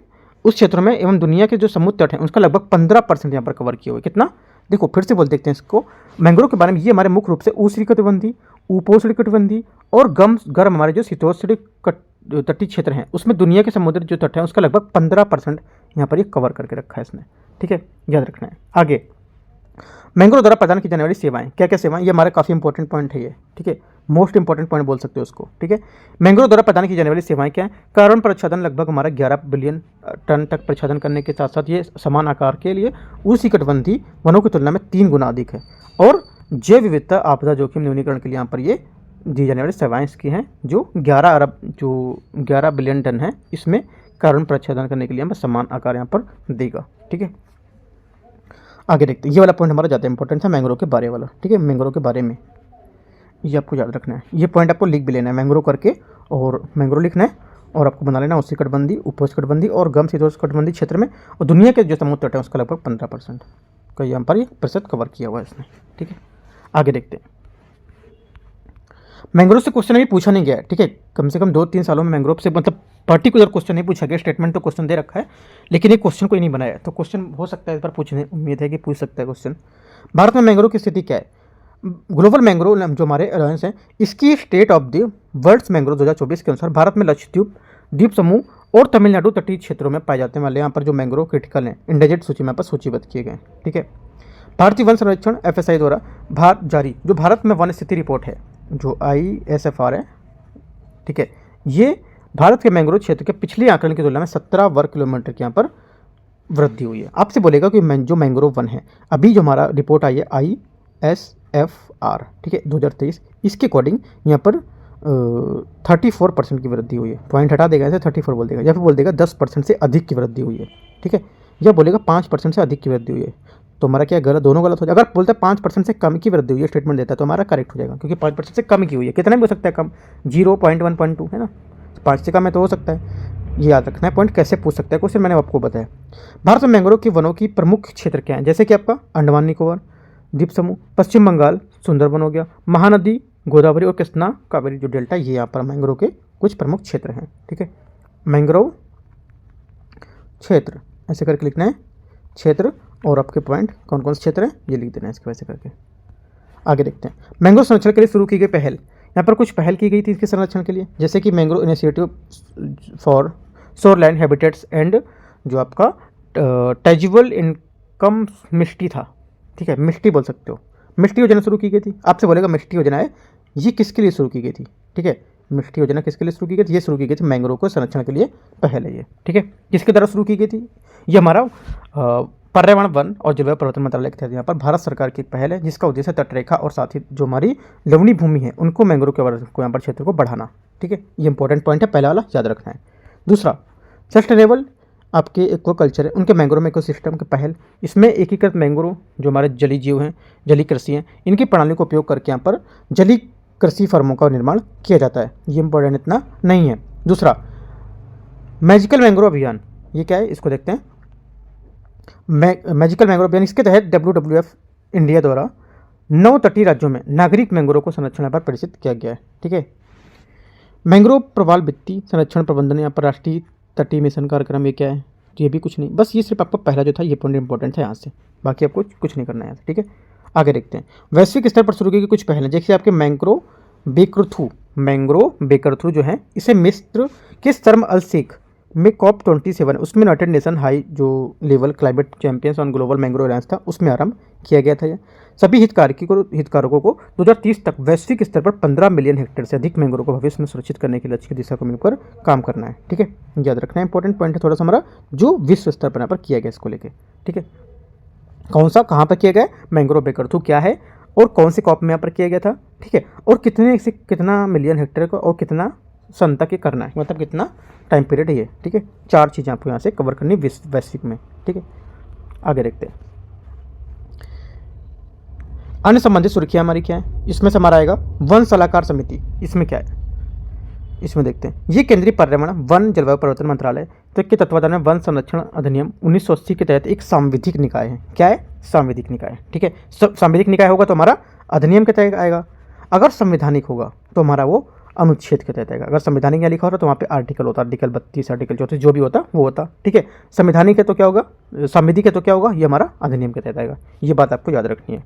उस क्षेत्र में एवं दुनिया के जो समुद्र तट हैं उसका लगभग 15% यहाँ पर कवर किए हुए। कितना, देखो फिर से बोल देखते हैं इसको। मैंग्रोव के बारे में, ये हमारे मुख्य रूप से उष्णकटिबंधीय, उपोष्णकटिबंधीय और गर्म हमारे जो शीतोष्ण तटीय क्षेत्र हैं उसमें दुनिया के समुद्र जो तट हैं उसका लगभग 15% यहाँ पर ये कवर करके रखा है इसने। ठीक है, याद रखना है। आगे, मैंग्रोव द्वारा प्रदान की जाने वाली सेवाएं, क्या क्या सेवाएं, ये हमारा काफ़ी इंपॉर्टेंट पॉइंट है ये। ठीक है, मोस्ट इंपॉर्टेंट पॉइंट बोल सकते हो उसको। ठीक है, मैंग्रोव द्वारा प्रदान की जाने वाली सेवाएं क्या है? कार्बन प्रच्छादन लगभग हमारा 11 बिलियन टन तक प्रच्छादन करने के साथ साथ ये समान आकार के लिए उष्णकटिबंधीय वनों की तुलना में 3 गुना अधिक है। और जैव विविधता आपदा जोखिम न्यूनीकरण के लिए यहाँ पर ये दी जाने वाली सेवाएं इसकी हैं, जो 11 बिलियन टन है, इसमें कार्बन प्रच्छादन करने के लिए हम समान आकार यहाँ पर देगा। ठीक है, आगे देखते हैं। ये वाला पॉइंट हमारा ज़्यादा इंपॉर्टेंट था मैंग्रोव के बारे वाला। ठीक है, मैंग्रोव के बारे में ये आपको याद रखना है, ये पॉइंट आपको लिख भी लेना है मैंग्रोव करके, और मैंग्रोव लिखना है और आपको बना लेना उष्णकटिबंधीय, उपोष्णकटिबंधीय और गर्म शीतोष्णकटिबंधीय क्षेत्र में, और दुनिया के जो समुद्र तट है उसका लगभग 15% का यहाँ पर ये प्रतिशत कवर किया हुआ है इसने। ठीक है, आगे देखते हैं। मैंग्रोव से क्वेश्चन अभी पूछा नहीं गया है। ठीक है, कम से कम 2-3 सालों में मैंग्रोव से मतलब पर्टिकुलर क्वेश्चन नहीं पूछा गया, स्टेटमेंट तो क्वेश्चन दे रखा है लेकिन एक क्वेश्चन कोई नहीं बनाया है, तो क्वेश्चन हो सकता है इस बार पूछने, उम्मीद है कि पूछ सकता है क्वेश्चन। भारत में मैंग्रोव की स्थिति क्या है? ग्लोबल मैंग्रोव जो हमारे अलायंस हैं, इसकी state of the world's mangrove 2024 के अनुसार भारत में लक्षद्वीप, द्वीप समूह और तमिलनाडु तटीय क्षेत्रों में पाए जाने वाले यहाँ पर जो मैंग्रोव क्रिटिकल हैं, इंडेंजर्ड सूची में यहाँ पर सूचीबद्ध किए गए। ठीक है, भारतीय वन संरक्षण FSI द्वारा जारी जो भारत में वन स्थिति रिपोर्ट है, जो ISFR है। ठीक है, ये भारत के मैंग्रोव क्षेत्र के पिछले आंकलन की तुलना में 17 वर्ग किलोमीटर की यहाँ पर वृद्धि हुई है। आपसे बोलेगा कि जो मैंग्रोव वन है, अभी जो हमारा रिपोर्ट आई है ISFR, ठीक है, 2023, इसके अकॉर्डिंग यहाँ पर 34% की वृद्धि हुई है। पॉइंट हटा देगा, ऐसे 34 बोल देगा, या फिर बोल देगा 10% से अधिक की वृद्धि हुई है। ठीक है, या बोलेगा 5% से अधिक की वृद्धि हुई है, तो हमारा क्या गलत, दोनों गलत हो जाएगा। अगर बोलता है 5% से कम की वृद्धि हुई है स्टेटमेंट देता है तो हमारा करेक्ट हो जाएगा, क्योंकि 5% से कम की हुई है। कितना भी हो सकता है कम, 0.1.2 है ना, 5 से कम है तो हो सकता है। ये याद रखना है पॉइंट, कैसे पूछ सकता है क्वेश्चन, मैंने आपको बताया। भारत में मैंग्रोव की वनों की प्रमुख क्षेत्र क्या है? जैसे कि आपका अंडमान निकोबार द्वीप समूह, पश्चिम बंगाल सुंदरबन हो गया, महानदी गोदावरी और कृष्णा कावेरी जो डेल्टा, ये यहाँ पर मैंग्रोव के कुछ प्रमुख क्षेत्र हैं। ठीक है, मैंग्रोव क्षेत्र ऐसे करके लिखना है, क्षेत्र, और आपके पॉइंट कौन कौन से क्षेत्र हैं ये लिख देना है इसके वैसे करके। आगे देखते हैं, मैंग्रोव संरक्षण के लिए शुरू की गई पहल। यहाँ पर कुछ पहल की गई थी इसके संरक्षण के लिए, जैसे कि mangrove initiative for shoreland habitats and जो आपका टैजिबल इनकम मिष्टी था। ठीक है, मिष्टी बोल सकते हो, मिष्टी योजना शुरू की गई थी। आपसे बोलेगा मिष्टी योजना है, ये किसके लिए शुरू की गई थी? ठीक है, मिष्टी योजना किसके लिए शुरू की गई थी? ये शुरू की गई थी मैंग्रोव को संरक्षण के लिए पहल है ये। ठीक है, किसके द्वारा शुरू की गई थी? ये हमारा पर्यावरण, वन और जलवायु परिवर्तन मंत्रालय के तहत यहाँ पर भारत सरकार की पहल है, जिसका उद्देश्य तटरेखा और साथ ही जो हमारी लवणीय भूमि है उनको मैंग्रोव के यहाँ पर क्षेत्र को बढ़ाना। ठीक है, ये इंपॉर्टेंट पॉइंट है, पहला वाला याद रखना है। दूसरा, सस्टेनेबल आपके एक्वाकल्चर है, उनके मैंग्रोव में इकोसिस्टम की पहल, इसमें एकीकृत मैंग्रोव जो हमारे जलीय जीव हैं, जलीय कृषि हैं, इनकी प्रणाली का उपयोग करके यहाँ पर जलीय कृषि फर्मों का निर्माण किया जाता है। ये इंपॉर्टेंट इतना नहीं है। दूसरा, मैजिकल मैंग्रोव अभियान, ये क्या है इसको देखते हैं। मैजिकल मैंग्रोव अभियान, इसके तहत WWF इंडिया द्वारा 9 तटीय राज्यों में नागरिक मैंग्रोव को संरक्षण पर परिचित किया गया है। ठीक है, मैंग्रोव प्रवाल वित्तीय संरक्षण प्रबंधन, यहाँ पर राष्ट्रीय तटीय मिशन कार्यक्रम, ये क्या है? ये भी कुछ नहीं, बस ये सिर्फ आपका पहला जो था ये पॉइंट इंपॉर्टेंट है यहाँ से, बाकी आपको कुछ नहीं करना है यहाँ से। ठीक है, आगे देखते हैं। वैश्विक स्तर पर शुरू की गई कुछ पहलें, जैसे आपके मैंग्रोव बेकरथ्रू जो है, इसे मिस्र के शर्म अल शेख में COP27 उसमें यूनाइटेड नेशन हाई जो level climate champions on global mangrove alliance था उसमें आरंभ किया गया था। यह सभी हितधारकों को 2030 तक वैश्विक स्तर पर 15 मिलियन हेक्टेयर से अधिक मैंग्रोव को भविष्य में सुरक्षित करने के लक्ष्य की दिशा को मिलकर काम करना है। ठीक है, याद रखना है, इंपॉर्टेंट पॉइंट है थोड़ा सा हमारा, जो विश्व स्तर पर यहाँ पर किया गया इसको लेके। ठीक है, कौन सा कहाँ पर किया गया, मैंग्रोव बेकरथ्रू क्या है और कौन से COP में यहाँ पर किया गया था। ठीक है, और कितना मिलियन हेक्टेयर को और कितना सन तक ये करना है, मतलब कितना टाइम पीरियड है ये। ठीक है, 4 चीज़ें आपको यहाँ से कवर करनी वैश्विक में। ठीक है, आगे देखते हैं। अन्य संबंधित सुर्खियाँ हमारी क्या है, इसमें से हमारा आएगा वन सलाहकार समिति। इसमें क्या है, इसमें देखते हैं, ये केंद्रीय पर्यावरण वन जलवायु परिवर्तन मंत्रालय तो के तत्वाधान में वन संरक्षण अधिनियम 1980 के तहत एक सांविधिक निकाय है। क्या है? सांविधिक निकाय। ठीक है, सांविधिक निकाय होगा तो हमारा अधिनियम के तहत आएगा। अगर संवैधानिक होगा तो हमारा वो अनुच्छेद के तहत आएगा। अगर संवैधानिक यहाँ लिखा होता तो वहाँ पे आर्टिकल होता, आर्टिकल 32, आर्टिकल 34, जो भी होता वो होता। ठीक है, संवैधानिक है तो क्या होगा, सांविधिक है तो क्या होगा, ये हमारा अधिनियम के तहत आएगा। ये बात आपको याद रखनी है।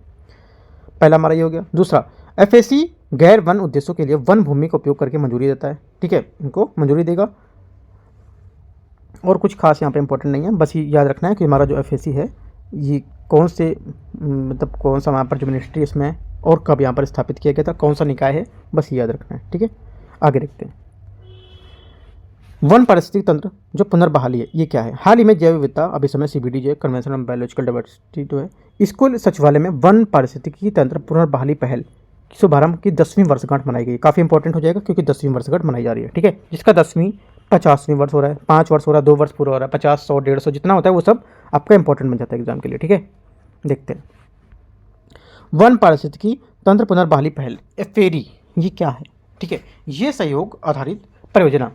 पहला हमारा ये हो गया। दूसरा, एफएसी गैर वन उद्देश्यों के लिए वन भूमि का उपयोग करके मंजूरी देता है। ठीक है, इनको मंजूरी देगा। और कुछ खास यहाँ पे इंपॉर्टेंट नहीं है, बस ये याद रखना है कि हमारा जो एफएसी है ये कौन से मतलब कौन सा वहाँ पर जो मिनिस्ट्री इसमें है और कब यहाँ पर स्थापित किया गया था, कौन सा निकाय है, बस ये याद रखना है। ठीक है, आगे देखते हैं। वन पारिस्थितिक तंत्र जो पुनर्बहाली है, ये क्या है? हाल ही में जैव विविधता अभिसमय CBD जो कन्वेंशन ऑन बायोलॉजिकल डाइवर्सिटी जो है, इसको सचिवालय में वन पारिस्थितिकी तंत्र पुनर्बहाली पहल शुभारंभ की 10वीं वर्षगांठ मनाई गई। काफ़ी इंपॉर्टेंट हो जाएगा क्योंकि 10वीं वर्षगांठ मनाई जा रही है। ठीक है, जिसका 10वीं 50वीं वर्ष हो रहा है, 5 वर्ष हो रहा है, 2 वर्ष पूरा हो रहा है, 50, 100, 150 जितना होता है वो सब आपका इंपॉर्टेंट बन जाता है एग्जाम के लिए। ठीक है, देखते हैं वन पारिस्थितिकी तंत्र पुनर्बहाली पहल फेरी, ये क्या है? ठीक है, ये सहयोग आधारित परियोजना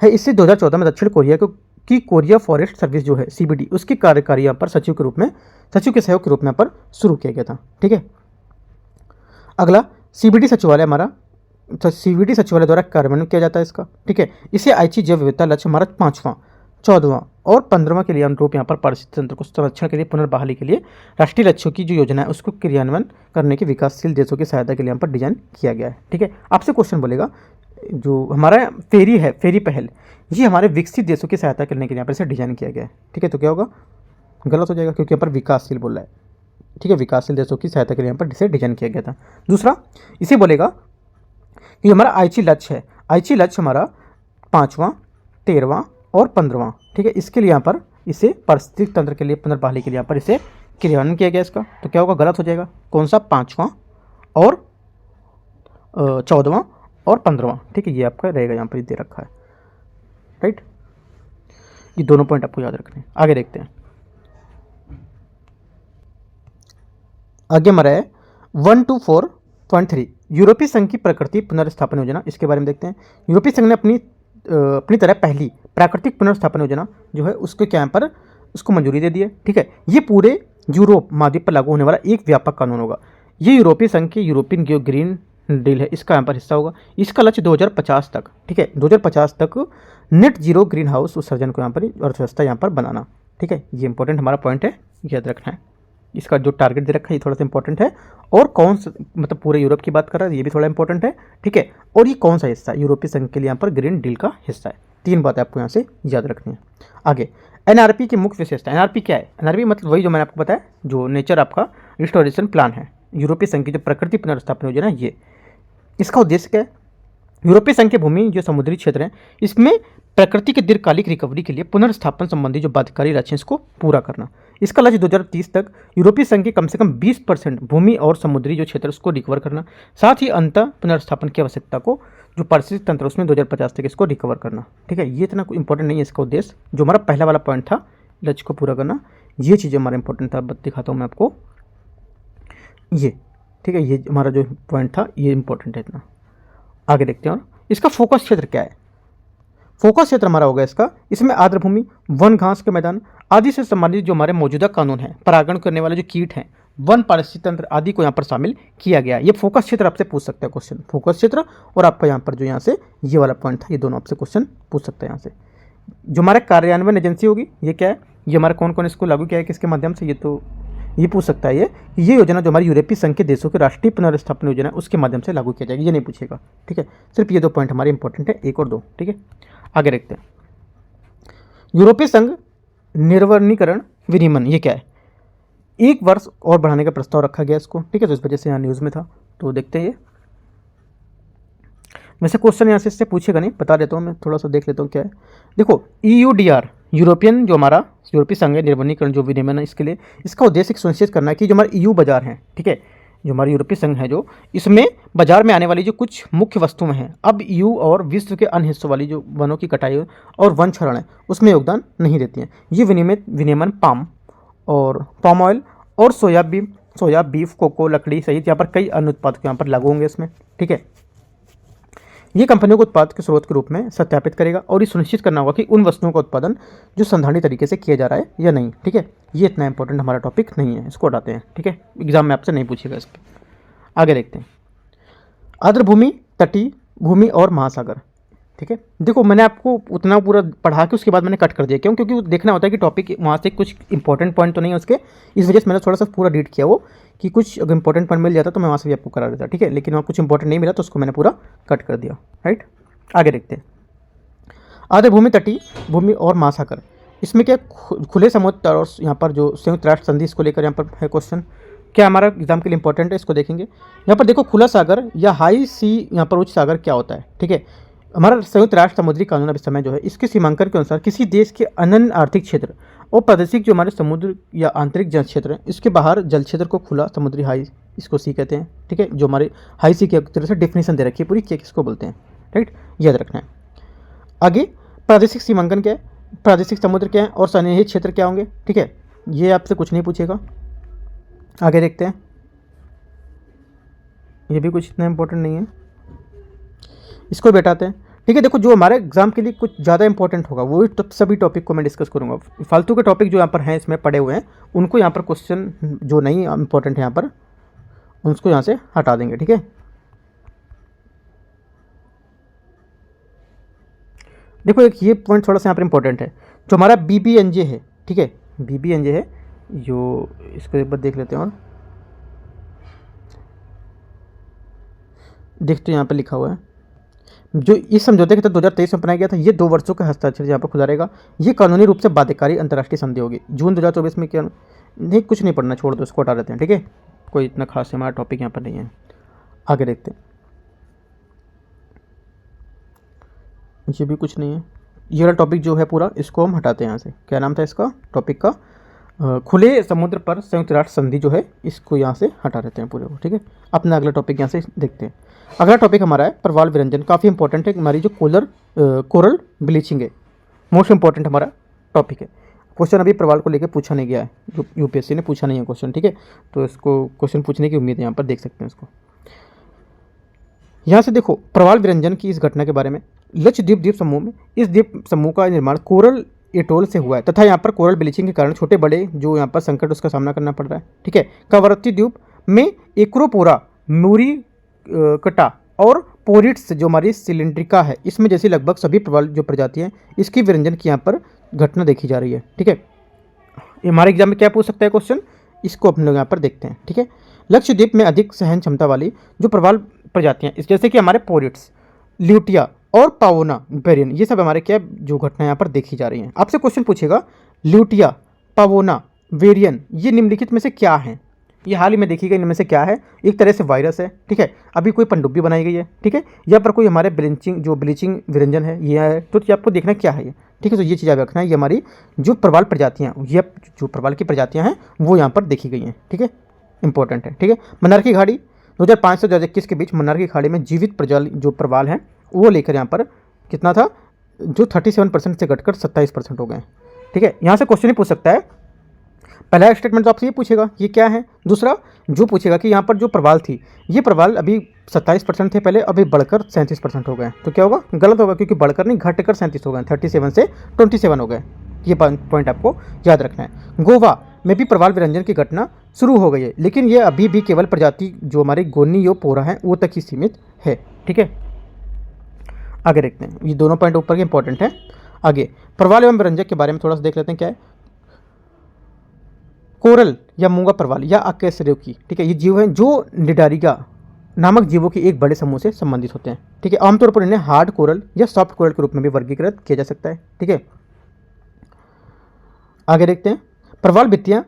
है। इससे 2014 में दक्षिण कोरिया की कोरिया फॉरेस्ट सर्विस जो है CBD उसकी कार्यकारी यहाँ पर सचिव के सहयोग के रूप में यहाँ पर शुरू किया गया था। ठीक है, अगला CBD सचिवालय हमारा CBD सचिवालय द्वारा कार्यान्वयन किया जाता है इसका। ठीक है, इसे आईची जैव विविधता लक्ष्य हमारा 5वां, 14वां और 15वां के लिए अनुरूप यहाँ पर पारिस्थितिक तंत्र को संरक्षण के लिए पुनर्बहाली के लिए राष्ट्रीय लक्ष्यों की जो योजना है उसको क्रियान्वयन करने के विकासशील देशों की सहायता के लिए यहाँ पर डिजाइन किया गया है। ठीक है, आपसे क्वेश्चन बोलेगा जो हमारा फेरी है, फेरी पहल, ये हमारे विकसित देशों की सहायता करने के लिए यहाँ पर इसे डिजाइन किया गया है। ठीक है, तो क्या होगा, गलत हो जाएगा क्योंकि यहाँ पर विकासशील बोल रहा है। ठीक है, विकासशील देशों की सहायता के लिए यहाँ पर इसे डिजाइन किया गया था। दूसरा, इसे बोलेगा कि हमारा आईची लक्ष्य है, आईची लक्ष्य हमारा 5वां, 13वां और 15वां। ठीक है, इसके लिए यहाँ पर इसे पारिस्थितिक तंत्र के लिए पुनर्बहाली के लिए यहाँ पर इसे क्रियान्वयन किया गया इसका। तो क्या होगा, गलत हो जाएगा। कौन सा? 5वां और 14वां और 15वां। ठीक है, ये आपका रहेगा, यहाँ पर दे रखा है। राइट, ये दोनों पॉइंट आपको याद रखने हैं। आगे देखते हैं, आगे हमारा है 124.3 यूरोपीय संघ की प्रकृति पुनर्स्थापन योजना। इसके बारे में देखते हैं। यूरोपीय संघ ने अपनी तरह पहली प्राकृतिक पुनर्स्थापन योजना जो है उसके क्या पर उसको मंजूरी दे दी है। ठीक है, ये पूरे यूरोप महाद्वीप पर लागू होने वाला एक व्यापक कानून होगा। ये यूरोपीय संघ की यूरोपियन ग्रीन डील है, इसका यहाँ पर हिस्सा होगा। इसका लक्ष्य 2050 तक, ठीक है, 2050 तक नेट जीरो ग्रीन हाउस उत्सर्जन को यहाँ पर अर्थव्यवस्था यहाँ पर बनाना। ठीक है, ये इंपॉर्टेंट हमारा पॉइंट है, याद रखना है। इसका जो टारगेट दे रखा है ये थोड़ा सा इंपॉर्टेंट है। और कौन सा मतलब पूरे यूरोप की बात कर रहा है, ये भी थोड़ा इंपॉर्टेंट है। ठीक है, और ये कौन सा हिस्सा है, यूरोपीय संघ के लिए यहाँ पर ग्रीन डील का हिस्सा है। 3 बातें आपको यहाँ से याद रखनी है। आगे NRP की मुख्य विशेषता। NRP क्या है? NRP मतलब वही जो मैंने आपको बताया, जो नेचर आपका रिस्टोरेशन प्लान है, यूरोपीय संघ की जो प्रकृति पुनर्स्थापन योजना है ये। इसका उद्देश्य क्या है? यूरोपीय संघ की भूमि जो समुद्री क्षेत्र है इसमें प्रकृति के दीर्घकालिक रिकवरी के लिए पुनर्स्थापन संबंधी जो बाध्यकारी लक्ष्य है इसको पूरा करना। इसका लक्ष्य 2030 तक यूरोपीय संघ की कम से कम 20% भूमि और समुद्री जो क्षेत्र उसको रिकवर करना, साथ ही अंत पुनर्स्थापन की आवश्यकता को जो पारिस्थितिक तंत्र उसमें 2050 तक इसको रिकवर करना। ठीक है, ये इतना इंपॉर्टेंट नहीं है इसका उद्देश्य। जो हमारा पहला वाला पॉइंट था लक्ष्य को पूरा करना, ये चीज़ें हमारा इंपॉर्टेंट था। दिखाता हूँ मैं आपको ये। ठीक है, ये हमारा जो पॉइंट था ये इंपॉर्टेंट है इतना। आगे देखते हैं, और इसका फोकस क्षेत्र क्या है? फोकस क्षेत्र हमारा होगा इसका, इसमें आर्द्र भूमि, वन घास के मैदान आदि से संबंधित जो हमारे मौजूदा कानून है, परागण करने वाले जो कीट हैं, वन पारिस्थितिक तंत्र आदि को यहाँ पर शामिल किया गया है। ये फोकस क्षेत्र आपसे पूछ सकता है क्वेश्चन, फोकस क्षेत्र और आपका यहाँ पर जो यहाँ से ये वाला पॉइंट था, ये दोनों आपसे क्वेश्चन पूछ सकता है यहाँ से। जो हमारा कार्यान्वयन एजेंसी होगी ये क्या है, ये हमारा कौन कौन इसको लागू किया है, किसके माध्यम से, ये तो ये पूछ सकता है। ये योजना जो हमारी यूरोपीय संघ के देशों की राष्ट्रीय पुनर्स्थापन योजना है उसके माध्यम से लागू किया जाएगा, ये नहीं पूछेगा। ठीक है, सिर्फ ये 2 पॉइंट हमारे इंपॉर्टेंट है, 1 और 2। ठीक है, आगे देखते हैं। यूरोपीय संघ निर्वनीकरण विनियमन, ये क्या है? 1 वर्ष और बढ़ाने का प्रस्ताव रखा गया इसको। ठीक है, तो इस वजह से यहाँ न्यूज़ में था, तो देखते हैं। ये वैसे क्वेश्चन यहाँ से इससे पूछेगा नहीं, बता देता हूँ मैं, थोड़ा सा देख लेता हूँ क्या है। देखो EUDR यूरोपियन जो हमारा यूरोपीय संघ है निर्वनीकरण जो विनियमन है, इसके लिए इसका उद्देश्य सुनिश्चित करना है कि जो हमारे EU बाजार हैं, ठीक है, जो हमारे यूरोपीय संघ है जो इसमें बाजार में आने वाली जो कुछ मुख्य वस्तुएं हैं अब EU और विश्व के अन्य हिस्सों वाली जो वनों की कटाई और वन क्षरण है उसमें योगदान नहीं देती हैं। ये विनियमन पाम और पाम ऑयल और सोया बीफ, कोको, लकड़ी सहित यहाँ पर कई अन्य उत्पाद यहाँ पर लागू होंगे इसमें। ठीक है, ये कंपनियों को उत्पाद के स्रोत के रूप में सत्यापित करेगा और ये सुनिश्चित करना होगा कि उन वस्तुओं का उत्पादन जो संधानी तरीके से किया जा रहा है या नहीं। ठीक है, ये इतना इंपॉर्टेंट हमारा टॉपिक नहीं है, इसको हटाते हैं। ठीक है, एग्जाम में आपसे नहीं पूछेगा इस पर। आगे देखते हैं, आर्द्र भूमि, तटीय भूमि और महासागर। ठीक है, देखो मैंने आपको उतना पूरा पढ़ा के उसके बाद मैंने कट कर दिया, क्यों? क्योंकि देखना होता है कि टॉपिक वहाँ से कुछ इंपॉर्टेंट पॉइंट तो नहीं है उसके, इस वजह से मैंने थोड़ा सा पूरा रीड किया वो, कि कुछ अगर इंपॉर्टेंट पॉइंट मिल जाता तो मैं वहाँ से भी आपको करा देता। ठीक है, लेकिन वहाँ कुछ इंपॉर्टेंट नहीं मिला तो उसको मैंने पूरा कट कर दिया। राइट, आगे देखते हैं, आर्द्र भूमि, तटीय भूमि और महासागर। इसमें क्या खुले समुद्र और यहाँ पर जो संयुक्त राष्ट्र संधि, इसको लेकर यहाँ पर है क्वेश्चन, क्या हमारा एग्जाम के लिए इंपॉर्टेंट है, इसको देखेंगे। यहाँ पर देखो, खुला सागर या हाई सी, यहाँ पर उच्च सागर क्या होता है। ठीक है, हमारा संयुक्त राष्ट्र समुद्री कानून अभी समय जो है, इसके सीमांकन के अनुसार किसी देश के अनन्य आर्थिक क्षेत्र और प्रादेशिक जो हमारे समुद्र या आंतरिक जल क्षेत्र है, इसके बाहर जल क्षेत्र को खुला समुद्री हाई, इसको सी कहते हैं। ठीक है, जो हमारे हाई सी की तरह से डेफिनेशन दे रखी है पूरी, क्या किसको बोलते हैं। राइट, याद रखना है। आगे प्रादेशिक सीमांकन क्या है, प्रादेशिक समुद्र क्या है और सन्निहित क्षेत्र क्या होंगे। ठीक है, ये आपसे कुछ नहीं पूछेगा। आगे देखते हैं, ये भी कुछ इतना इंपॉर्टेंट नहीं है, इसको बैठाते हैं। ठीक है, देखो जो हमारे एग्जाम के लिए कुछ ज़्यादा इंपॉर्टेंट होगा वो सभी टॉपिक को मैं डिस्कस करूंगा। फालतू के टॉपिक जो यहाँ पर हैं इसमें पड़े हुए हैं, उनको यहाँ पर क्वेश्चन जो नहीं इंपॉर्टेंट है यहाँ पर, उसको यहाँ से हटा देंगे। ठीक है, देखो एक ये पॉइंट थोड़ा सा यहाँ पर इंपॉर्टेंट है, जो हमारा BBNJ है। ठीक है, BBNJ है जो, इसको एक बार देख लेते हैं और देखते यहाँ पर लिखा हुआ है, जो इस समझौते के तहत 2023 में बनाया गया था, ये 2 वर्षों के हस्ताक्षर यहाँ पर खुदा रहेगा। ये कानूनी रूप से बाध्यकारी अंतर्राष्ट्रीय संधि होगी। जून 2024 में क्या नहीं, कुछ नहीं पढ़ना, छोड़ दो, इसको हटा देते हैं। ठीक है, कोई इतना खास हमारा टॉपिक यहाँ पर नहीं है। आगे देखते हैं, ये भी कुछ नहीं है। ये वाला टॉपिक जो है पूरा, इसको हम हटाते हैं यहाँ से। क्या नाम था इसका टॉपिक का? खुले समुद्र पर संयुक्त राष्ट्र संधि जो है, इसको यहाँ से हटा देते हैं पूरे को। ठीक है, अपना अगला टॉपिक यहाँ से देखते हैं। अगला टॉपिक हमारा है प्रवाल विरंजन, काफ़ी इंपॉर्टेंट है। हमारी जो कोरल ब्लीचिंग है, मोस्ट इंपॉर्टेंट हमारा टॉपिक है। क्वेश्चन अभी प्रवाल को लेकर पूछा नहीं गया है, जो UPSC ने पूछा नहीं है क्वेश्चन। ठीक है, तो इसको क्वेश्चन पूछने की उम्मीद है, यहाँ पर देख सकते हैं इसको। यहाँ से देखो प्रवाल विरंजन की इस घटना के बारे में, लक्षद्वीप द्वीप समूह में, इस द्वीप समूह का निर्माण कोरल एटोल से हुआ है तथा यहाँ पर कोरल ब्लीचिंग के कारण छोटे बड़े जो यहाँ पर संकट उसका सामना करना पड़ रहा है। ठीक है, कवरत्ती द्वीप में एक्रोपोरा, मूरी कटा और पोरिट्स जो हमारी सिलिंड्रिका है, इसमें जैसी लगभग सभी प्रवाल जो प्रजातियाँ हैं, इसकी विरंजन की यहाँ पर घटना देखी जा रही है। ठीक है, हमारे एग्जाम में क्या पूछ सकता है क्वेश्चन, इसको अपने लोग यहाँ पर देखते हैं। ठीक है, लक्षद्वीप में अधिक सहन क्षमता वाली जो प्रवाल प्रजातियाँ, जैसे कि हमारे पोरिट्स, ल्यूटिया और पावोना वेरियन, ये सब हमारे क्या जो घटना यहाँ पर देखी जा रही हैं। आपसे क्वेश्चन पूछेगा, ल्यूटिया, पावोना, वेरियन, ये निम्नलिखित में से क्या है? ये हाल ही में देखी गई इनमें से क्या है? एक तरह से वायरस है। ठीक है, अभी कोई पनडुब्बी बनाई गई है। ठीक है, या पर कोई हमारे ब्लीचिंग विरंजन है, ये है। तो आपको देखना क्या है ये। ठीक है, तो ये चीज़ आप रखना है, ये हमारी जो प्रवाल प्रजातियाँ, ये जो प्रवाल की प्रजातियाँ हैं वो यहाँ पर देखी गई हैं। ठीक है, इंपॉर्टेंट है। ठीक है, मन्नार की खाड़ी 2005 से 2021 के बीच मन्नार की खाड़ी में जीवित प्रजाल जो प्रवाल हैं वो लेकर यहाँ पर कितना था, जो 37% से घटकर 27% हो गए। ठीक है, यहाँ से क्वेश्चन ही पूछ सकता है। पहला स्टेटमेंट तो आपसे ये पूछेगा ये क्या है, दूसरा जो पूछेगा कि यहाँ पर जो प्रवाल थी, ये प्रवाल अभी 27% थे पहले, अभी बढ़कर 37% हो गए। तो क्या होगा? गलत होगा, क्योंकि बढ़कर नहीं, घटकर 37 हो गए, 37 से 27 हो गए। ये पॉइंट आपको याद रखना है। गोवा में भी प्रवाल विरंजन की घटना शुरू हो गई है, लेकिन ये अभी भी केवल प्रजाति जो हमारी गोनियोपोरा है वो तक ही सीमित है। ठीक है, आगे देखते हैं, ये दोनों पॉइंट ऊपर के इंपॉर्टेंट है। आगे प्रवाल एवं विरंजक के बारे में थोड़ा सा देख लेते हैं क्या है। कोरल या मूंगा प्रवाल या अकशेरुकी, ठीक है, ये जीव हैं जो निडारिगा नामक जीवों के एक बड़े समूह से संबंधित होते हैं। ठीक है, आमतौर पर इन्हें हार्ड कोरल या सॉफ्ट कोरल के रूप में भी वर्गीकृत किया जा सकता है। ठीक है, आगे देखते हैं, प्रवाल भित्तियाँ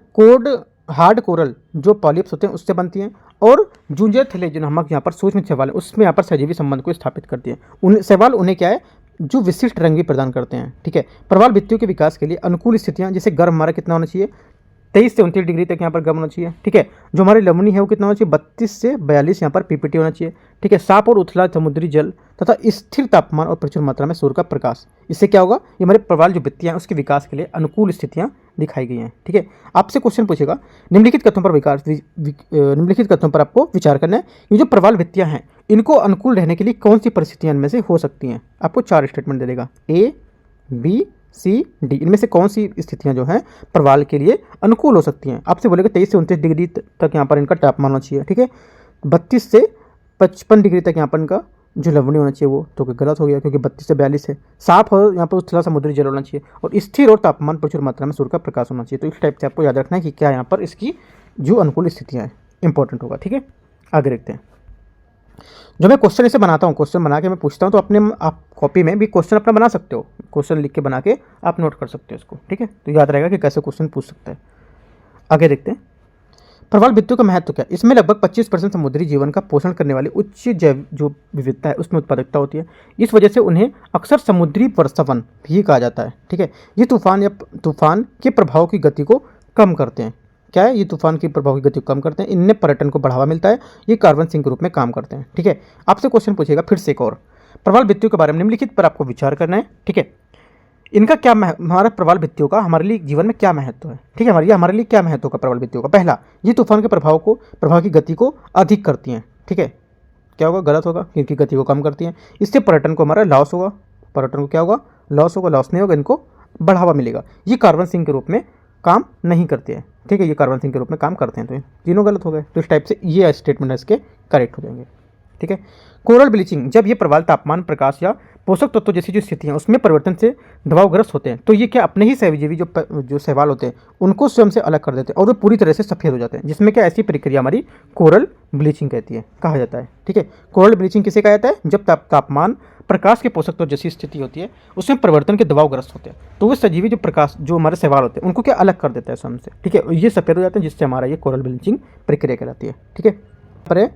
हार्ड कोरल जो पॉलिप्स होते हैं उससे बनती हैं, और जूंजर थैले जो नामक यहाँ पर सूक्ष्म शैवाल है उसमें यहाँ पर सहजीवी संबंध को स्थापित करती है। शैवाल उन्हें क्या है, जो विशिष्ट रंग भी प्रदान करते हैं। ठीक है, प्रवाल भित्तियों के विकास के लिए अनुकूल स्थितियाँ, जैसे गर्म हमारा कितना होना चाहिए, 23 से 29 डिग्री तक यहाँ पर गर्म होना चाहिए। ठीक है, जो हमारी लवणी है वो कितना होना चाहिए, 32 से 42 यहाँ पर PPT होना चाहिए। ठीक है, साफ और उथला समुद्री जल तथा स्थिर तापमान और प्रचुर मात्रा में सूर्य का प्रकाश, इससे क्या होगा, ये हमारे प्रवाल जो भित्तियाँ हैं उसके विकास के लिए अनुकूल स्थितियाँ दिखाई गई हैं। ठीक है, आपसे क्वेश्चन पूछेगा, निम्नलिखित कथनों पर आपको विचार करना है। ये जो प्रवाल भित्तियाँ हैं इनको अनुकूल रहने के लिए कौन सी परिस्थितियां इनमें से हो सकती हैं? आपको 4 स्टेटमेंट दे देगा, ए, बी, सी, डी। इनमें से कौन सी स्थितियां जो हैं प्रवाल के लिए अनुकूल हो सकती हैं? आपसे बोलेगा 23 से 29 डिग्री तक यहाँ पर इनका तापमान होना चाहिए, ठीक है। 32 से 55 डिग्री तक यहाँ पर इनका जो लवणीय होना चाहिए वो तो गलत हो गया, क्योंकि 32 से 42 है। साफ और यहाँ पर उथला समुद्री जल होना चाहिए, और स्थिर और तापमान प्रचुर मात्रा में सूर्य का प्रकाश होना चाहिए। तो इस टाइप से आपको याद रखना है कि क्या यहाँ पर इसकी जो अनुकूल स्थितियाँ हैं, इंपॉर्टेंट होगा, ठीक है। आगे देखते हैं। जो मैं क्वेश्चन ऐसे बनाता हूँ, क्वेश्चन बना के मैं पूछता हूँ, तो अपने आप कॉपी में भी क्वेश्चन अपना बना सकते हो, क्वेश्चन लिख के बना के आप नोट कर सकते हो इसको, ठीक है। तो याद रहेगा कि कैसे क्वेश्चन पूछ सकता है। आगे देखते हैं। प्रवाल भित्तियों का महत्व क्या है? इसमें लगभग 25% समुद्री जीवन का पोषण करने वाली उच्च जैव जो विविधता है उसमें उत्पादकता होती है। इस वजह से उन्हें अक्सर समुद्री वर्षावन भी कहा जाता है, ठीक है। ये तूफान के प्रभाव की गति को कम करते हैं। क्या है? ये तूफान के प्रभाव की गति को कम करते हैं। इनमें पर्यटन को बढ़ावा मिलता है। ये कार्बन सिंक के रूप में काम करते हैं, ठीक है। आपसे क्वेश्चन पूछेगा फिर से एक और, प्रवाल भित्तियों के बारे में निम्नलिखित पर आपको विचार करना है, ठीक है। इनका क्या हमारा प्रवाल भित्तियों का हमारे लिए जीवन में क्या महत्व है, ठीक है। हमारे लिए क्या महत्व होगा प्रवाल भित्तियों का? पहला, ये तूफान के प्रभाव की गति को अधिक करती हैं, ठीक है। क्या होगा? गलत होगा, इनकी गति को कम करती हैं। इससे पर्यटन को हमारा लॉस होगा, पर्यटन को क्या होगा? लॉस होगा, लॉस नहीं होगा, इनको बढ़ावा मिलेगा। ये कार्बन सिंक के रूप में काम नहीं करते हैं, ठीक है। ये कार्बन सिंक के रूप में काम करते हैं, तो तीनों गलत हो गए। तो इस टाइप से ये स्टेटमेंट इसके करेक्ट हो जाएंगे, ठीक है। कोरल ब्लीचिंग, जब ये प्रवाल तापमान, प्रकाश या पोषक तत्व जैसी जो स्थितियाँ उसमें परिवर्तन से दबावग्रस्त होते हैं, तो ये क्या अपने ही सहजीवी जो शैवाल होते हैं उनको स्वयं से अलग कर देते हैं और वो पूरी तरह से सफ़ेद हो जाते हैं, जिसमें क्या ऐसी प्रक्रिया हमारी कोरल ब्लीचिंग कहती है, कहा जाता है, ठीक है। कोरल ब्लीचिंग किसे कहा जाता है? जब तापमान, प्रकाश के पोषक तत्व जैसी स्थिति होती है उसमें परिवर्तन के दबावग्रस्त होते हैं, तो वो सजीवी जो हमारे शैवाल होते हैं उनको क्या अलग कर देता है स्वयं से, ठीक है। ये सफ़ेद हो जाते हैं, जिससे हमारा ये कोरल ब्लीचिंग प्रक्रिया कहलाती है, ठीक है। पर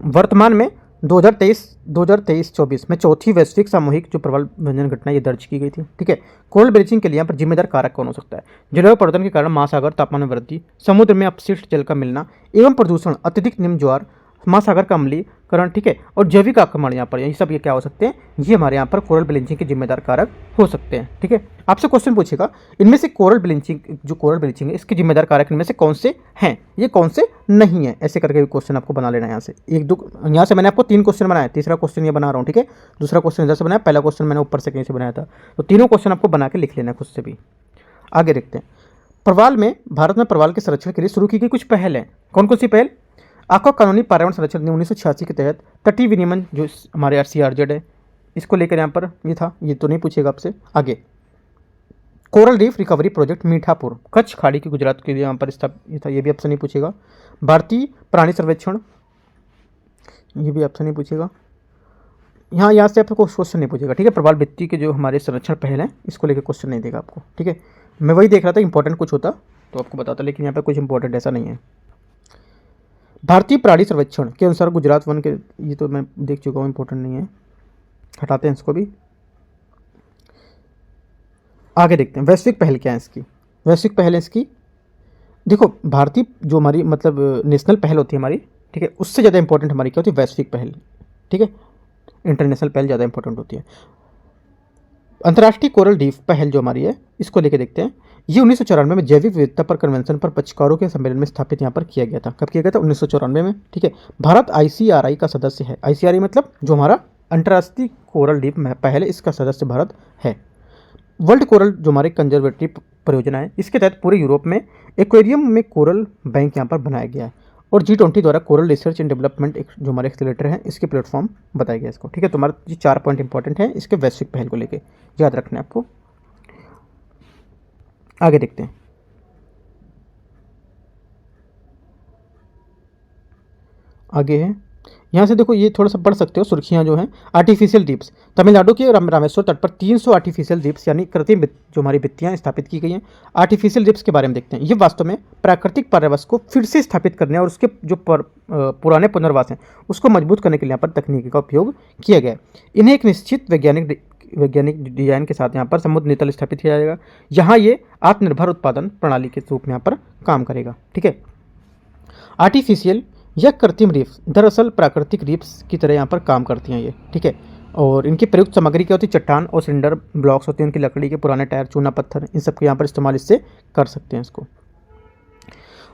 वर्तमान में 2023-24 में चौथी वैश्विक सामूहिक जो प्रवाल भंजन घटना ये दर्ज की गई थी, ठीक है। कोरल ब्लीचिंग के लिए यहाँ पर जिम्मेदार कारक कौन हो सकता है? जलवायु परिवर्तन के कारण महासागर तापमान में वृद्धि, समुद्र में अपशिष्ट जल का मिलना एवं प्रदूषण, अत्यधिक निम्न ज्वार, महासागर का अम्लीकरण, ठीक है, और जैविक आक्रमण, यहाँ पर ये सब ये क्या हो सकते हैं? ये हमारे यहाँ पर कोरल ब्लीचिंग के जिम्मेदार कारक हो सकते हैं, ठीक है। आपसे क्वेश्चन पूछेगा इनमें से कोरल ब्लीचिंग है इसके जिम्मेदार कारक इनमें से कौन से हैं, ये कौन से नहीं है, ऐसे करके क्वेश्चन आपको बना लेना है। यहाँ से यहाँ से मैंने आपको 3 क्वेश्चन बनाया, तीसरा क्वेश्चन ये बना रहा हूँ, ठीक है। दूसरा क्वेश्चन इधर से बनाया, पहला क्वेश्चन मैंने ऊपर से कहीं से बनाया था, तो तीनों क्वेश्चन आपको बना के लिख लेना है खुद से भी। आगे देखते हैं। भारत में प्रवाल के संरक्षण के लिए शुरू की गई कुछ पहल है। कौन कौन सी पहल? आक्वा कानूनी पर्यावरण संरक्षण 1986 के तहत तटीय विनियमन जो हमारे RCRZ है इसको लेकर यहाँ पर ये था, ये तो नहीं पूछेगा आपसे। आगे coral reef recovery project Mithapur, Kutch खाड़ी की गुजरात के लिए यहाँ पर ये था, ये भी आपसे नहीं पूछेगा। भारतीय प्राणी सर्वेक्षण, ये भी आपसे नहीं पूछेगा। यहाँ से आपको क्वेश्चन नहीं पूछेगा, ठीक है। प्रवाल भित्ति के जो हमारे संरक्षण पहल है इसको लेकर क्वेश्चन नहीं देगा आपको, ठीक है। मैं वही देख रहा था, इंपॉर्टेंट कुछ होता तो आपको बताता, लेकिन यहाँ पर कुछ इंपॉर्टेंट ऐसा नहीं है। भारतीय प्राणी सर्वेक्षण के अनुसार गुजरात वन के, ये तो मैं देख चुका हूँ, इंपॉर्टेंट नहीं है, हटाते हैं इसको भी। आगे देखते हैं वैश्विक पहल क्या है इसकी। वैश्विक पहल है इसकी, देखो भारतीय जो हमारी मतलब नेशनल पहल होती है हमारी, ठीक है, उससे ज़्यादा इंपॉर्टेंट हमारी क्या होती है? वैश्विक पहल, ठीक है। इंटरनेशनल पहल ज़्यादा इंपॉर्टेंट होती है। अंतर्राष्ट्रीय कोरल रीफ पहल जो हमारी है इसको लेके देखते हैं। ये 1994 में जैविक विविधता पर कन्वेंशन पर पक्षकारों के सम्मेलन में स्थापित यहाँ पर किया गया था। कब किया गया था? 1994 में, ठीक है। भारत ICRI का सदस्य है। ICRI मतलब जो हमारा अंतर्राष्ट्रीय कोरल रीफ पहल है, इसका सदस्य भारत है। वर्ल्ड कोरल जो हमारी कंजर्वेटरी परियोजना है, इसके तहत पूरे यूरोप में एक्वेरियम में कोरल बैंक यहाँ पर बनाया गया है, और G20 द्वारा कोरल रिसर्च एंड डेवलपमेंट जो हमारे एक्सेलेरेटर है इसके प्लेटफॉर्म बताया गया इसको, ठीक है। तो हमारे ये 4 पॉइंट इंपॉर्टेंट है इसके वैश्विक पहल को लेके, याद रखना है आपको। आगे देखते हैं। आगे है, यहाँ से देखो ये थोड़ा सा पढ़ सकते हो सुर्खियाँ जो हैं। आर्टिफिशियल द्वीप्स, तमिलनाडु के रामेश्वर तट पर 300 आर्टिफिशियल द्वीप्स यानी कृत्रिम जो हमारी भित्तियाँ स्थापित की गई हैं। आर्टिफिशियल द्वीप्स के बारे में देखते हैं। ये वास्तव में प्राकृतिक पर्यावरण को फिर से स्थापित करने और उसके जो पुराने पुनर्वास हैं उसको मजबूत करने के लिए यहाँ पर तकनीकी का उपयोग किया गया है। इन्हें एक निश्चित वैज्ञानिक डिजाइन के साथ यहाँ पर समुद्र नितल स्थापित किया जाएगा। यहाँ ये आत्मनिर्भर उत्पादन प्रणाली के रूप में यहाँ पर काम करेगा, ठीक है। आर्टिफिशियल या कृत्रिम रीफ्स दरअसल प्राकृतिक रीफ्स की तरह यहाँ पर काम करती हैं ये, ठीक है। और इनकी प्रयुक्त सामग्री क्या होती है? चट्टान और सिलेंडर ब्लॉक्स होते हैं, उनकी लकड़ी के पुराने टायर, चूना पत्थर, इन सब के यहाँ पर इस्तेमाल इससे कर सकते हैं इसको।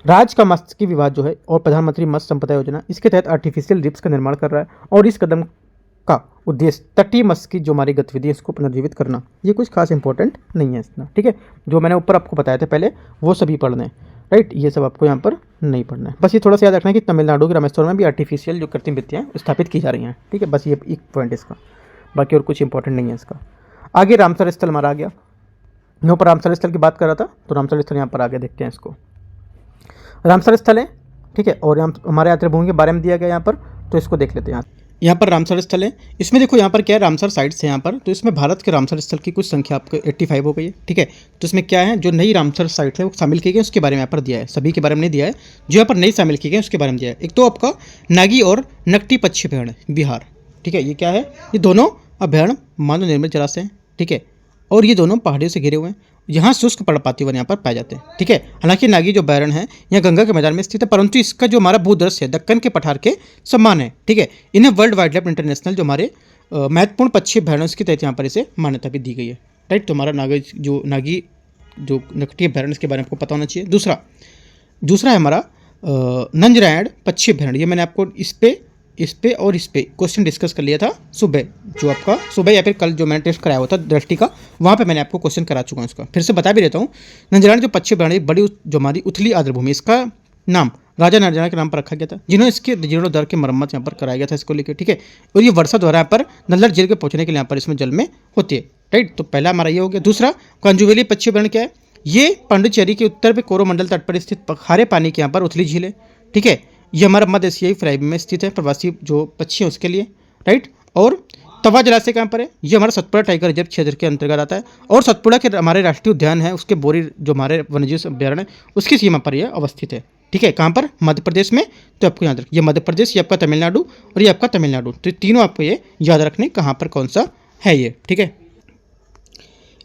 राज्य का मत्स्य विभाग जो है और प्रधानमंत्री मत्स्य संपदा योजना इसके तहत आर्टिफिशियल रिफ्स का निर्माण कर रहा है और इस कदम का उद्देश्य तटीय मत्स्य की जो हमारी गतिविधि है इसको पुनर्जीवित करना। ये कुछ खास इंपॉर्टेंट नहीं है इतना, ठीक है। जो मैंने ऊपर आपको बताया था पहले वो सभी पढ़ने हैं, राइट। ये सब आपको यहाँ पर नहीं पढ़ना है। बस ये थोड़ा सा याद रखना है कि तमिलनाडु के रामेश्वरम में भी आर्टिफिशियल जो कृत्रिम भित्तियाँ स्थापित की जा रही हैं, ठीक है। बस ये एक पॉइंट इसका, बाकी और कुछ इंपॉर्टेंट नहीं है इसका। आगे रामसर स्थल हमारा आ गया। यहाँ पर रामसर स्थल की बात कर रहा था तो रामसर स्थल यहाँ पर आगे देखते हैं इसको। रामसर स्थल है, ठीक है। और यहाँ हमारे यात्रा के बारे में दिया गया यहाँ पर, तो इसको देख लेते हैं। यहाँ पर रामसर स्थल है, इसमें देखो यहाँ पर क्या है, रामसर साइट्स है यहाँ पर। तो इसमें भारत के रामसर स्थल की कुछ संख्या आपको 85 हो गई है, ठीक है। तो इसमें क्या है, जो नई रामसर साइट है वो शामिल की गई उसके बारे में यहाँ पर दिया है, सभी के बारे में नहीं दिया है। जो यहाँ पर नई शामिल की गई उसके बारे में दिया है। एक तो आपका नागी और नकटी पक्षी अभयारण्य बिहार, ठीक है। ये क्या है, ये दोनों अभयारण्य मानव निर्मित जलाशय हैं, ठीक है। और ये दोनों पहाड़ियों से घिरे हुए हैं। यहाँ शुष्क पर्णपाती वन यहाँ पर पाए जाते हैं, ठीक है। हालांकि नागी जो अभयारण्य है यहाँ गंगा के मैदान में स्थित है, परंतु इसका जो हमारा भूदृश्य है दक्कन के पठार के समान है, ठीक है। इन्हें वर्ल्ड वाइल्ड लाइफ इंटरनेशनल जो हमारे महत्वपूर्ण पक्षी अभयारण्य के तहत यहाँ पर इसे मान्यता भी दी गई है, राइट। तो हमारा नागी जो नकटी अभयारण्य इसके बारे में आपको पता होना चाहिए। दूसरा है हमारा नंजरायण पक्षी अभयारण्य। ये मैंने आपको इस पे क्वेश्चन डिस्कस कर लिया था सुबह, जो आपका सुबह या फिर कल जो मैंने टेस्ट कराया हुआ था दृष्टि का, वहाँ पे मैंने आपको क्वेश्चन करा चुका हूँ। इसका फिर से बता भी देता हूँ। नंजरायण जो पक्षी अभयारण्य बड़ी जो हमारी उथली आर्द्रभूमि, इसका नाम राजा नंजरायण के नाम पर रखा गया था, जिन्होंने इसके जीर्णोद्धार की मरम्मत यहाँ पर कराया गया था इसको लेकर, ठीक है। और ये वर्षा द्वारा यहाँ पर नल्लर झील के पहुँचने के लिए यहाँ पर इसमें जल में होती है, राइट। तो पहला हमारा ये हो गया। दूसरा कंजुवेली पक्षी अभयारण्य क्या है, ये पांडिचेरी के उत्तर में कोरोमंडल तट पर स्थित खारे पानी के यहाँ पर उथली झील है, ठीक है। ये हमारा मध्य एशियाई फ्राइब में स्थित है, प्रवासी जो पक्षी हैं उसके लिए, राइट। और तवा जलाशय कहाँ पर है, ये हमारा सतपुड़ा टाइगर रिजर्व क्षेत्र के अंतर्गत आता है। और सतपुड़ा के हमारे राष्ट्रीय उद्यान है, उसके बोरी जो हमारे वन्यजीव अभयारण्य उसकी सीमा पर यह अवस्थित है, ठीक है। कहाँ पर, मध्य प्रदेश में। तो आपको याद रखिए, ये मध्य प्रदेश, ये आपका तमिलनाडु और ये आपका तमिलनाडु। तो तीनों आपको ये याद रखने कहाँ पर कौन सा है ये, ठीक है।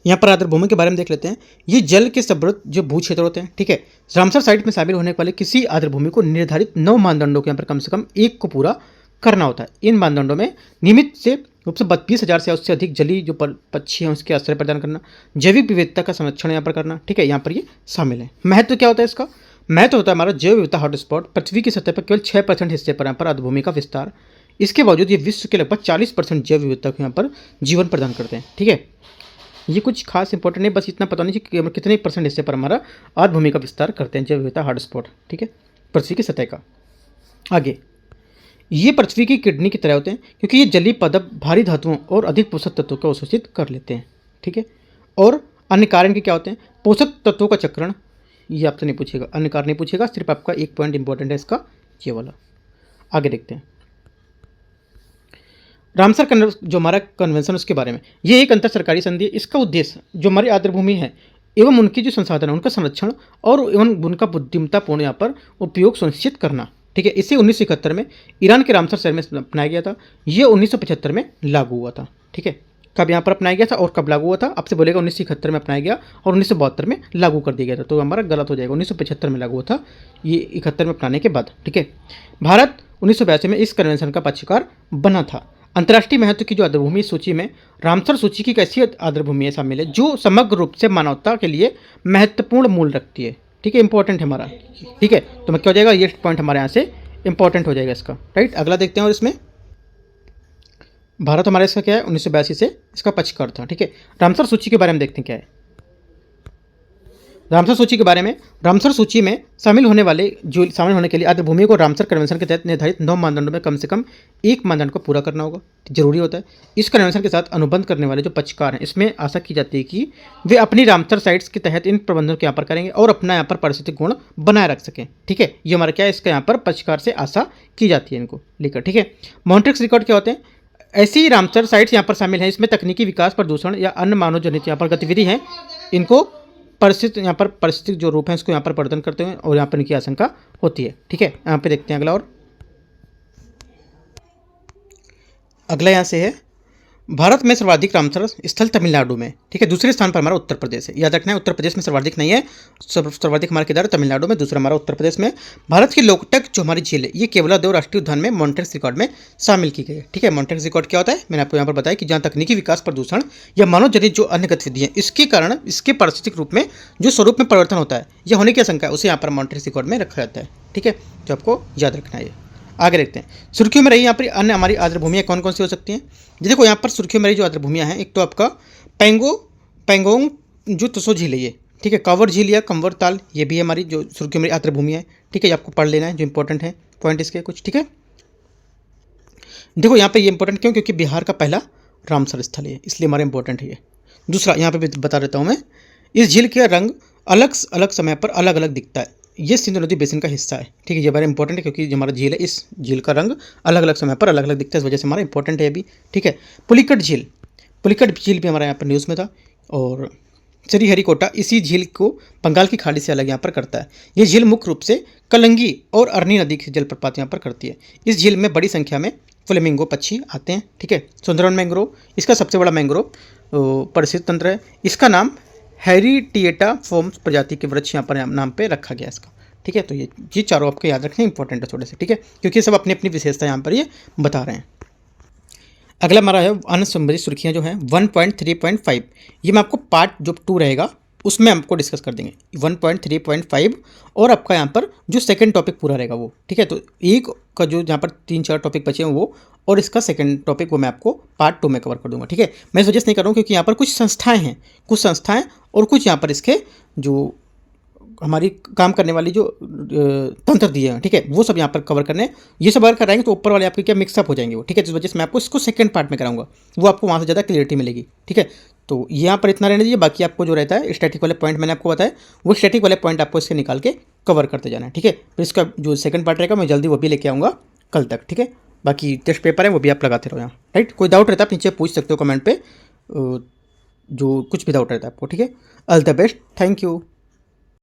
यहाँ पर आर्द्रभूमि के बारे में देख लेते हैं। ये जल के समृद्ध जो भू क्षेत्र होते हैं, ठीक है। रामसर साइट में शामिल होने वाले किसी आर्द्रभूमि को निर्धारित 9 मानदंडों के यहाँ पर कम से कम एक को पूरा करना होता है। इन मानदंडों में नियमित से रूप से 20,000 से उससे अधिक जलीय जो पक्षी हैं उसके आश्रय प्रदान करना, जैविक विविधता का संरक्षण यहाँ पर करना, ठीक है। यहाँ पर ये शामिल है। महत्व क्या होता है इसका, महत्व होता है हमारा जैव विविधता हॉटस्पॉट। पृथ्वी की सतह पर केवल 6% हिस्से पर यहाँ पर आर्द्रभूमि का विस्तार, इसके बावजूद ये विश्व के लगभग 40% जैव विविधता को यहाँ पर जीवन प्रदान करते हैं, ठीक है। ये कुछ खास इंपॉर्टेंट नहीं, बस इतना पता नहीं कि कितने परसेंट हिस्से पर हमारा आर्द्रभूमि का विस्तार करते हैं जैव विविधता हॉटस्पॉट, ठीक है, पृथ्वी की सतह का। आगे, ये पृथ्वी की किडनी की तरह होते हैं क्योंकि ये जलीय पदार्थ भारी धातुओं और अधिक पोषक तत्वों को अवशोषित कर लेते हैं, ठीक है। और अन्य कारण के क्या होते हैं, पोषक तत्वों का चक्रण, ये आपसे नहीं पूछेगा, अन्य कारण नहीं पूछेगा, सिर्फ आपका एक पॉइंट इंपॉर्टेंट है इसका, ये वाला। आगे देखते हैं रामसर जो हमारा कन्वेंशन उसके बारे में। ये एक अंतर सरकारी संधि है। इसका उद्देश्य जो हमारी आर्द्रभूमि है एवं उनकी जो संसाधन है उनका संरक्षण और एवं उनका बुद्धिमत्तापूर्ण यहाँ पर उपयोग सुनिश्चित करना, ठीक है। इसे 1971 में ईरान के रामसर शहर में अपनाया गया था। ये 1975 में लागू हुआ था, ठीक है। कब यहाँ पर अपनाया गया था और कब लागू हुआ था, आपसे बोलेगा 1971 में अपनाया गया और 1972 में लागू कर दिया गया था, तो हमारा गलत हो जाएगा। 1975 में लागू हुआ था, ये 71 में अपनाने के बाद, ठीक है। भारत 1982 में इस कन्वेंशन का पक्षकार बना था। अंतर्राष्ट्रीय महत्व की जो आर्द्रभूमि सूची में रामसर सूची की एक ऐसी आर्द्रभूमि शामिल है जो समग्र रूप से मानवता के लिए महत्वपूर्ण मूल्य रखती है, ठीक है। इंपॉर्टेंट है हमारा, ठीक है। तो मैं क्या हो जाएगा, ये पॉइंट हमारे यहाँ से इंपॉर्टेंट हो जाएगा इसका, राइट। अगला देखते हैं। और इसमें भारत हमारे इसका क्या है, 1982 से इसका पक्षकार था, ठीक है। रामसर सूची के बारे में देखते हैं क्या है। रामसर सूची के बारे में, रामसर सूची में शामिल होने के लिए आर्द्रभूमि को रामसर कन्वेंशन के तहत निर्धारित 9 मानदंडों में कम से कम एक मानदंड को पूरा करना होगा, जरूरी होता है। इस कन्वेंशन के साथ अनुबंध करने वाले जो पक्षकार हैं, इसमें आशा की जाती है कि वे अपनी रामसर साइट्स के तहत इन प्रबंधों को यहाँ पर करेंगे और अपना यहाँ पर पारिस्थितिक गुण बनाए रख सकें, ठीक है। ये हमारा क्या है, इसका यहाँ पर पक्षकार से आशा की जाती है इनको लेकर, ठीक है। मॉन्ट्रिक्स रिकॉर्ड क्या होते हैं, ऐसी रामसर साइट्स यहाँ पर शामिल हैं इसमें तकनीकी विकास, प्रदूषण या अन्य मानव जनित यहाँ पर गतिविधि हैं, इनको परिस्थितिक जो रूप है इसको यहाँ पर प्रदान करते हैं और यहाँ पर इनकी आशंका होती है, ठीक है। यहाँ पे देखते हैं अगला। और अगला यहाँ से है भारत में सर्वाधिक रामसर स्थल तमिलनाडु में, ठीक है। दूसरे स्थान पर हमारा उत्तर प्रदेश है, याद रखना है। उत्तर प्रदेश में सर्वाधिक नहीं है, सर्वाधिक हमारा किधर है? तमिलनाडु में। दूसरा हमारा उत्तर प्रदेश में। भारत की लोकटक जो हमारी झील है, ये केवलादेव राष्ट्रीय उद्यान में मॉन्ट्रेस रिकॉर्ड में शामिल की गई है, ठीक है। मॉन्ट्रेस रिकॉर्ड क्या होता है? मैंने आपको यहाँ पर बताया कि जहाँ तकनीकी विकास, प्रदूषण या मानव जनित जो अन्य गतिविधियाँ, इसके कारण इसके पारिस्थितिक रूप में जो स्वरूप में परिवर्तन होता है या होने की आशंका है, उसे यहाँ पर मॉन्ट्रेस रिकॉर्ड में रखा जाता है, ठीक है। जो आपको याद रखना है। आगे देखते हैं, सुर्खियों में रही यहाँ पर अन्य हमारी आर्द्रभूमियाँ कौन कौन सी हो सकती हैं। देखो यहाँ पर सुर्खियों में रही जो आर्द्रभूमियाँ हैं, एक तो आपका पैंगोंग जो त्सो झील है ये, ठीक है। कांवर झील या कंवर ताल, ये भी हमारी जो सुर्खियों में आर्द्रभूमियाँ है, ठीक है। ये आपको पढ़ लेना है, जो इंपॉर्टेंट है पॉइंट इसके कुछ, ठीक है। देखो यहाँ पे ये इंपॉर्टेंट क्यों? क्योंकि बिहार का पहला रामसर स्थल है, इसलिए हमारा इंपॉर्टेंट है ये। दूसरा यहाँ पे भी बता देता हूँ मैं, इस झील का रंग अलग अलग समय पर अलग अलग दिखता है, ये सिंधु नदी बेसिन का हिस्सा है, ठीक है। ये बड़ा इंपॉर्टेंट है क्योंकि जो हमारा झील है, इस झील का रंग अलग अलग समय पर अलग अलग दिखता है, इस वजह से हमारा इंपॉर्टेंट है अभी, ठीक है। पुलिकट झील भी हमारा यहाँ पर न्यूज़ में था। और श्रीहरिकोटा इसी झील को बंगाल की खाड़ी से अलग यहाँ पर करता है। ये झील मुख्य रूप से कलंगी और अरनी नदी के जलप्रपात यहाँ पर करती है। इस झील में बड़ी संख्या में फ्लेमिंगो पक्षी आते हैं, ठीक है। सुंदरवन मैंग्रोव इसका सबसे बड़ा मैंग्रोव परिस्थिति तंत्र है। इसका नाम हैरिटिएटा फोम्स प्रजाति के वृक्ष यहाँ पर नाम पे रखा गया इसका, ठीक है। तो ये चारों आपको याद रखने इंपॉर्टेंट है थोड़े से, ठीक है, क्योंकि सब अपनी अपनी विशेषता यहाँ पर ये बता रहे हैं। अगला हमारा है अन्य संबंधित सुर्खियाँ जो हैं 1.3.5, ये मैं आपको पार्ट जो 2 रहेगा उसमें आपको डिस्कस कर देंगे 1.3.5, और आपका यहाँ पर जो सेकंड टॉपिक पूरा रहेगा वो, ठीक है। तो एक का जो यहाँ पर 3-4 टॉपिक बचे हैं वो, और इसका सेकंड टॉपिक वो मैं आपको पार्ट 2 में कवर कर दूंगा, ठीक है। मैं सजेस्ट नहीं कर रहा हूँ क्योंकि यहाँ पर कुछ संस्थाएं हैं, और कुछ यहाँ पर इसके जो हमारी काम करने वाली जो तंत्र दिए हैं, ठीक है, वो सब यहाँ पर कवर करने हैं। ये सब अगर कराएंगे तो ऊपर वाले आपके क्या मिक्सअप हो जाएंगे वो, ठीक है। इस वजह से मैं आपको इसको सेकंड पार्ट में कराऊंगा, वो आपको वहाँ से ज़्यादा क्लियरिटी मिलेगी, ठीक है। तो यहाँ पर इतना रहने दीजिए, बाकी आपको जो रहता है स्टैटिक वाले पॉइंट मैंने आपको बताया, वो स्टैटिक वाले पॉइंट आपको इसके निकाल के कवर करते जाना है, ठीक है। फिर इसका जो सेकंड पार्ट रहेगा मैं जल्दी वो भी लेके आऊँगा कल तक, ठीक है। बाकी टेस्ट पेपर है वो भी आप लगाते रहो यहाँ, राइट। कोई डाउट रहता है आप नीचे पूछ सकते हो कमेंट पे, जो कुछ भी डाउट रहता है आपको, ठीक है। All the best, thank you.